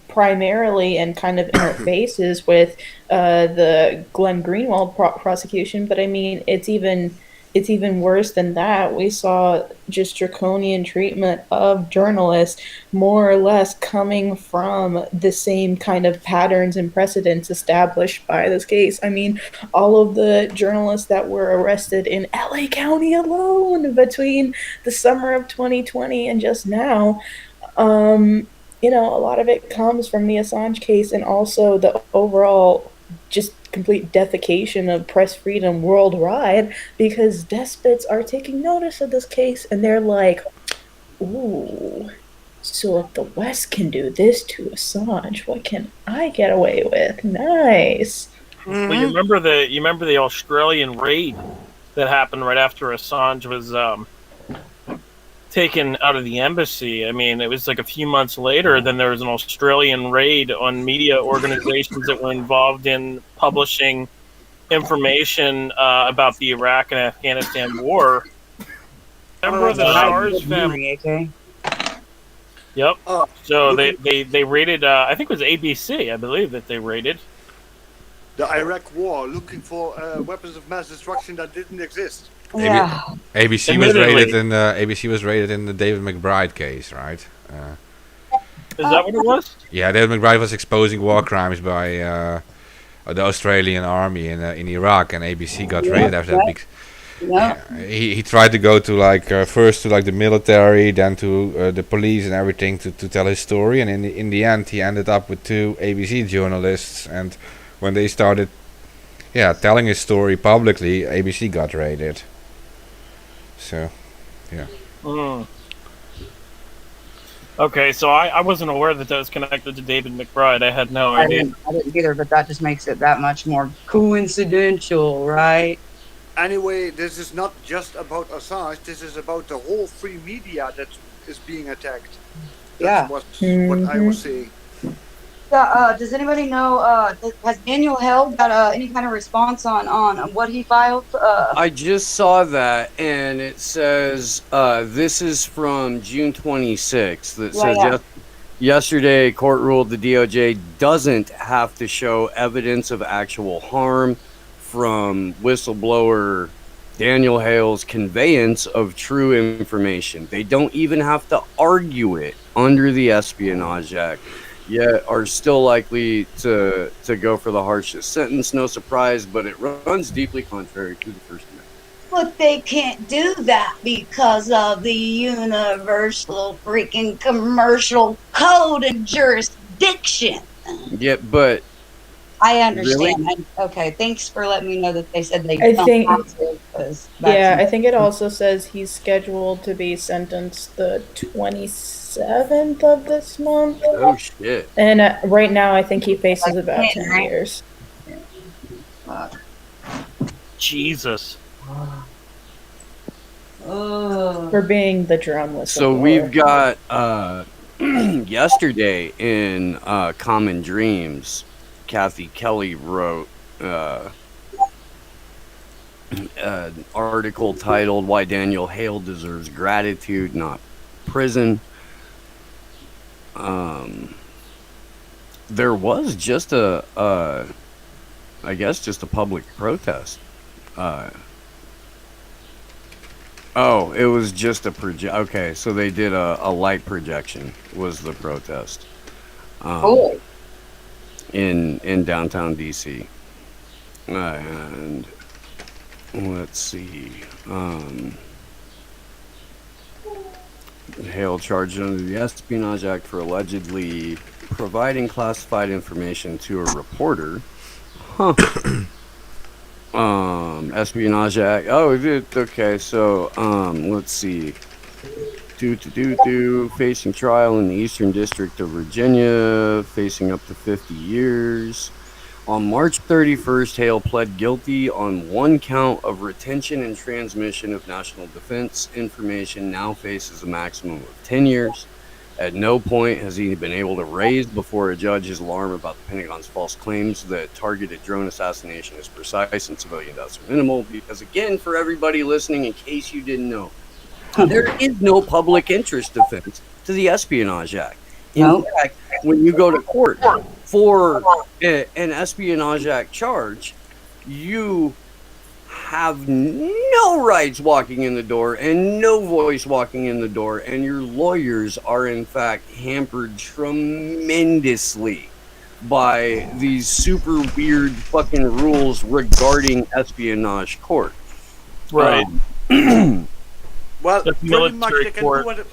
primarily and kind of in our faces with the Glenn Greenwald prosecution, but I mean, it's even worse than that. We saw just draconian treatment of journalists, more or less coming from the same kind of patterns and precedents established by this case. I mean, all of the journalists that were arrested in LA County alone between the summer of 2020 and just now, a lot of it comes from the Assange case, and also the overall just complete defecation of press freedom worldwide, because despots are taking notice of this case and they're like, ooh, so if the West can do this to Assange, what can I get away with? Nice. Well, you remember the Australian raid that happened right after Assange was taken out of the embassy. I mean, it was like a few months later, then there was an Australian raid on media organizations that were involved in publishing information about the Iraq and Afghanistan war. Remember the SARS family? Yep. So they raided, I think it was ABC, I believe, that they raided. The Iraq war, looking for weapons of mass destruction that didn't exist. Yeah. ABC was raided in the David McBride case, right? Is that what it was? Yeah, David McBride was exposing war crimes by the Australian army in Iraq, and ABC got raided after that. He tried to go to first to the military, then to the police and everything to tell his story, and in the end he ended up with 2 ABC journalists, and when they started telling his story publicly, ABC got raided. So, yeah. Mm. Okay, so I wasn't aware that was connected to David McBride. I had no idea. I didn't either, but that just makes it that much more coincidental, right? Anyway, this is not just about Assange. This is about the whole free media that is being attacked. Yeah. That's what I was saying. Does anybody know? Has Daniel Hale got any kind of response on what he filed? I just saw that, and it says this is from June 26th. That says yesterday, court ruled the DOJ doesn't have to show evidence of actual harm from whistleblower Daniel Hale's conveyance of true information. They don't even have to argue it under the Espionage Act, yet are still likely to go for the harshest sentence. No surprise, but it runs deeply contrary to the First Amendment. But they can't do that because of the universal freaking commercial code and jurisdiction. Yeah, but I understand. Really? Okay, thanks for letting me know that they said they I don't think- have to, 'cause Yeah, that's- I think it also says he's scheduled to be sentenced the 27th of this month. oh shit. And right now, I think he faces about 10 Right. years. Jesus. For being the drum whistle. So we've got yesterday in Common Dreams, Kathy Kelly wrote an article titled "Why Daniel Hale Deserves Gratitude, Not Prison." There was just I guess just a public protest. Oh, it was just a project. Okay, so they did a light projection was the protest. Cool. In downtown DC. And let's see. Hale charged under the Espionage Act for allegedly providing classified information to a reporter. Huh. Espionage Act. Oh, okay. So, let's see. Facing trial in the Eastern District of Virginia, facing up to 50 years. On March 31st, Hale pled guilty on one count of retention and transmission of national defense information, now faces a maximum of 10 years. At no point has he been able to raise before a judge his alarm about the Pentagon's false claims that targeted drone assassination is precise and civilian deaths are minimal. Because again, for everybody listening, in case you didn't know, there is no public interest defense to the Espionage Act. In fact, when you go to court for an Espionage Act charge, you have no rights walking in the door and no voice walking in the door, and your lawyers are in fact hampered tremendously by these super weird fucking rules regarding espionage court. Right. Well, The pretty much military they can court. do what.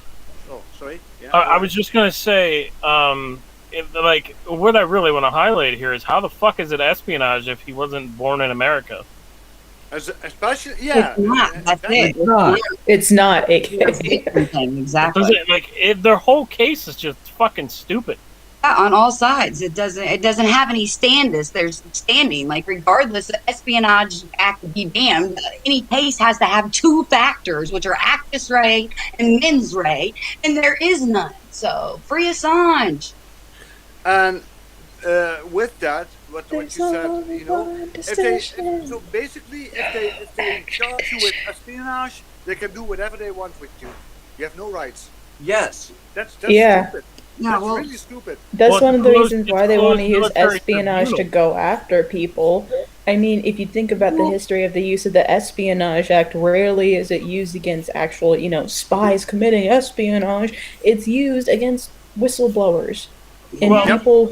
Oh, sorry. Yeah. I was just gonna say, like, what I really want to highlight here is how the fuck is it espionage if he wasn't born in America? Especially, yeah. It's not. That's it. It's not It's a AK. different thing, exactly. Does it, like, their whole case is just fucking stupid. Yeah, on all sides. It doesn't have any there's standing. Like, regardless of Espionage Act be damned, any case has to have two factors, which are actus rei and mens rea, and there is none. So free Assange. And with that, what you said, you know, so basically, if they charge you with espionage, they can do whatever they want with you. You have no rights. Yes. That's Yeah. stupid. Yeah, That's well, really stupid. That's Well, one of the it's closed- reasons it's why they want to closed use military espionage to tribunal. go after people. I mean, if you think about the history of the use of the Espionage Act, rarely is it used against actual, spies committing espionage. It's used against whistleblowers and Well- people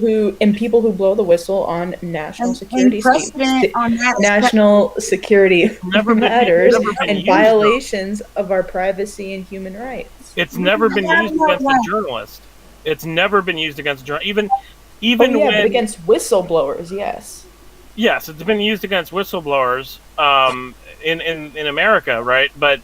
who blow the whistle on national security and precedent on that is national security Never been- matters never been and used, though. violations of our privacy and human rights. It's never been used against a journalist. It's never been used against a journalist. Even Oh, yeah, when but against whistleblowers, yes. yes, it's been used against whistleblowers in America, right? But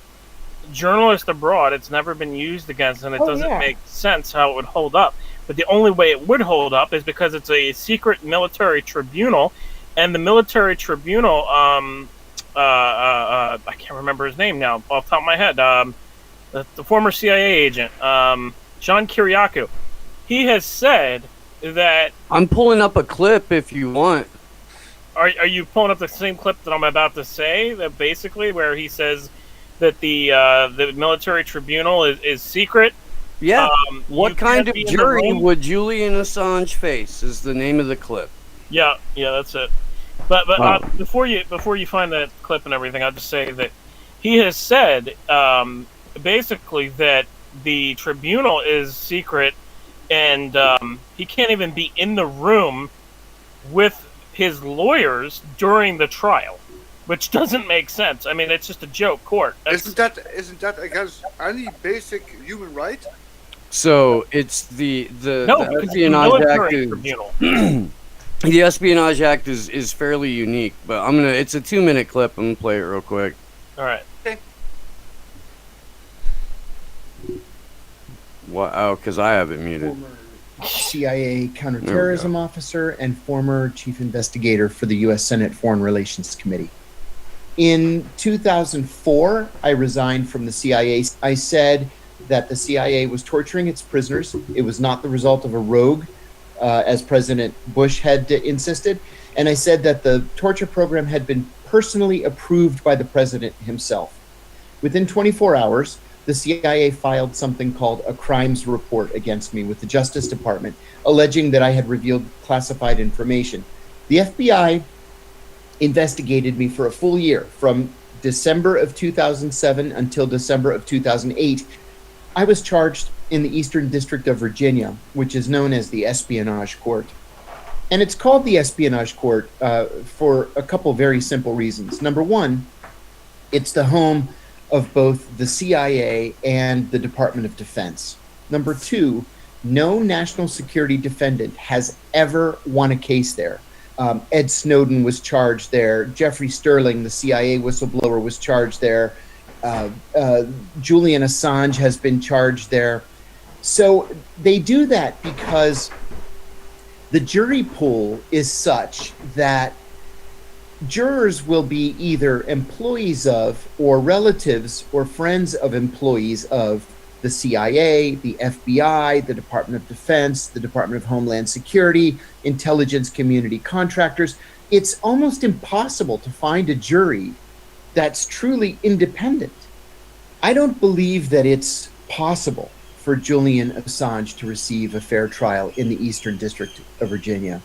journalists abroad, it's never been used against, and it Oh, doesn't yeah. make sense how it would hold up. But the only way it would hold up is because it's a secret military tribunal, and the military tribunal, I can't remember his name now off the top of my head. The former CIA agent, John Kiriakou, he has said that. I'm pulling up a clip if you want. Are you pulling up the same clip that I'm about to say? That basically where he says that the military tribunal is secret. Yeah. You What kind can't of be in the jury room. would Julian Assange face? Is the name of the clip. Yeah, that's it. But Wow. before you find that clip and everything, I'll just say that he has said basically that the tribunal is secret, and he can't even be in the room with his lawyers during the trial, which doesn't make sense. I mean, it's just a joke court. Isn't that against any basic human right? So it's the No, because it's the Espionage Act military is, tribunal. the Espionage Act is fairly unique, but it's a 2-minute clip. I'm gonna play it real quick. All right. What? Oh, because I have it muted. CIA counterterrorism officer and former chief investigator for the U.S. Senate Foreign Relations Committee. In 2004, I resigned from the CIA. I said that the CIA was torturing its prisoners. It was not the result of a rogue, as President Bush had insisted. And I said that the torture program had been personally approved by the president himself. Within 24 hours, the CIA filed something called a crimes report against me with the Justice Department, alleging that I had revealed classified information. The FBI investigated me for a full year, from December of 2007 until December of 2008. I was charged in the Eastern District of Virginia, which is known as the Espionage Court. And it's called the Espionage Court for a couple very simple reasons. Number one, it's the home of both the CIA and the Department of Defense. Number two, no national security defendant has ever won a case there. Ed Snowden was charged there. Jeffrey Sterling, the CIA whistleblower, was charged there. Julian Assange has been charged there. So they do that because the jury pool is such that jurors will be either employees of or relatives or friends of employees of the CIA, the FBI, the Department of Defense, the Department of Homeland Security, intelligence community contractors. It's almost impossible to find a jury that's truly independent. I don't believe that it's possible for Julian Assange to receive a fair trial in the Eastern District of Virginia.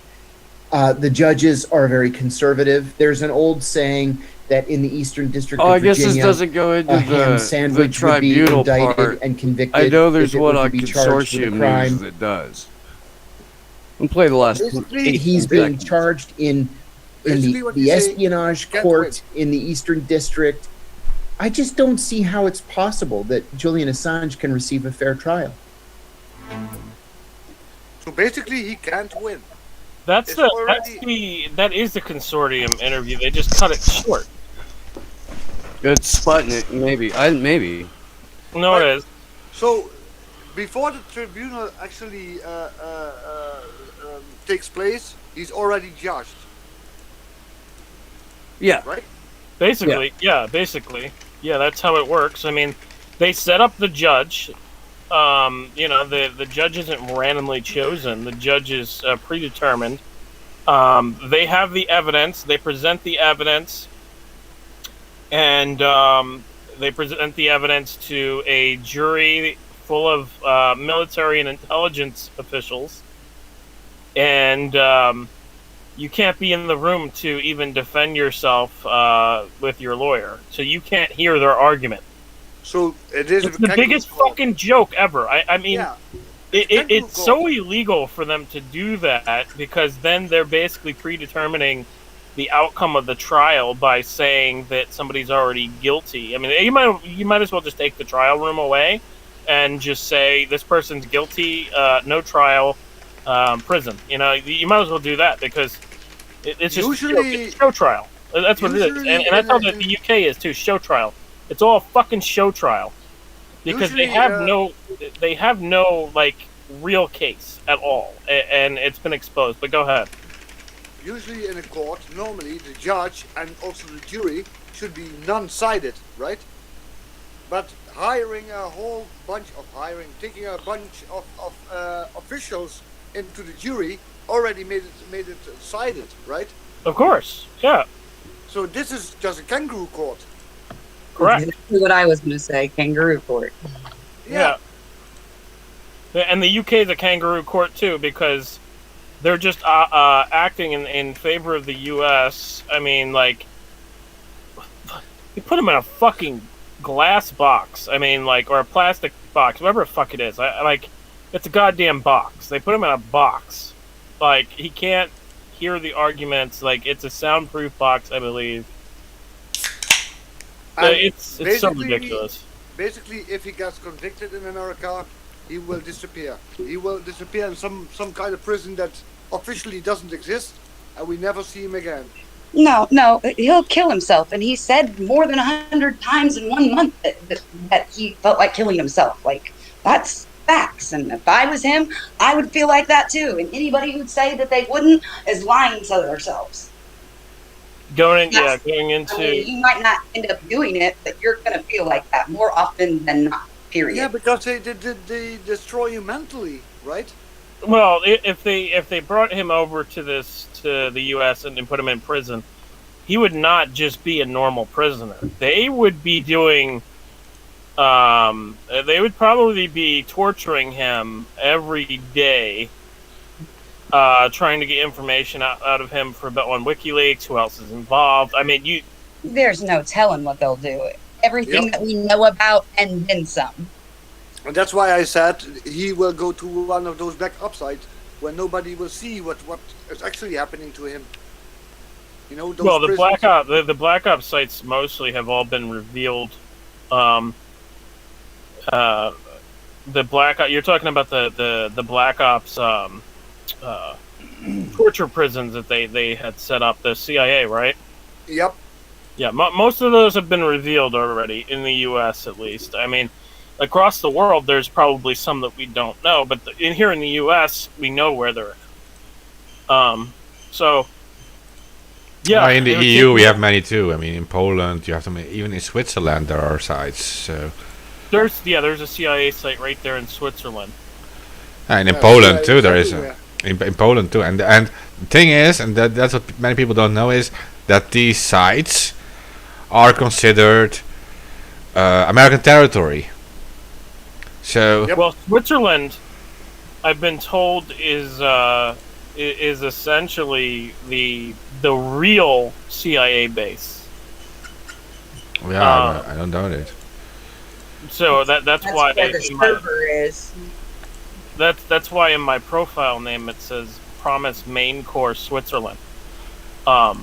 The judges are very conservative. There's an old saying that in the Eastern District of I Virginia, guess this doesn't go into a ham the sandwich would be tribunal indicted part. and convicted. I know there's if it one were to on be charged with a consortium crime. news that does. I'm play the last. He's being charged in Basically what the you say, espionage can't court in the Eastern District. I just don't see how it's possible that Julian Assange can receive a fair trial. So basically, he can't win. That is the consortium interview. They just cut it short. It's Sputnik, maybe. Maybe. No, it is. So, before the tribunal actually takes place, he's already judged. Yeah. Right? Basically, basically. Yeah, that's how it works. I mean, they set up the judge. The judge isn't randomly chosen. The judge is predetermined. They have the evidence. They present the evidence. And they present the evidence to a jury full of military and intelligence officials. And you can't be in the room to even defend yourself with your lawyer. So you can't hear their argument. So it's the biggest fucking joke ever. I mean, it's so illegal for them to do that because then they're basically predetermining the outcome of the trial by saying that somebody's already guilty. I mean, you might as well just take the trial room away and just say this person's guilty, no trial, prison. You might as well do that because it's just it's show trial. That's what it is, and that's how the UK is too. Show trial. It's all a fucking show trial because Usually, they have no like real case at all, and it's been exposed. But go ahead. Usually in a court, normally the judge and also the jury should be non-sided, right? But taking a bunch of officials into the jury already made it sided, right? Of course, yeah, So this is just a kangaroo court. correct. Exactly what I was going to say. Kangaroo court. Yeah. And the UK is a kangaroo court too because they're just acting in favor of the US. I mean, like, you put them in a fucking glass box. I mean, like, or a plastic box, whatever the fuck it is. I like, it's a goddamn box. They put him in a box. Like, he can't hear the arguments. Like, it's a soundproof box, I believe. And It's so basically- ridiculous. Basically, if he gets convicted in America, he will disappear. He will disappear in some kind of prison that officially doesn't exist, and we never see him again. No, he'll kill himself, and he said more than 100 times in 1 month that he felt like killing himself. Like, that's facts. And if I was him, I would feel like that too. And anybody who'd say that they wouldn't is lying to themselves. Going Yes. into I mean, you might not end up doing it, but you're going to feel like that more often than not. Period. Yeah, because they destroy you mentally, right? well, if they brought him over to the U.S. and put him in prison, he would not just be a normal prisoner. They would be doing, they would probably be torturing him every day, trying to get information out of him on WikiLeaks. Who else is involved? I mean, There's no telling what they'll do. Everything Yep. that we know about and then some. And that's why I said he will go to one of those backup sites where nobody will see what is actually happening to him. You know, those well, the prisons. Black Ops sites mostly have all been revealed. The Black You're talking about the Black Ops torture prisons that they had set up, the CIA, right? Yep. Yeah, most of those have been revealed already in the U.S. at least. I mean, across the world, there's probably some that we don't know, but here in the U.S., we know where they're at. So, yeah. In the EU, we have many too. I mean, in Poland, you have them. Even in Switzerland, there are sites. So, There's a CIA site right there in Switzerland. and in Yeah, Poland CIA too, is there is. everywhere. In Poland too, and the thing is, and that's what many people don't know is that these sites are considered American territory. So Well, Switzerland, I've been told, is essentially the real CIA base. yeah, I don't doubt it. So that's why where the server is. that's why in my profile name it says Promise Main Core Switzerland. Are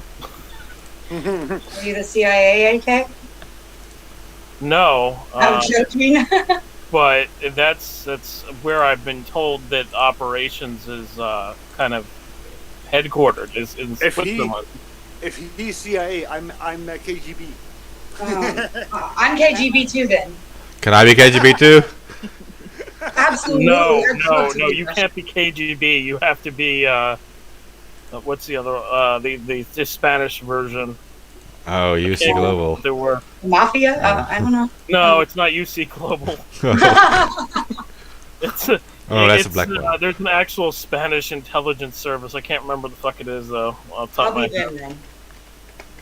you the CIA, AK? No, I'm joking. but that's where I've been told that operations is kind of headquartered is in Switzerland. If he's CIA, I'm KGB. I'm KGB too then. Can I be KGB too? Absolutely. No, Absolutely. you can't be KGB. You have to be what's the other the Spanish version. Oh, UC Global. There were Mafia? I don't know. no, it's not UC Global. It's a, Oh, that's a it's, black one. There's an actual Spanish intelligence service. I can't remember the fuck it is though. Off the top I'll of my be head. them then.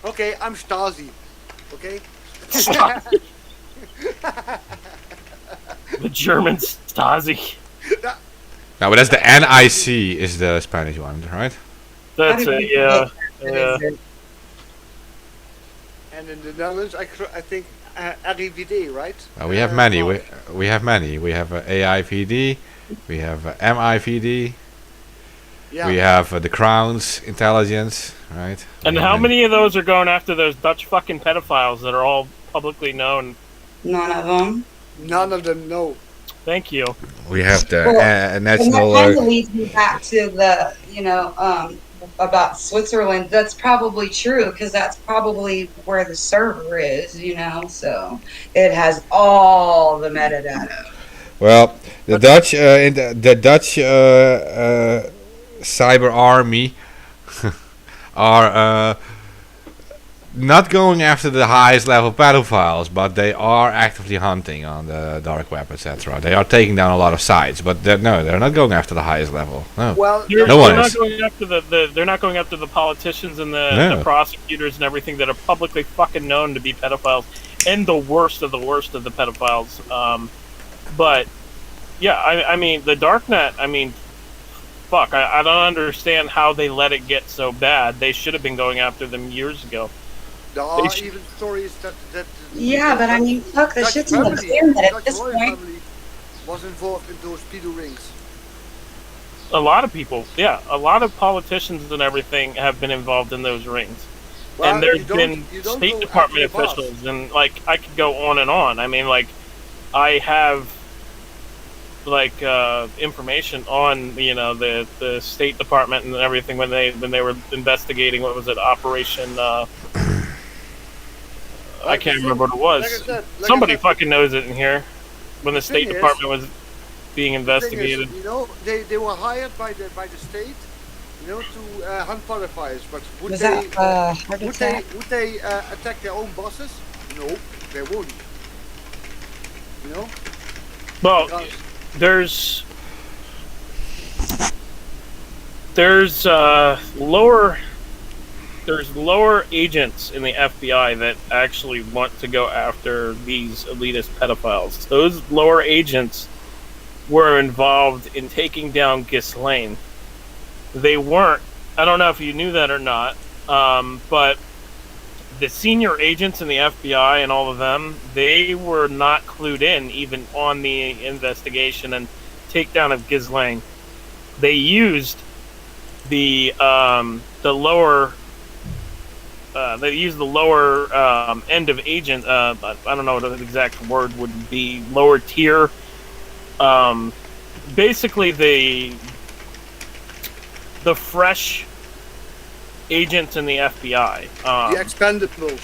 Okay, I'm Stasi. Okay. The German Stasi. No, but that's the NIC is the Spanish one, right? That's How do it. we Yeah. That Yeah. is it. And in the Netherlands, I think RIVD, right? We have many. We have many. We have AIVD. We have MIVD. Yeah. We have the Crown's intelligence, right? And We how have many of those are going after those Dutch fucking pedophiles that are all publicly known? None of them. None of them know. Thank you. We have the Well, And that national. kind of leads me back to the, about Switzerland, that's probably true because that's probably where the server is, you know. So it has all the metadata. Well, the Dutch, the Dutch cyber army are not going after the highest level pedophiles, but they are actively hunting on the dark web, etc. They are taking down a lot of sites, but they're not going after the highest level. No, Well, no one They're not is. going after they're not going after the politicians and No. the prosecutors and everything that are publicly fucking known to be pedophiles and the worst of the pedophiles. But yeah, I mean the darknet. I mean, fuck, I don't understand how they let it get so bad. They should have been going after them years ago. there are even stories that Yeah, but I mean, fuck, the Dutch shit's in the family- internet at Dutch this royal point. family was involved in those pedo rings. A lot of people, yeah, a lot of politicians and everything have been involved in those rings. Well, And there's you don't- been you don't State go Department after the boss. officials, and like I could go on and on. I mean, like I have like information on the State Department and everything when they were investigating what was it, Operation. I can't remember what it was. Like I said, Somebody fucking knows it in here. When the State thing is- Department was being The thing investigated. is, you know, they were hired by the state, you know, to hunt pedophiles. But would Was they that heart would they attack? would they attack their own bosses? No, they wouldn't. You know, Well, because there's lower agents in the FBI that actually want to go after these elitist pedophiles. Those lower agents were involved in taking down Ghislaine. They weren't. I don't know if you knew that or not, but the senior agents in the FBI and all of them, they were not clued in even on the investigation and takedown of Ghislaine. They used the lower end of agent. I don't know what the exact word would be. Lower tier. Basically, the fresh agents in the FBI. the expendables.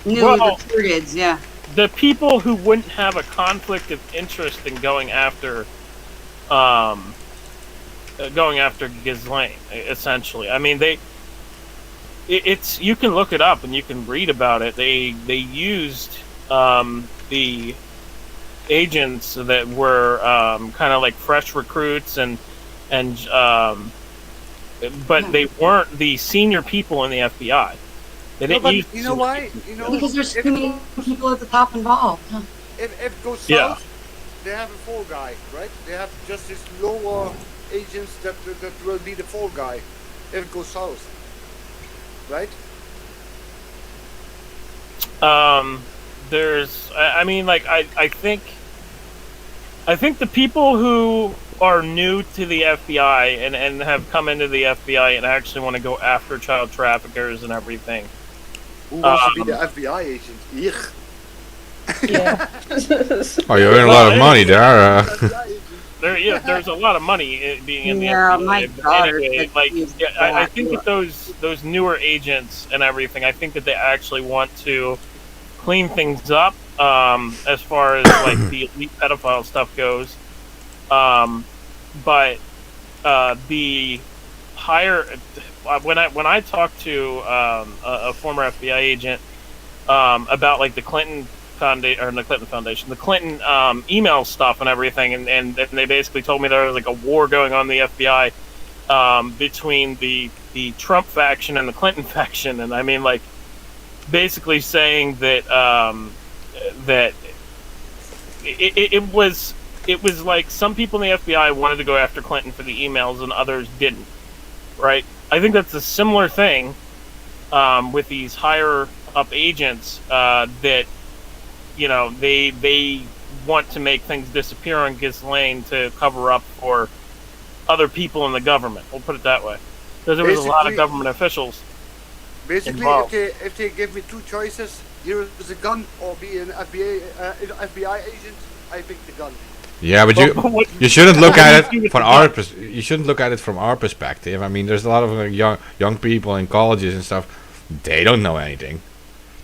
New Well- recruiteds, yeah. The people who wouldn't have a conflict of interest in going after Ghislaine, essentially. I mean, it's you can look it up and you can read about it. They used the agents that were kind of like fresh recruits but they weren't the senior people in the FBI. They No, didn't but use you know why? You know, Because there's if too many people at the top involved. Huh. if it goes south, Yeah. they have a fall guy, right? They have just this lower agents that will be the fall guy if it goes south, right? I mean, like I think the people who are new to the FBI and have come into the FBI and actually want to go after child traffickers and everything. Who wants to be the FBI agent? Ugh. Yeah. Oh, you earn a lot of money there. There's a lot of money being in the Yeah, FBI. my but daughter anyway, said like, she's yeah, I black. think that those newer agents and everything, I think that they actually want to clean things up as far as like the elite pedophile stuff goes. But the higher when I talked to a former FBI agent about like the Clinton Foundation, the Clinton email stuff and everything, and they basically told me there was like a war going on in the FBI between the Trump faction and the Clinton faction, and I mean like basically saying that that it was like some people in the FBI wanted to go after Clinton for the emails and others didn't, right? I think that's a similar thing with these higher up agents that they want to make things disappear on Ghislaine to cover up for other people in the government. We'll put it that way, because there was a lot of Basically- government officials. Basically, Involved. if they give me two choices, here is a gun or be an FBI agent, I pick the gun. Yeah, but you shouldn't look at it from you shouldn't look at it from our perspective. I mean, there's a lot of young people in colleges and stuff. They don't know anything.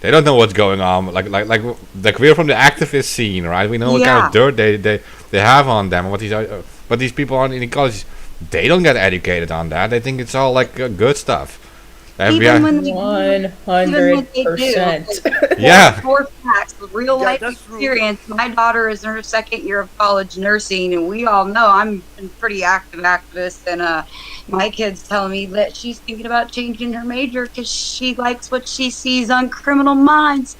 They don't know what's going on. Like we're from the activist scene, right? We know what kind of dirt they have on them. But these people aren't in colleges. They don't get educated on that. They think it's all like good stuff. Even when they 100%. Yeah. For facts, with real life experience. My daughter is in her second year of college nursing, and we all know I'm a pretty active activist. And my kid's telling me that she's thinking about changing her major because she likes what she sees on Criminal Minds.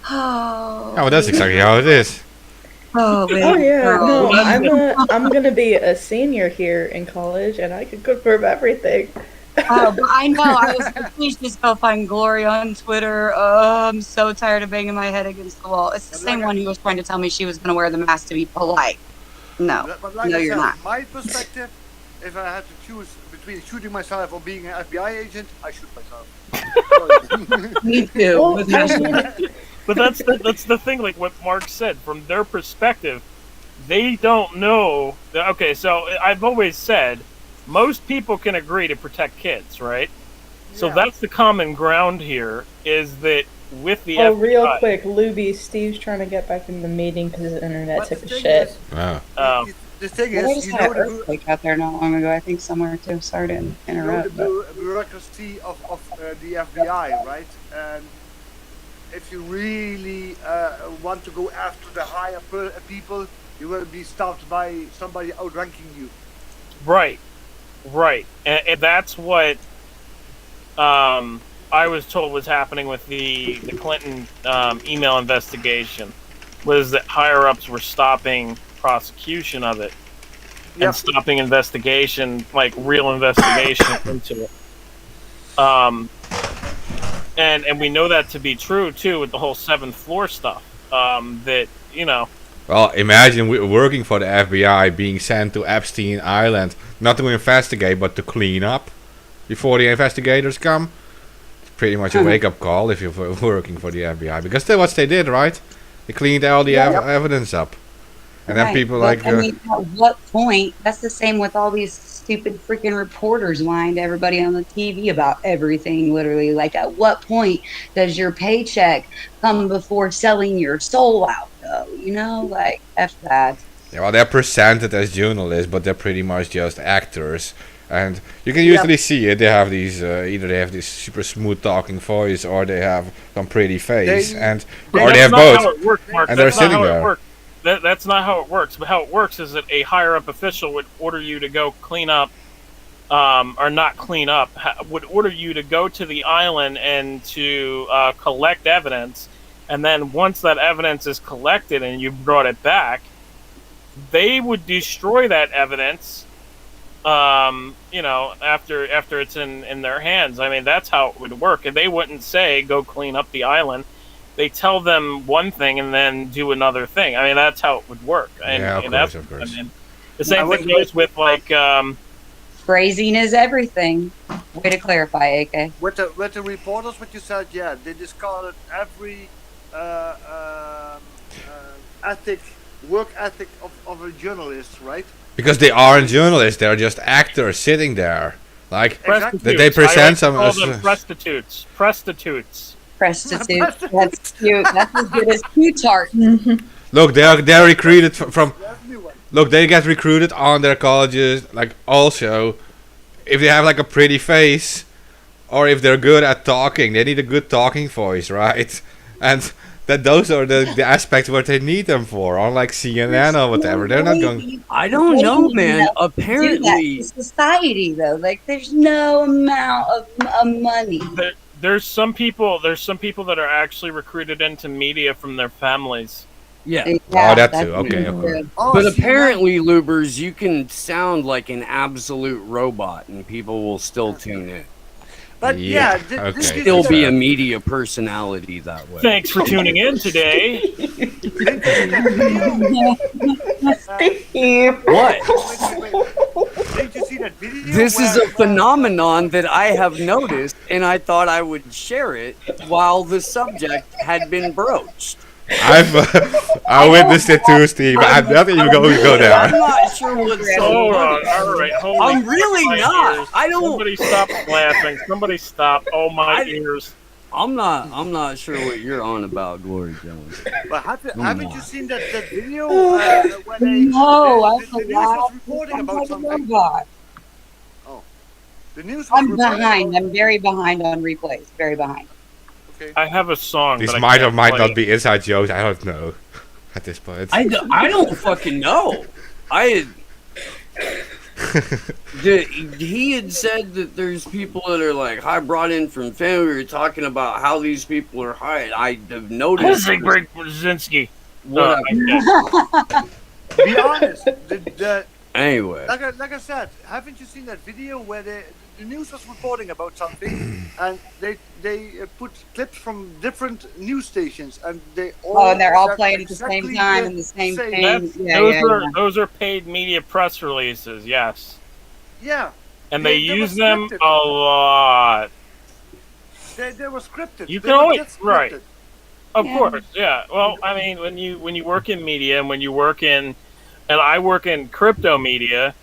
Oh. Oh, well, that's exactly how it is. Oh, man. Oh yeah, no, I'm gonna be a senior here in college, and I can confirm everything. Oh, but I know. I was like, please just go find Gloria on Twitter. Oh, I'm so tired of banging my head against the wall. It's the same one who was trying to tell me she was going to wear the mask to be polite. No, But like no, I you're said, not. my perspective, if I had to choose between shooting myself or being an FBI agent, I shoot myself. Me too. Well, with my- But that's the thing. Like what Mark said, from their perspective, they don't know. Okay, so I've always said most people can agree to protect kids, right? So that's the common ground here. Is that with the Oh, FBI, real quick, Luby, Steve's trying to get back in the meeting because his internet took a shit. Wow. The thing Well, is, just you had know an earthquake out there not long ago. I think somewhere too. Sorry to interrupt. the bureaucracy of the FBI, right? And if you really want to go after the higher people, you will be stopped by somebody outranking you. right, and that's what I was told was happening with the Clinton email investigation, was that higher ups were stopping prosecution of it and stopping investigation, like real investigation into it. And we know that to be true too with the whole 7th floor stuff. That Well, imagine working for the FBI, being sent to Epstein Island, not to investigate, but to clean up before the investigators come. It's pretty much a wake-up call if you're working for the FBI, because that's what they did, right? They cleaned all the evidence up. And then people But, like... I mean, at what point? That's the same with all these stupid freaking reporters lying to everybody on the TV about everything, literally. Like, at what point does your paycheck come before selling your soul out, though? You know, like, F that. Yeah, well, they're presented as journalists, but they're pretty much just actors. And you can usually see it. They have these, either they have this super smooth talking voice, or they have some pretty face, or they have both. How it works, Mark. And they're sitting there. That's not how it works. But how it works is that a higher up official would order you to go clean up, or not clean up, would order you to go to the island and to collect evidence. And then once that evidence is collected and you brought it back, they would destroy that evidence. After it's in their hands. I mean, that's how it would work. And they wouldn't say go clean up the island. They tell them one thing and then do another thing. I mean, that's how it would work. And, yeah, of course. I mean, the same thing goes with like phrasing is everything. Way to clarify, AK. With the reporters, what you said, they discarded every work ethic of a journalist, right? Because they aren't journalists, they're just actors sitting there. Like, they present I like some... call them prostitutes. Prostitutes. That's cute. That's as good as Q-tart. Look, they're recruited from... Look, they get recruited on their colleges. Like, also, if they have like a pretty face, or if they're good at talking, they need a good talking voice, right? And those are the aspects what they need them for, unlike CNN or whatever. They're not going... I don't know, man. Apparently... society, though. Like, there's no amount of money. There's some people that are actually recruited into media from their families. Yeah. Oh, that too. Okay. But apparently, Lubers, you can sound like an absolute robot, and people will still tune in. But this still be a media personality that way. Thanks for tuning in today. What? Did you see that video? This is a phenomenon that I have noticed, and I thought I would share it while the subject had been broached. I witnessed it too, Steve. I'm not even going to go I'm there. not sure what's so Hold on. funny. All right. Holy I'm crap, really my not. ears. I don't. Somebody stop laughing. Somebody stop. Oh my ears. I'm not sure what you're on about, Glory Jones. But haven't you seen that video where No, I the news was reporting about something? robot. Oh, the news was I'm reporting behind. about- I'm very behind on replays. Very behind. I have a song. This but I might or can't might play not it. be inside jokes. I don't know at this point. I don't fucking know. He had said that there's people that are like high brought in from family. We were talking about how these people are high. I have noticed. This is Greg Brzezinski. What Be honest. Anyway. Like I said, haven't you seen that video where the news was reporting about something and they put clips from different news stations and they all Oh, and they're all said playing at the same exactly time and the same thing. Those are paid media press releases. Yes. Yeah. And they were use them scripted. a lot. They were scripted. You They can were always just right. scripted. Of course, yeah. Well, I mean, when you work in media and when you work in, and I work in crypto media,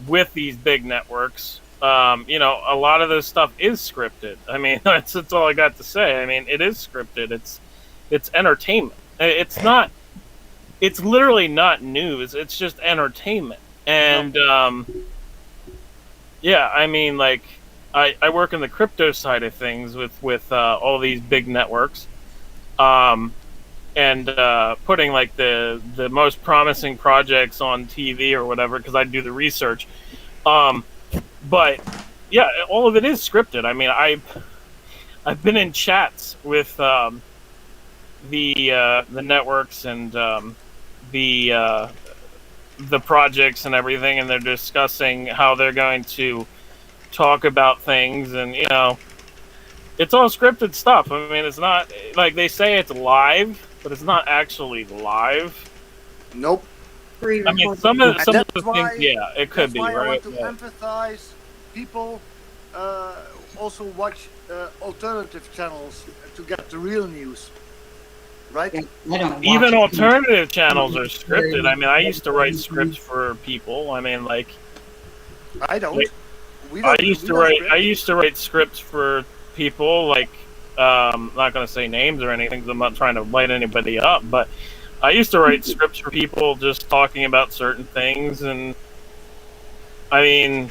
with these big networks, you know, a lot of this stuff is scripted. I mean, that's all I got to say. I mean, it is scripted. It's entertainment. It's not. It's literally not news. It's just entertainment. And yeah, I mean, like, I work in the crypto side of things with all these big networks, and putting like the most promising projects on TV or whatever because I do the research. But yeah, all of it is scripted. I mean, I've been in chats with the networks and the projects and everything, and they're discussing how they're going to talk about things, and you know, it's all scripted stuff. I mean, it's not like they say it's live, but it's not actually live. Nope. I mean, some of the why, things, yeah, it could that's be why right. I want to Yeah. emphasize people also watch alternative channels to get the real news, right? Even alternative channels are scripted. I mean, I used to write scripts for people. I mean, like, I don't. like, We don't. I used we to don't write. script. I used to write scripts for people. Like, I'm not going to say names or anything. 'Cause I'm not trying to light anybody up. But I used to write scripts for people, just talking about certain things, and I mean,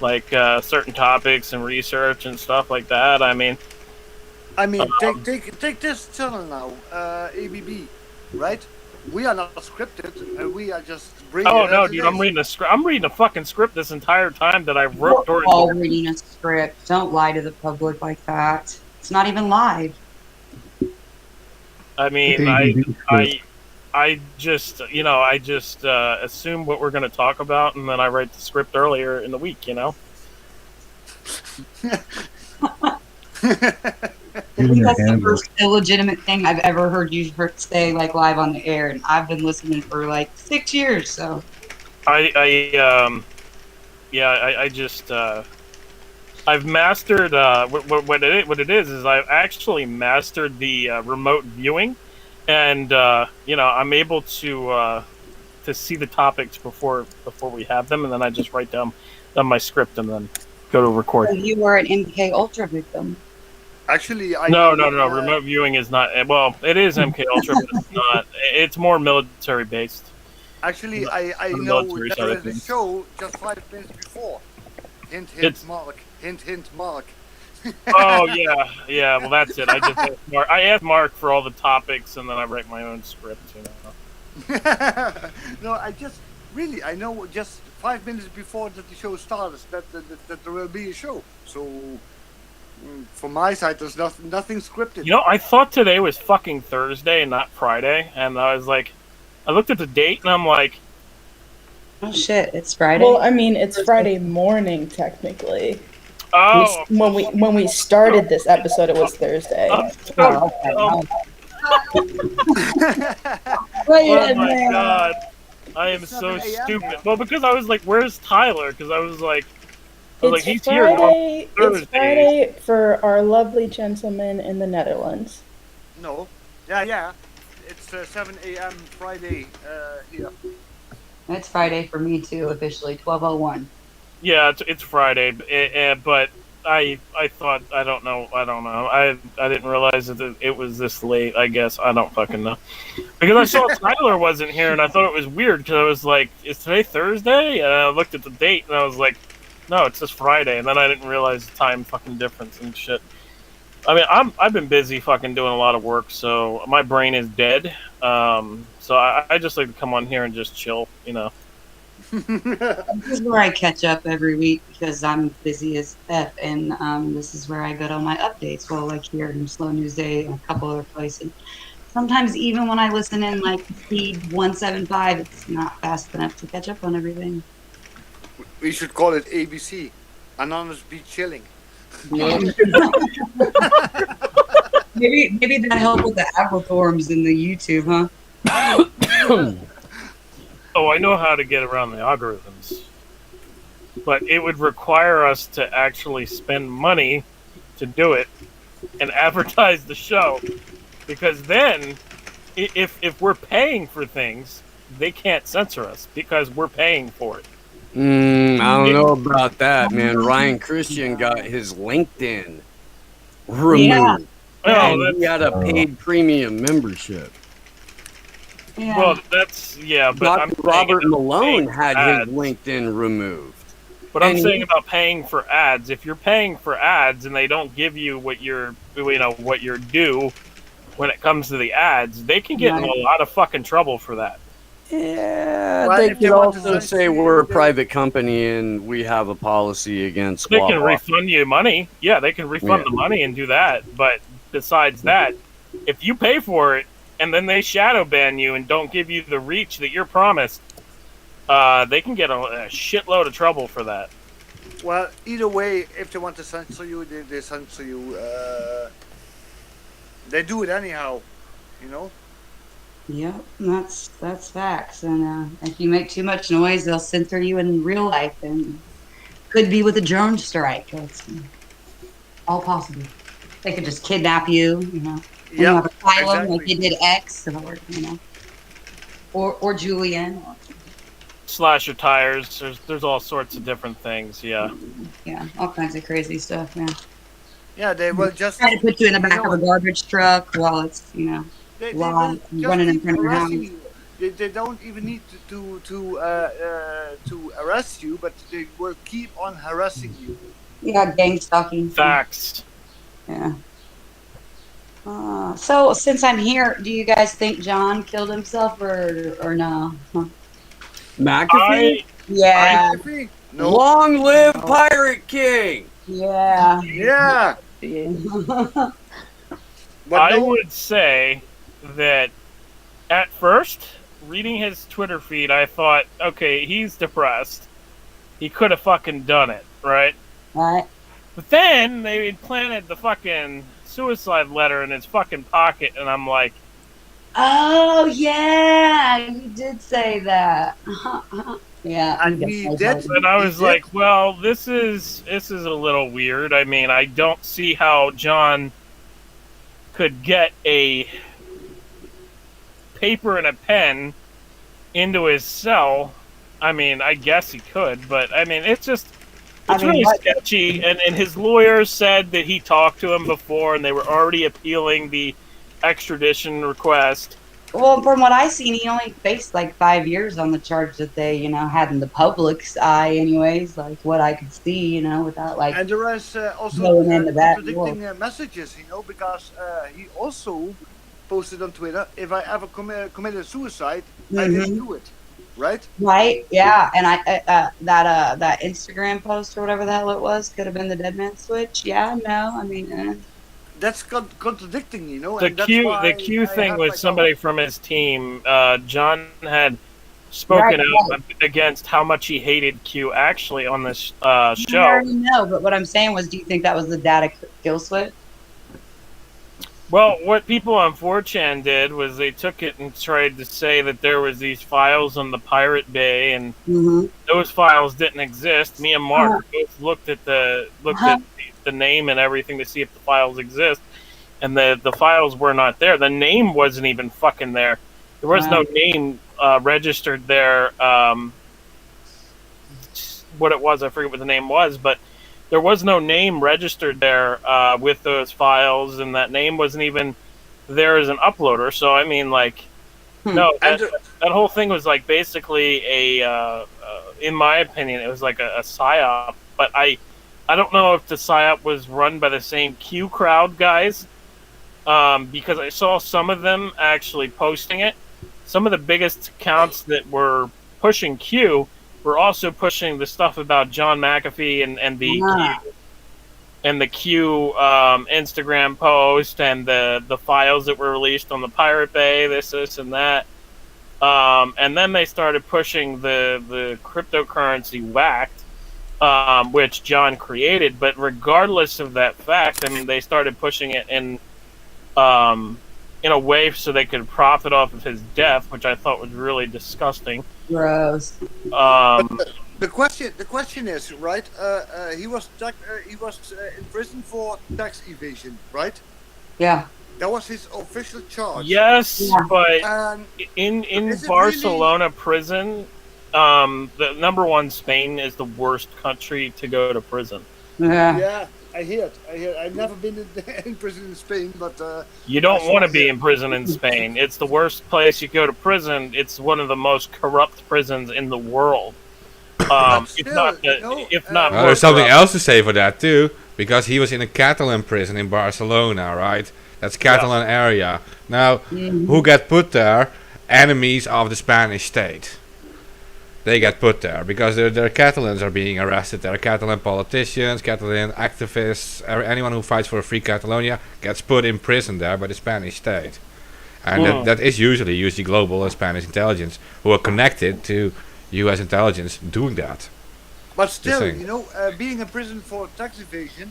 like certain topics and research and stuff like that. I mean, take this channel now, ABB, right? We are not scripted, and we are just bringing. oh it no, as it dude, I'm is. reading a script. I'm reading a fucking script this entire time that I wrote We're during. all reading a script. Don't lie to the public like that. It's not even live. I mean, I just, you know, I just assume what we're going to talk about, and then I write the script earlier in the week, you know? That's the first illegitimate thing I've ever heard you say, like, live on the air, and I've been listening for, like, 6 years, so. I just, I've mastered, what it is I've actually mastered the remote viewing, and, you know, I'm able to see the topics before we have them, and then I just write down my script and then go to record. So you were an MK Ultra victim. Actually, No. Remote viewing is not. Well, it is MK Ultra, but it's not. It's more military based. Actually, I on the know military there side of is a things. show just 5 minutes before. Hint, hint, It's- Mark. Hint, hint, Mark. Oh yeah. Well, that's it. I just ask Mark for all the topics, and then I write my own script. You know. No, I know just 5 minutes before that the show starts that there will be a show. So, from my side, there's nothing scripted. You know, I thought today was fucking Thursday and not Friday, and I was like, I looked at the date, and I'm like, Oh shit, it's Friday. Well, I mean, it's Friday morning technically. oh. When we started this episode, it was Thursday. Oh Wait a my minute. god. I am so 7 a.m. stupid. now. Well, because I was like, where's Tyler? Because I was like, he's here Friday. on It's Friday for our lovely gentleman in the Netherlands. No. Yeah. It's 7 a.m. Friday here. It's Friday for me too, officially 12:01. Yeah, it's Friday, but I thought I don't know. I didn't realize that it was this late. I guess I don't fucking know because I saw Tyler wasn't here and I thought it was weird because I was like, "Is today Thursday?" And I looked at the date and I was like, "No, it's just Friday." And then I didn't realize the time fucking difference and shit. I mean, I've been busy fucking doing a lot of work, so my brain is dead. So I just like to come on here and just chill, you know. This is where I catch up every week because I'm busy as F, and this is where I get all my updates. Well, like here in Slow News Day and a couple other places. Sometimes even when I listen in like speed 175, it's not fast enough to catch up on everything. We should call it ABC. Anonymous Be Chilling. Yeah. maybe that helped with the algorithms in the YouTube, huh? Oh, I know how to get around the algorithms. But it would require us to actually spend money to do it and advertise the show. Because then, if we're paying for things, they can't censor us because we're paying for it. I don't know about that, man. Ryan Christian got his LinkedIn removed. Yeah. Oh, He got a paid premium membership. Yeah. Well, that's but Dr. Robert Malone had his LinkedIn removed. But I'm And saying about paying for ads. If you're paying for ads and they don't give you what you're due when it comes to the ads, they can get in a lot of fucking trouble for that. Yeah, Well, they if they could want to also censor say you, we're a they- private company and we have a policy against They blah, can blah. refund you money. Yeah, they can refund the money and do that. But besides that, if you pay for it and then they shadow ban you and don't give you the reach that you're promised, they can get a shitload of trouble for that. Well, either way, if they want to censor you, they censor you. They do it anyhow, you know. Yep, that's facts. And if you make too much noise, they'll censor you in real life, and could be with a drone strike. It's all possible. They could just kidnap you, you know. When you have asylum, like they did X, or you know, or Julian. Slash your tires. There's all sorts of different things. Yeah. Yeah, all kinds of crazy stuff. Yeah. Yeah, they will just try to put you in the back of a garbage truck while it's They live will just running in keep front of your house. harassing you. They don't even need to arrest you, but they will keep on harassing you. Yeah, gang stalking. Facts. Yeah. So since I'm here, do you guys think John killed himself or no? Huh. McAfee? Yeah. No. Long live Pirate King! Yeah. Yeah. I would say that at first, reading his Twitter feed, I thought, okay, he's depressed. He could have fucking done it, right? Right. But then they planted the fucking suicide letter in his fucking pocket, and I'm like, Oh yeah, you did say that. Yeah. And he did. and I was like, well, this is a little weird. I mean, I don't see how John could get a paper and a pen into his cell. I mean, I guess he could, but I mean, it's really sketchy. And his lawyer said that he talked to him before, and they were already appealing the extradition request. Well, from what I seen, he only faced like 5 years on the charge that they, had in the public's eye, anyways. Like what I could see, without like. And there is also going into that contradicting messages, because he also posted on Twitter, if I ever committed suicide, I didn't do it, right? Right. Yeah, and I that Instagram post or whatever the hell it was could have been the Dead Man Switch. Yeah. No. I mean. That's contradicting, The and that's Q why thing I have was my somebody from his team. John had spoken out against how much he hated Q actually on this I show. already know, but what I'm saying was, do you think that was the data kill switch? Well, what people on 4chan did was they took it and tried to say that there was these files on the Pirate Bay, and those files didn't exist. Me and Mark both looked at the name and everything to see if the files exist, and the files were not there. The name wasn't even fucking there. There was no name registered there. What it was, I forget what the name was, but there was no name registered there with those files, and that name wasn't even there as an uploader. So I mean, like, no, that whole thing was like basically in my opinion, it was like a psyop. But I don't know if the psyop was run by the same Q crowd guys, because I saw some of them actually posting it. Some of the biggest accounts that were pushing Q were also pushing the stuff about John McAfee and the Q Instagram post and the files that were released on the Pirate Bay, this and that. And then they started pushing the cryptocurrency Whacked, which John created. But regardless of that fact, I mean, they started pushing it in a way so they could profit off of his death, which I thought was really disgusting. Gross. The question is, right? He was in prison for tax evasion, right? Yeah. That was his official charge. Yes, Yeah. but in Barcelona prison, the number one, Spain is the worst country to go to prison. Yeah, I hear it. I've never been in prison in Spain, but you don't want to be in prison in Spain. It's the worst place you go to prison. It's one of the most corrupt prisons in the world. If not, well, there's something else to say for that too, because he was in a Catalan prison in Barcelona, right? That's Catalan area. Now, who got put there? Enemies of the Spanish state. They get put there because their Catalans are being arrested. There are Catalan politicians, Catalan activists. Anyone who fights for a free Catalonia gets put in prison there by the Spanish state. And that is usually global and Spanish intelligence who are connected to U.S. intelligence doing that. But still, being in prison for tax evasion,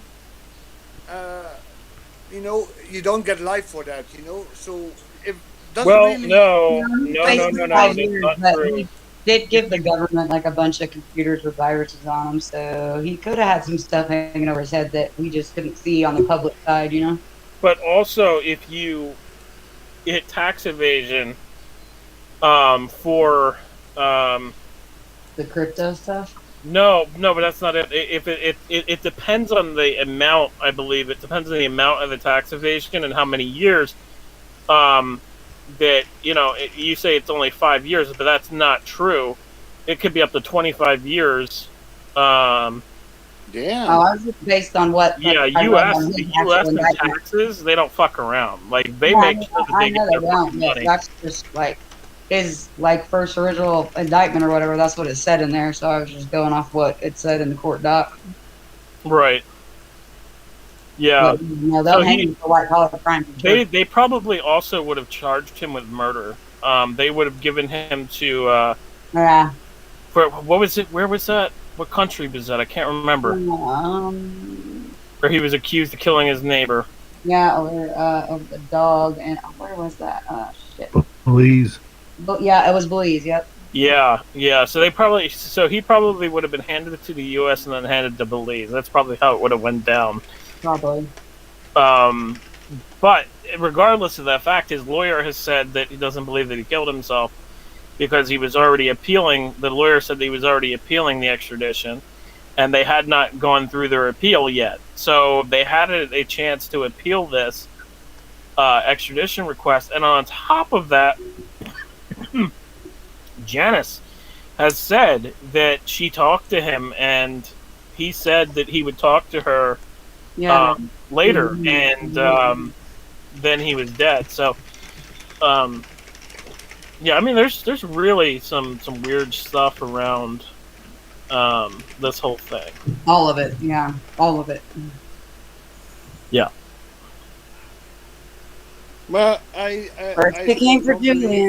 you don't get life for that, So if no. That's not true. He did give the government like a bunch of computers with viruses on them, so he could have had some stuff hanging over his head that we just couldn't see on the public side, But also, if you hit tax evasion for the crypto stuff. No, but that's not it. If it depends on the amount, I believe it depends on the amount of the tax evasion and how many years. That you say it's only 5 years, but that's not true. It could be up to 25 years. Damn. Oh, I was just based on what. Yeah, U.S. taxes, they don't fuck around. Like they make sure that they get their money. That's just like his first original indictment or whatever. That's what it said in there. So I was just going off what it said in the court doc. Right. Yeah. But, they'll hang him for white collar crime. They probably also would have charged him with murder. They would have given him to. Yeah. What was it? Where was that? What country was that? I can't remember. Where he was accused of killing his neighbor. Yeah, of the dog, and where was that? Shit. Belize. But yeah, it was Belize. Yep. Yeah. So he probably would have been handed to the U.S. and then handed to Belize. That's probably how it would have went down. Probably. But regardless of that fact, his lawyer has said that he doesn't believe that he killed himself because he was already appealing. The lawyer said that he was already appealing the extradition, and they had not gone through their appeal yet. So they had a chance to appeal this extradition request, and on top of that, Janice has said that she talked to him, and he said that he would talk to her later, and then he was dead. So, I mean, there's really some weird stuff around this whole thing. All of it, yeah, all of it. Yeah. Well, I don't believe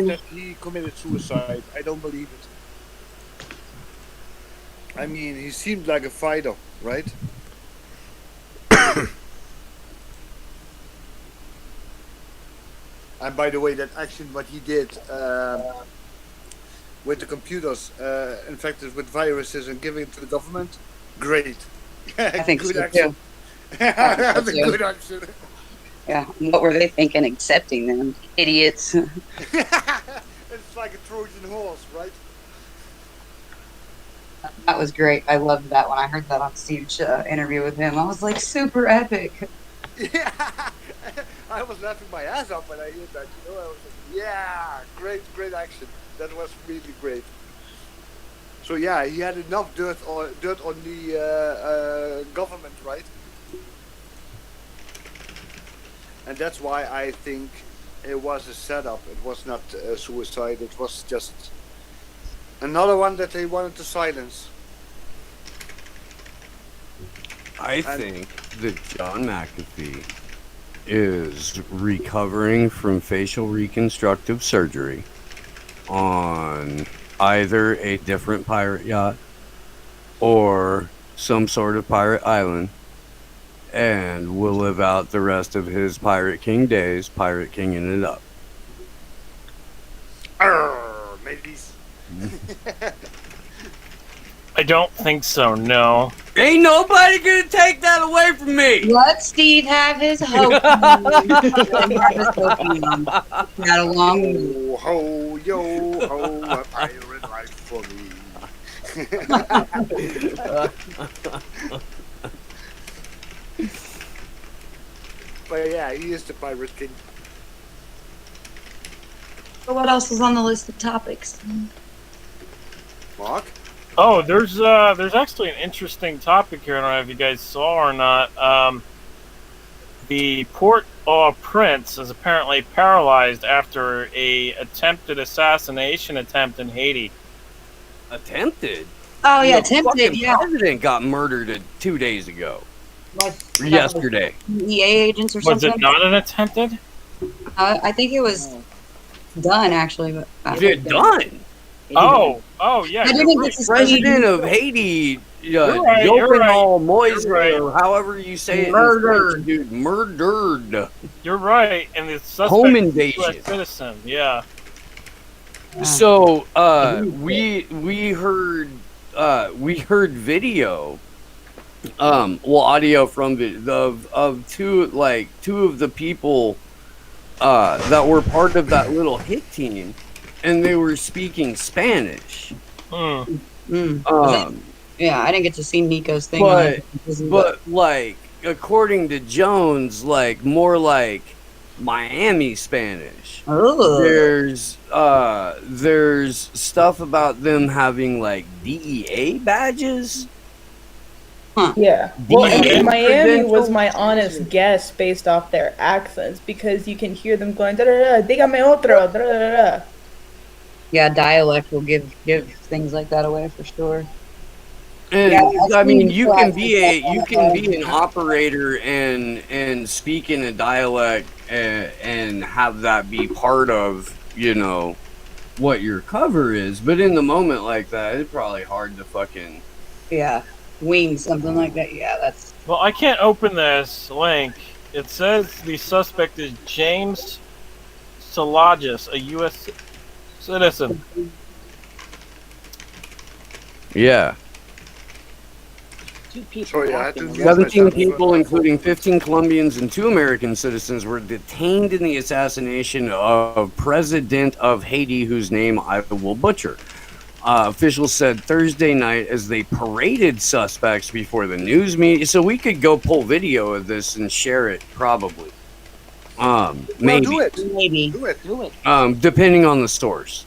that he committed suicide. I don't believe it. I mean, he seemed like a fighter, right? And by the way, that action, what he did with the computers infected with viruses and giving it to the government, great. I think good so action. too. That's a good action. Yeah, what were they thinking accepting them? Idiots. It's like a Trojan horse, right? That was great. I loved that when I heard that on Steve's interview with him. I was like, super epic. Yeah, I was laughing my ass off when I heard that. You know, I was like, yeah, great action. That was really great. So yeah, he had enough dirt on the government, right? And that's why I think it was a setup. It was not a suicide. It was just another one that they wanted to silence. I think that John McAfee is recovering from facial reconstructive surgery on either a different pirate yacht or some sort of pirate island, and will live out the rest of his Pirate King days Pirate Kinging it up. Arr, mateys. I don't think so. No. Ain't nobody gonna take that away from me. Let Steve have his hope. Got along. Ho, ho, yo, ho, a pirate life for me. But yeah, he is the Pirate King. So what else is on the list of topics? Mark? Oh, there's actually an interesting topic here. I don't know if you guys saw or not. The Port-au-Prince is apparently paralyzed after a attempted assassination attempt in Haiti. Attempted? Oh yeah, The attempted. fucking Yeah, president got murdered 2 days ago. Like, Or yesterday. EA agents or Was something. it not an attempted? I think it was done actually, but I don't They're think- done. Oh yeah. I you're didn't right. get to see. President of Haiti, You're right, you're Jovenel Moise, You're right. or however you say it, Murdered. dude, murdered. You're right, and the suspect Home is a invasion. U.S. citizen. Yeah. So we heard video, audio from of two of the people that were part of that little hit team, and they were speaking Spanish. Yeah, I didn't get to see Nico's thing. But like according to Jones, like more like Miami Spanish. Oh. There's stuff about them having like DEA badges. Yeah. Well, DEA and Miami was credentials. my honest guess based off their accents because you can hear them going da da da, dígame otro, da da da. Yeah, dialect will give things like that away for sure. And Yeah, that's I mean, really you cool. can be an operator and speak in a dialect and have that be part of what your cover is. But in the moment like that, it's probably hard to fucking. Yeah, wing something like that. Yeah, that's. Well, I can't open this link. It says the suspect is James Salagis, a U.S. citizen. Yeah. 2 people. Sorry, I had to walking mute around. 17 myself. people, including 15 Colombians and 2 American citizens, were detained in the assassination of President of Haiti, whose name I will butcher. Officials said Thursday night as they paraded suspects before the news media. So we could go pull video of this and share it, probably. Maybe. Well, do it. Maybe. Do it. Do it. Depending on the source.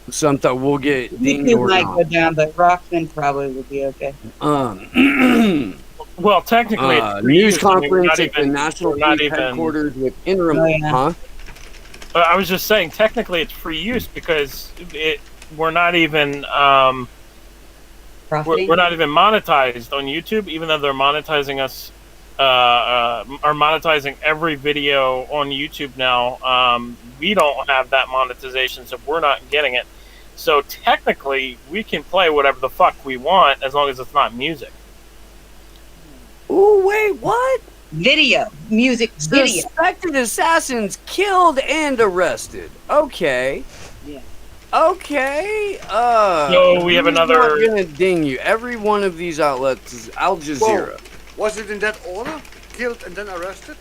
Something we'll get dinged YouTube or might go not. down, but Rockman probably would be okay. Well, technically, it's free News use. I mean, we're conference not at the even- National we're not Police even- headquarters with interim. Oh, yeah. Huh? I was just saying, technically, it's free use because we're not even Profiting? we're not even monetized on YouTube, even though they're monetizing us. Are monetizing every video on YouTube now. We don't have that monetization, so we're not getting it. So technically, we can play whatever the fuck we want as long as it's not music. Ooh, wait, what? Video. Music video. Suspected assassins killed and arrested. Okay. Yeah. Okay. So we have who's another- not gonna ding you. Every one of these outlets is Al Jazeera. Was it in that order? Killed and then arrested?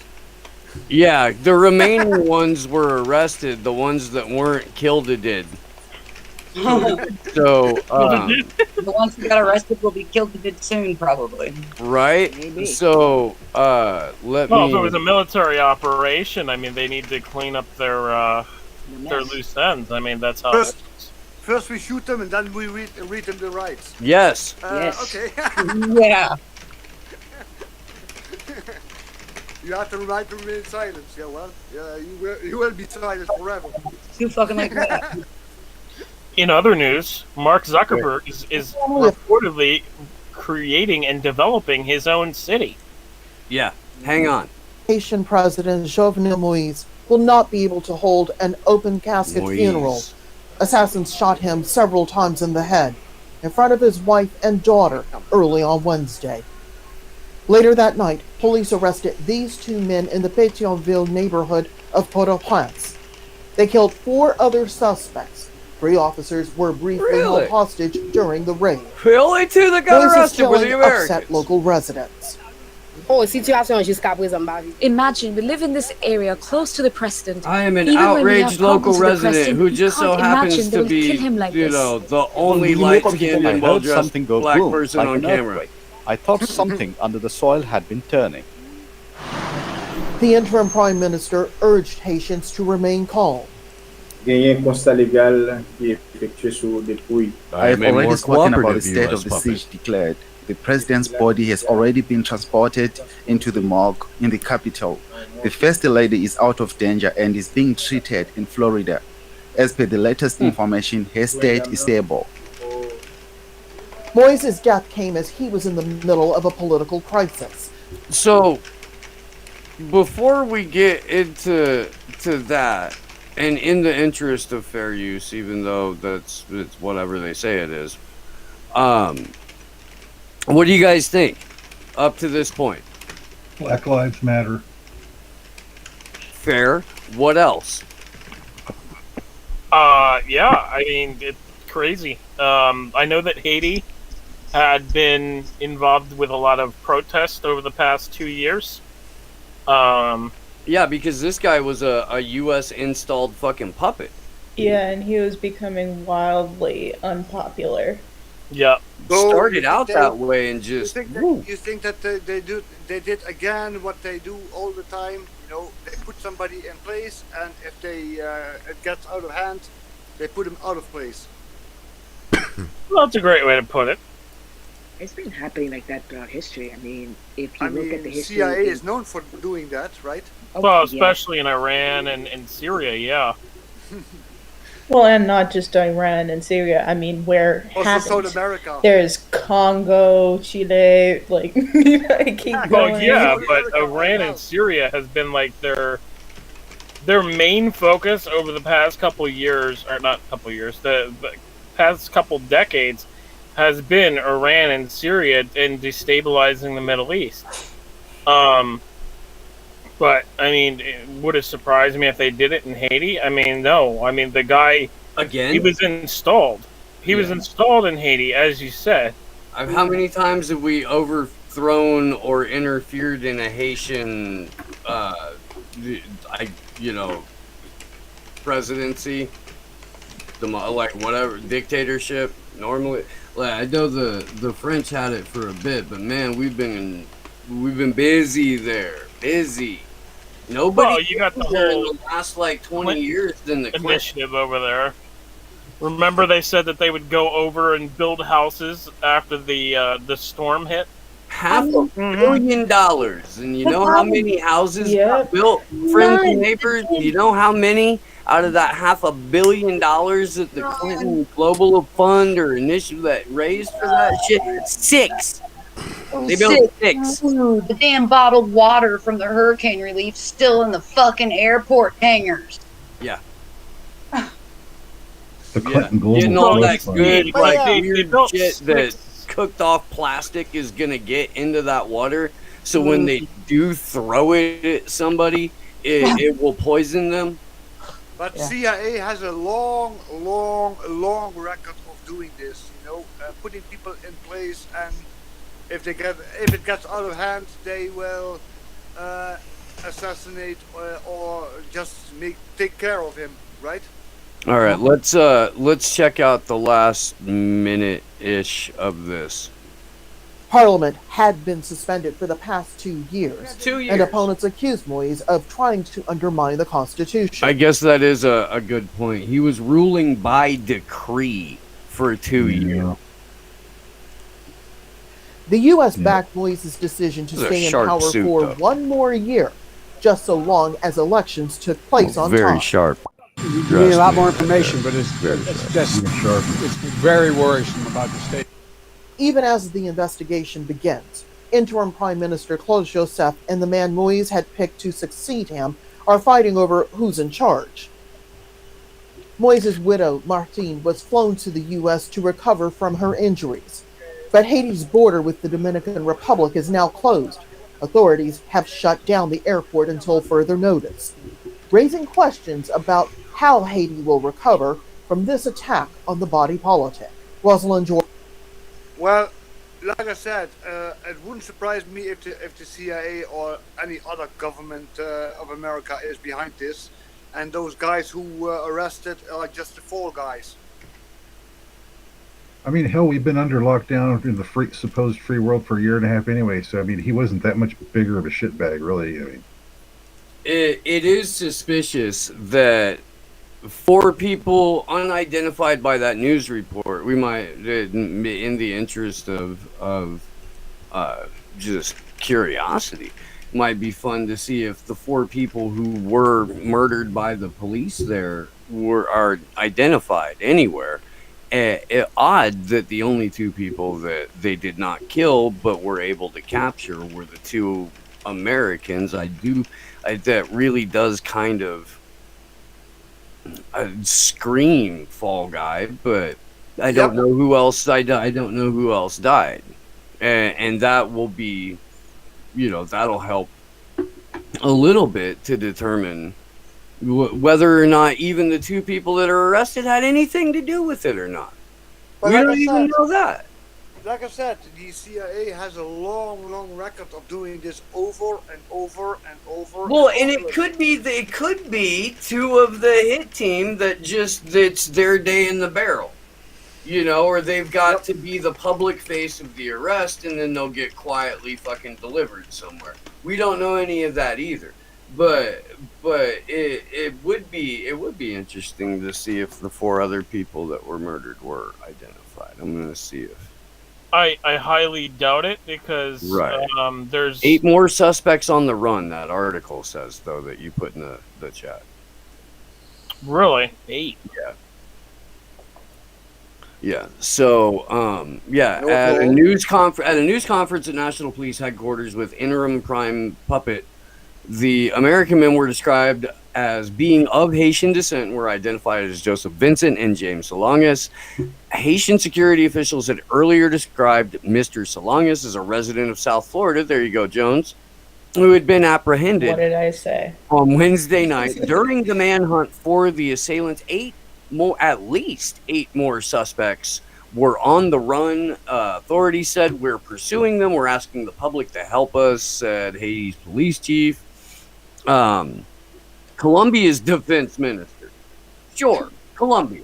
Yeah, the remaining ones were arrested. The ones that weren't killed did. So, The ones who got arrested will be killed a bit soon, probably. right? Maybe. So, let Well, me. if it was a military operation, I mean, they need to clean up their The their mess. loose ends. I mean, that's how. First we shoot them and then we read them the rights. Yes. Yes. Okay. Yeah. You have the right to remain silent. Yeah, well, you will be silent forever. Too fucking like that. In other news, Mark Zuckerberg is reportedly creating and developing his own city. Yeah. Hang on. Haitian President Jovenel Moise will not be able to hold an open casket funeral. Assassins shot him several times in the head in front of his wife and daughter early on Wednesday. Later that night, police arrested these two men in the Pétionville neighborhood of Port-au-Prince. They killed 4 other suspects. 3 officers were briefly held hostage during the raid. The only 2 that got Moise's arrested were the killing Americans. upset local residents. Imagine we live in this area close to the president. I am an Even when we outraged have local problems with the resident president, who we just so can't happens imagine they to will be, kill him like you this. know, the only light-skinned and well-dressed something go black boom, person like on an camera. earthquake. I thought something under the soil had been turning. The interim prime minister urged Haitians to remain calm. I have already spoken about the state of the siege declared. The president's body has already been transported into the morgue in the capital. The first lady is out of danger and is being treated in Florida. As per the latest information, her state is stable. Moise's death came as he was in the middle of a political crisis. So, before we get into that, and in the interest of fair use, even though it's whatever they say it is, what do you guys think up to this point? Black Lives Matter. Fair. What else? Yeah, I mean, it's crazy. I know that Haiti had been involved with a lot of protest over the past 2 years. Yeah, because this guy was a U.S. installed fucking puppet. Yeah, and he was becoming wildly unpopular. Yeah. Started out that way and just. You think that they did again what they do all the time? You know, they put somebody in place, and if it gets out of hand, they put him out of place. Well, that's a great way to put it. It's been happening like that throughout history. I mean, if you I look mean, at the history, CIA is known for doing that, right? Well, especially in Iran and Syria, yeah. Well, and not just Iran and Syria. I mean, where Also haven't. South America. There's Congo, Chile, like, I keep going. Well, yeah, but Iran and Syria has been like their main focus over the past couple of years, or not couple of years, the past couple decades has been Iran and Syria and destabilizing the Middle East. But, I mean, it would have surprised me if they did it in Haiti. I mean, no. I mean, the guy... Again? He was installed. He was installed in Haiti, as you said. How many times have we overthrown or interfered in a Haitian, presidency? Whatever, dictatorship? Normally, I know the French had it for a bit, but man, we've been busy there. Busy. Nobody. Well, you got the there whole in the last 20 years than the initiative over there. Remember, they said that they would go over and build houses after the storm hit. $500 million, and you know how many houses got built, friends and neighbors? You know how many out of that $500 million that the Clinton Global Fund or initiative that raised for that shit? 6. They built 6. The damn bottled water from the hurricane relief still in the fucking airport hangars. Yeah. The Clinton Global Getting all that Fund. good, They weird built shit 6. that cooked off plastic is gonna get into that water. So when they do throw it at somebody, it will poison them. But CIA has a long record of doing this. You know, putting people in place, and if it gets out of hand, they will assassinate or just take care of him, right? All right, let's check out the last minute-ish of this. Parliament had been suspended for the past 2 years. 2 years. And opponents accused Moise of trying to undermine the Constitution. I guess that is a good point. He was ruling by decree for 2 years. The U.S. backed Moise's decision to This is a stay in sharp power suit, for though. 1 more year, just so long as elections took place on Very time. sharp. We need a lot more information, but it's just it's very worrisome about the state. Even as the investigation begins, interim Prime Minister Claude Joseph and the man Moise had picked to succeed him are fighting over who's in charge. Moise's widow, Martine, was flown to the U.S. to recover from her injuries. But Haiti's border with the Dominican Republic is now closed. Authorities have shut down the airport until further notice, raising questions about how Haiti will recover from this attack on the body politic. Rosalind Jordan. Well, like I said, it wouldn't surprise me if the CIA or any other government of America is behind this, and those guys who were arrested are just the fall guys. I mean, hell, we've been under lockdown in the supposed free world for a year and a half anyway. So I mean, he wasn't that much bigger of a shitbag, really. I mean, It is suspicious that 4 people unidentified by that news report, we might, in the interest of just curiosity, might be fun to see if the 4 people who were murdered by the police there are identified anywhere. Odd that the only 2 people that they did not kill but were able to capture were the 2 Americans. That really does kind of scream Fall Guy, but I don't know who else I don't know who else died, and that will be, that'll help a little bit to determine whether or not even the 2 people that are arrested had anything to do with it or not. But We like don't I even said- know that. Like I said, the CIA has a long record of doing this over and over and over. Well, and and it could be 2 of the hit team that's their day in the barrel, or they've got to be the public face of the arrest, and then they'll get quietly fucking delivered somewhere. We don't know any of that either, but it would be interesting to see if the 4 other people that were murdered were identified. I'm gonna see if. I highly doubt it because Right. There's 8 more suspects on the run, that article says, though, that you put in the chat. really 8. Yeah. Yeah. So, No at a problem. news conference at National Police Headquarters with interim Prime Puppet, the American men were described as being of Haitian descent and were identified as Joseph Vincent and James Salongas. Haitian security officials had earlier described Mr. Salongas as a resident of South Florida. There you go, Jones. Who had been apprehended What did I say? on Wednesday night during the manhunt for the assailants. At least 8 more suspects were on the run. Authorities said, "We're pursuing them. We're asking the public to help us," said Haiti's police chief. Colombia's defense minister. Sure, Colombia.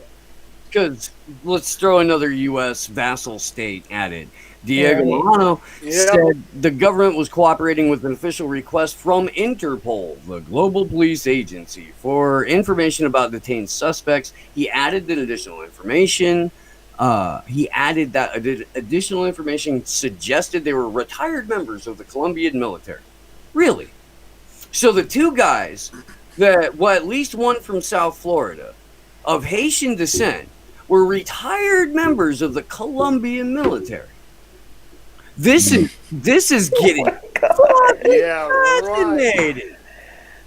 Because let's throw another U.S. vassal state at it. Diego Right. Milano Yeah. said the government was cooperating with an official request from Interpol, the global police agency, for information about detained suspects. He added that additional information. Additional information suggested they were retired members of the Colombian military. Really? So the 2 guys at least one from South Florida, of Haitian descent, were retired members of the Colombian military. This is getting Yeah, right. fascinating.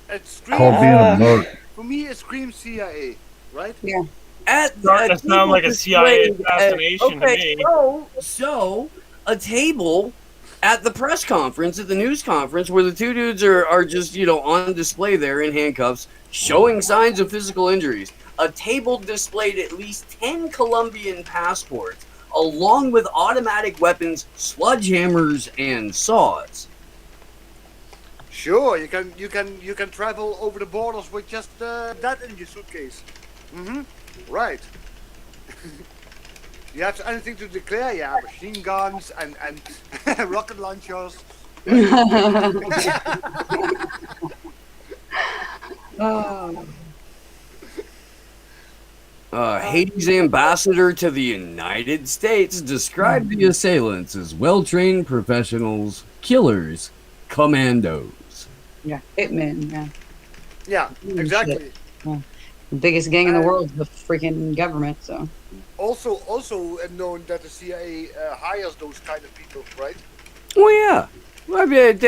It called being a screams, mug. for me, it screams CIA, right? Yeah. Starting to sound like a CIA assassination to me. So a table at the press conference, at the news conference, where the 2 dudes are just, on display there in handcuffs, showing signs of physical injuries. A table displayed at least 10 Colombian passports, along with automatic weapons, sledgehammers, and saws. Sure, you can travel over the borders with just that in your suitcase. Right. You have anything to declare? Yeah, machine guns and rocket launchers. Haiti's ambassador to the United States described the assailants as well-trained professionals, killers, commandos. Yeah, hitmen. Yeah. Yeah, exactly. Yeah. The biggest gang in the world is the freaking government. So. Also known that the CIA hires those kind of people, right? Well, yeah. I mean,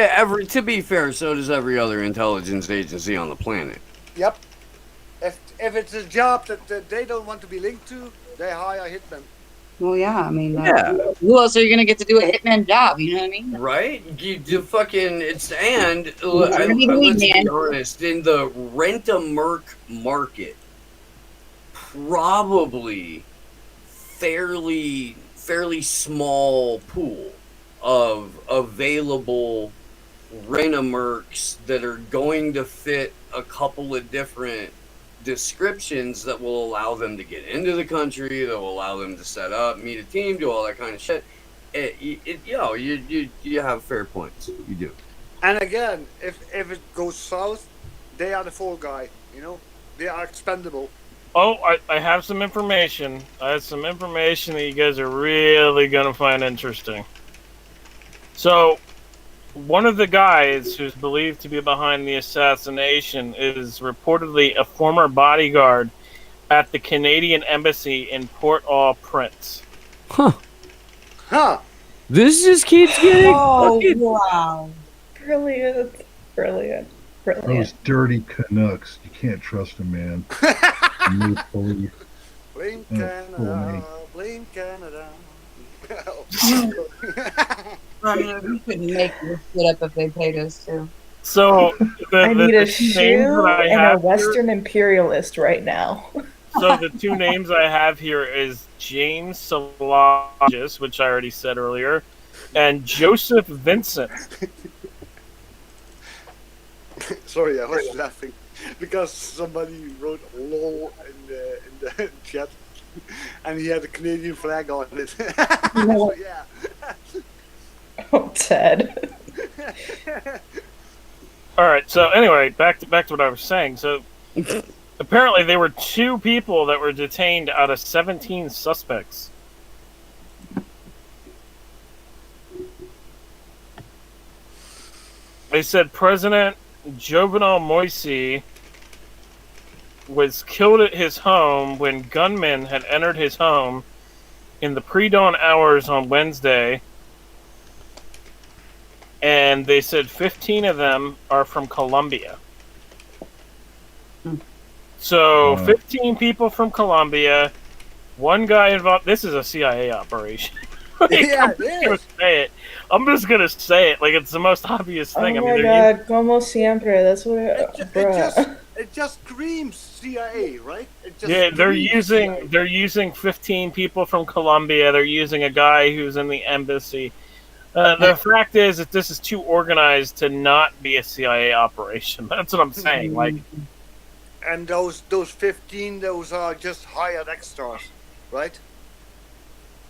to be fair, so does every other intelligence agency on the planet. Yep. If it's a job that they don't want to be linked to, they hire hitmen. Well, yeah. I mean, Yeah. who else are you gonna get to do a hitman job? You know what I mean? Right? You fucking let's be honest. In the rent-a-merc market, probably fairly small pool of available rent-a-mercs that are going to fit a couple of different descriptions that will allow them to get into the country, that will allow them to set up, meet a team, do all that kind of shit. You have fair points. You do. And again, if it goes south, they are the fall guy. You know, they are expendable. Oh, I have some information. I have some information that you guys are really gonna find interesting. So, one of the guys who's believed to be behind the assassination is reportedly a former bodyguard at the Canadian Embassy in Port-au-Prince. Huh. This just keeps getting fucking... wow. Brilliant. Those dirty Canucks. You can't trust them, man. Blame Canada. Blame Canada. I mean, we couldn't make this shit up if they paid us to. So I need a two shoe names that I and a have Western imperialist right now. So the two names I have here is James Solagis, which I already said earlier, and Joseph Vincent. Sorry, I was laughing because somebody wrote "lol" in the chat, and he had a Canadian flag on it. So, yeah. Oh, Ted. All right. So anyway, back to what I was saying. So apparently there were 2 people that were detained out of 17 suspects. They said President Jovenel Moise was killed at his home when gunmen had entered his home in the pre-dawn hours on Wednesday. And they said 15 of them are from Colombia. So 15 people from Colombia, one guy involved. This is a CIA operation. Yeah, it is. I'm just gonna say it like it's the most obvious thing. Oh I mean, my god, como siempre. That's what It just screams CIA, right? Yeah, they're using 15 people from Colombia. They're using a guy who's in the embassy. The fact is that this is too organized to not be a CIA operation. That's what I'm saying. Like, and those 15, those are just hired extras, right?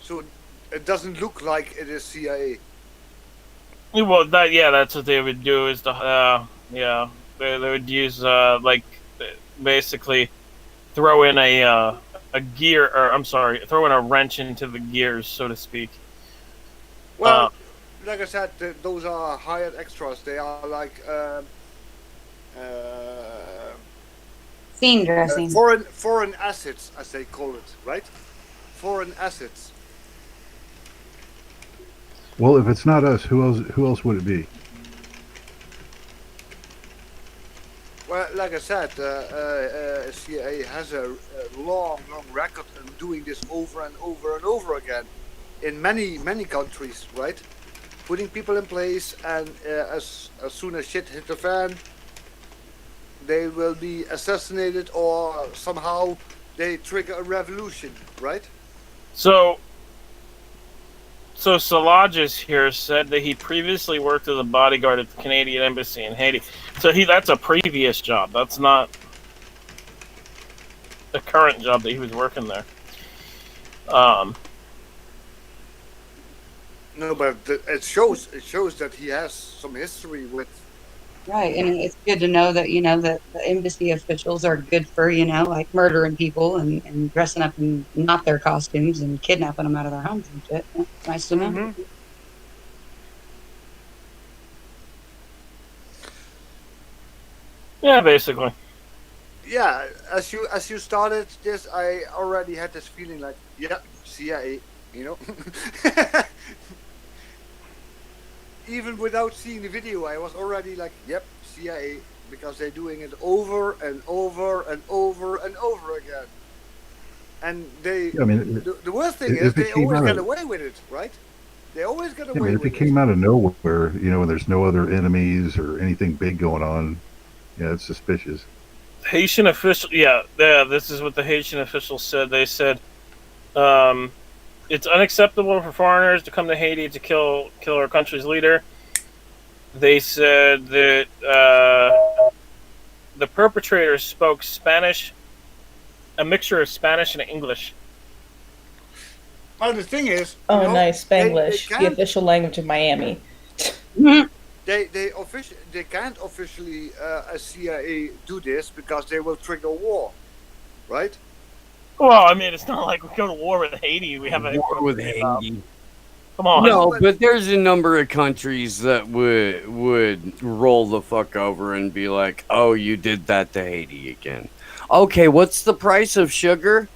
So it doesn't look like it is CIA. well, that's what they would do. Is they would use basically throw in a gear, or I'm sorry, throw in a wrench into the gears, so to speak. Well, like I said, those are hired extras. They are like scene dressing. Foreign assets, as they call it, right? Foreign assets. Well, if it's not us, who else would it be? Well, like I said, CIA has a long record of doing this over and over and over again in many countries, right? Putting people in place, and as soon as shit hit the fan, they will be assassinated, or somehow they trigger a revolution, right? So So Salages here said that he previously worked as a bodyguard at the Canadian Embassy in Haiti. So that's a previous job. That's not the current job that he was working there. No, but it shows that he has some history with. Right, and it's good to know that that the embassy officials are good for like murdering people and dressing up in not their costumes and kidnapping them out of their homes and shit. Yeah, it's nice to know. Mm-hmm. Yeah, basically. Yeah, as you started this, I already had this feeling like, yeah, CIA, Even without seeing the video, I was already like, yep, CIA, because they're doing it over and over and over and over again. And they, the worst thing is they always get away with it, right? They always get away with it. If it came out of nowhere, and there's no other enemies or anything big going on, yeah, it's suspicious. Haitian official, this is what the Haitian officials said. They said, it's unacceptable for foreigners to come to Haiti to kill our country's leader. They said that the perpetrators spoke Spanish, a mixture of Spanish and English. But the thing is, nice, Spanglish, the official language of Miami. They can't officially as CIA do this because they will trigger war, right? Well, I mean, it's not like we go to war with Haiti. We have a war with Haiti. Come on. No, but there's a number of countries that would roll the fuck over and be like, "Oh, you did that to Haiti again." Okay, what's the price of sugar?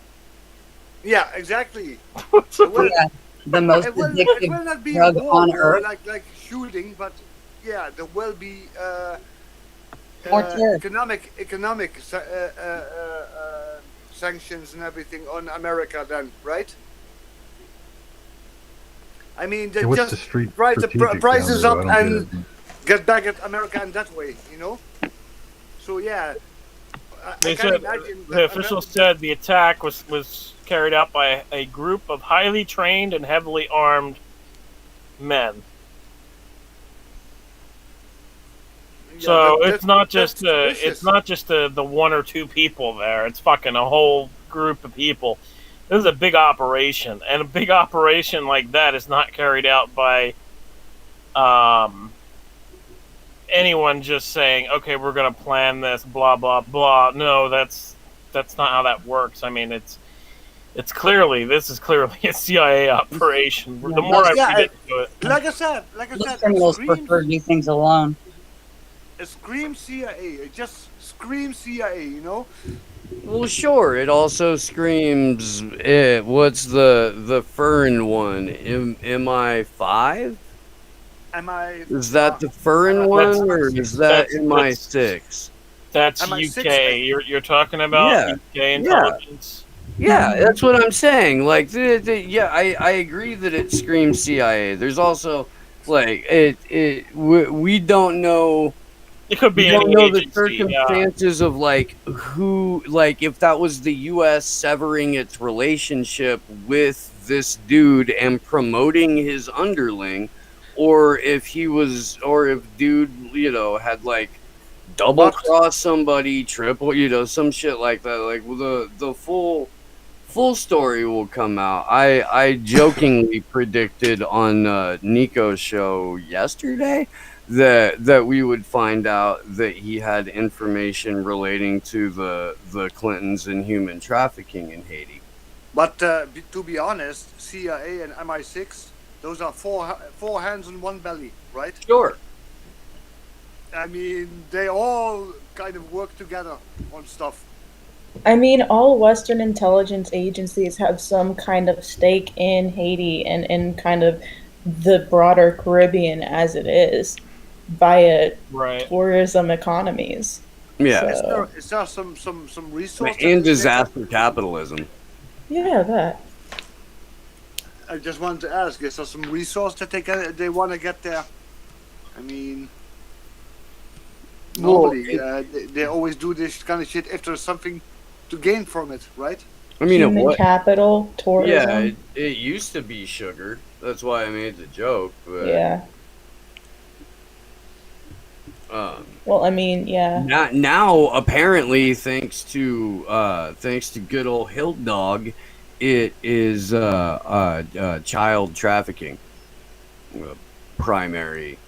Yeah, exactly. The most addictive drug on earth. Like shooting, but yeah, there will be More economic sanctions and everything on America then, right? I mean, they just rise the prices up and get back at America in that way, So yeah, They said the officials said the attack was carried out by a group of highly trained and heavily armed men. So it's not just the one or two people there. It's fucking a whole group of people. This is a big operation, and a big operation like that is not carried out by anyone just saying, "Okay, we're going to plan this." Blah blah blah. No, that's not how that works. I mean, this is clearly a CIA operation. The more I get into it, like I said, criminals prefer to do things alone. It screams CIA. It just screams CIA. Well, sure. It also screams. What's the Fern one? MI5? Is that the Fern one, or is that MI6? That's UK. You're talking about UK intelligence. Yeah, that's what I'm saying. Like, I agree that it screams CIA. There's also like we don't know. It could be. We don't know the circumstances of like who, like if that was the U.S. severing its relationship with this dude and promoting his underling, or if dude, had like double crossed somebody, triple, some shit like that. Like the full story will come out. I jokingly predicted on Nico's show yesterday that we would find out that he had information relating to the Clintons and human trafficking in Haiti. But to be honest, CIA and MI6, those are four hands and one belly, right? Sure. I mean, they all kind of work together on stuff. I mean, all Western intelligence agencies have some kind of stake in Haiti and in kind of the broader Caribbean as it is via tourism economies. Yeah. So, is there some resource? And disaster capitalism. Yeah, that. I just wanted to ask, is there some resource that they want to get there? I mean, normally they always do this kind of shit if there's something to gain from it, right? I mean, Human capital, tourism. Yeah, it used to be sugar. That's why I made the joke. But, yeah. Well, I mean, yeah. Now, apparently, thanks to good old Hill Dog, it is child trafficking, primary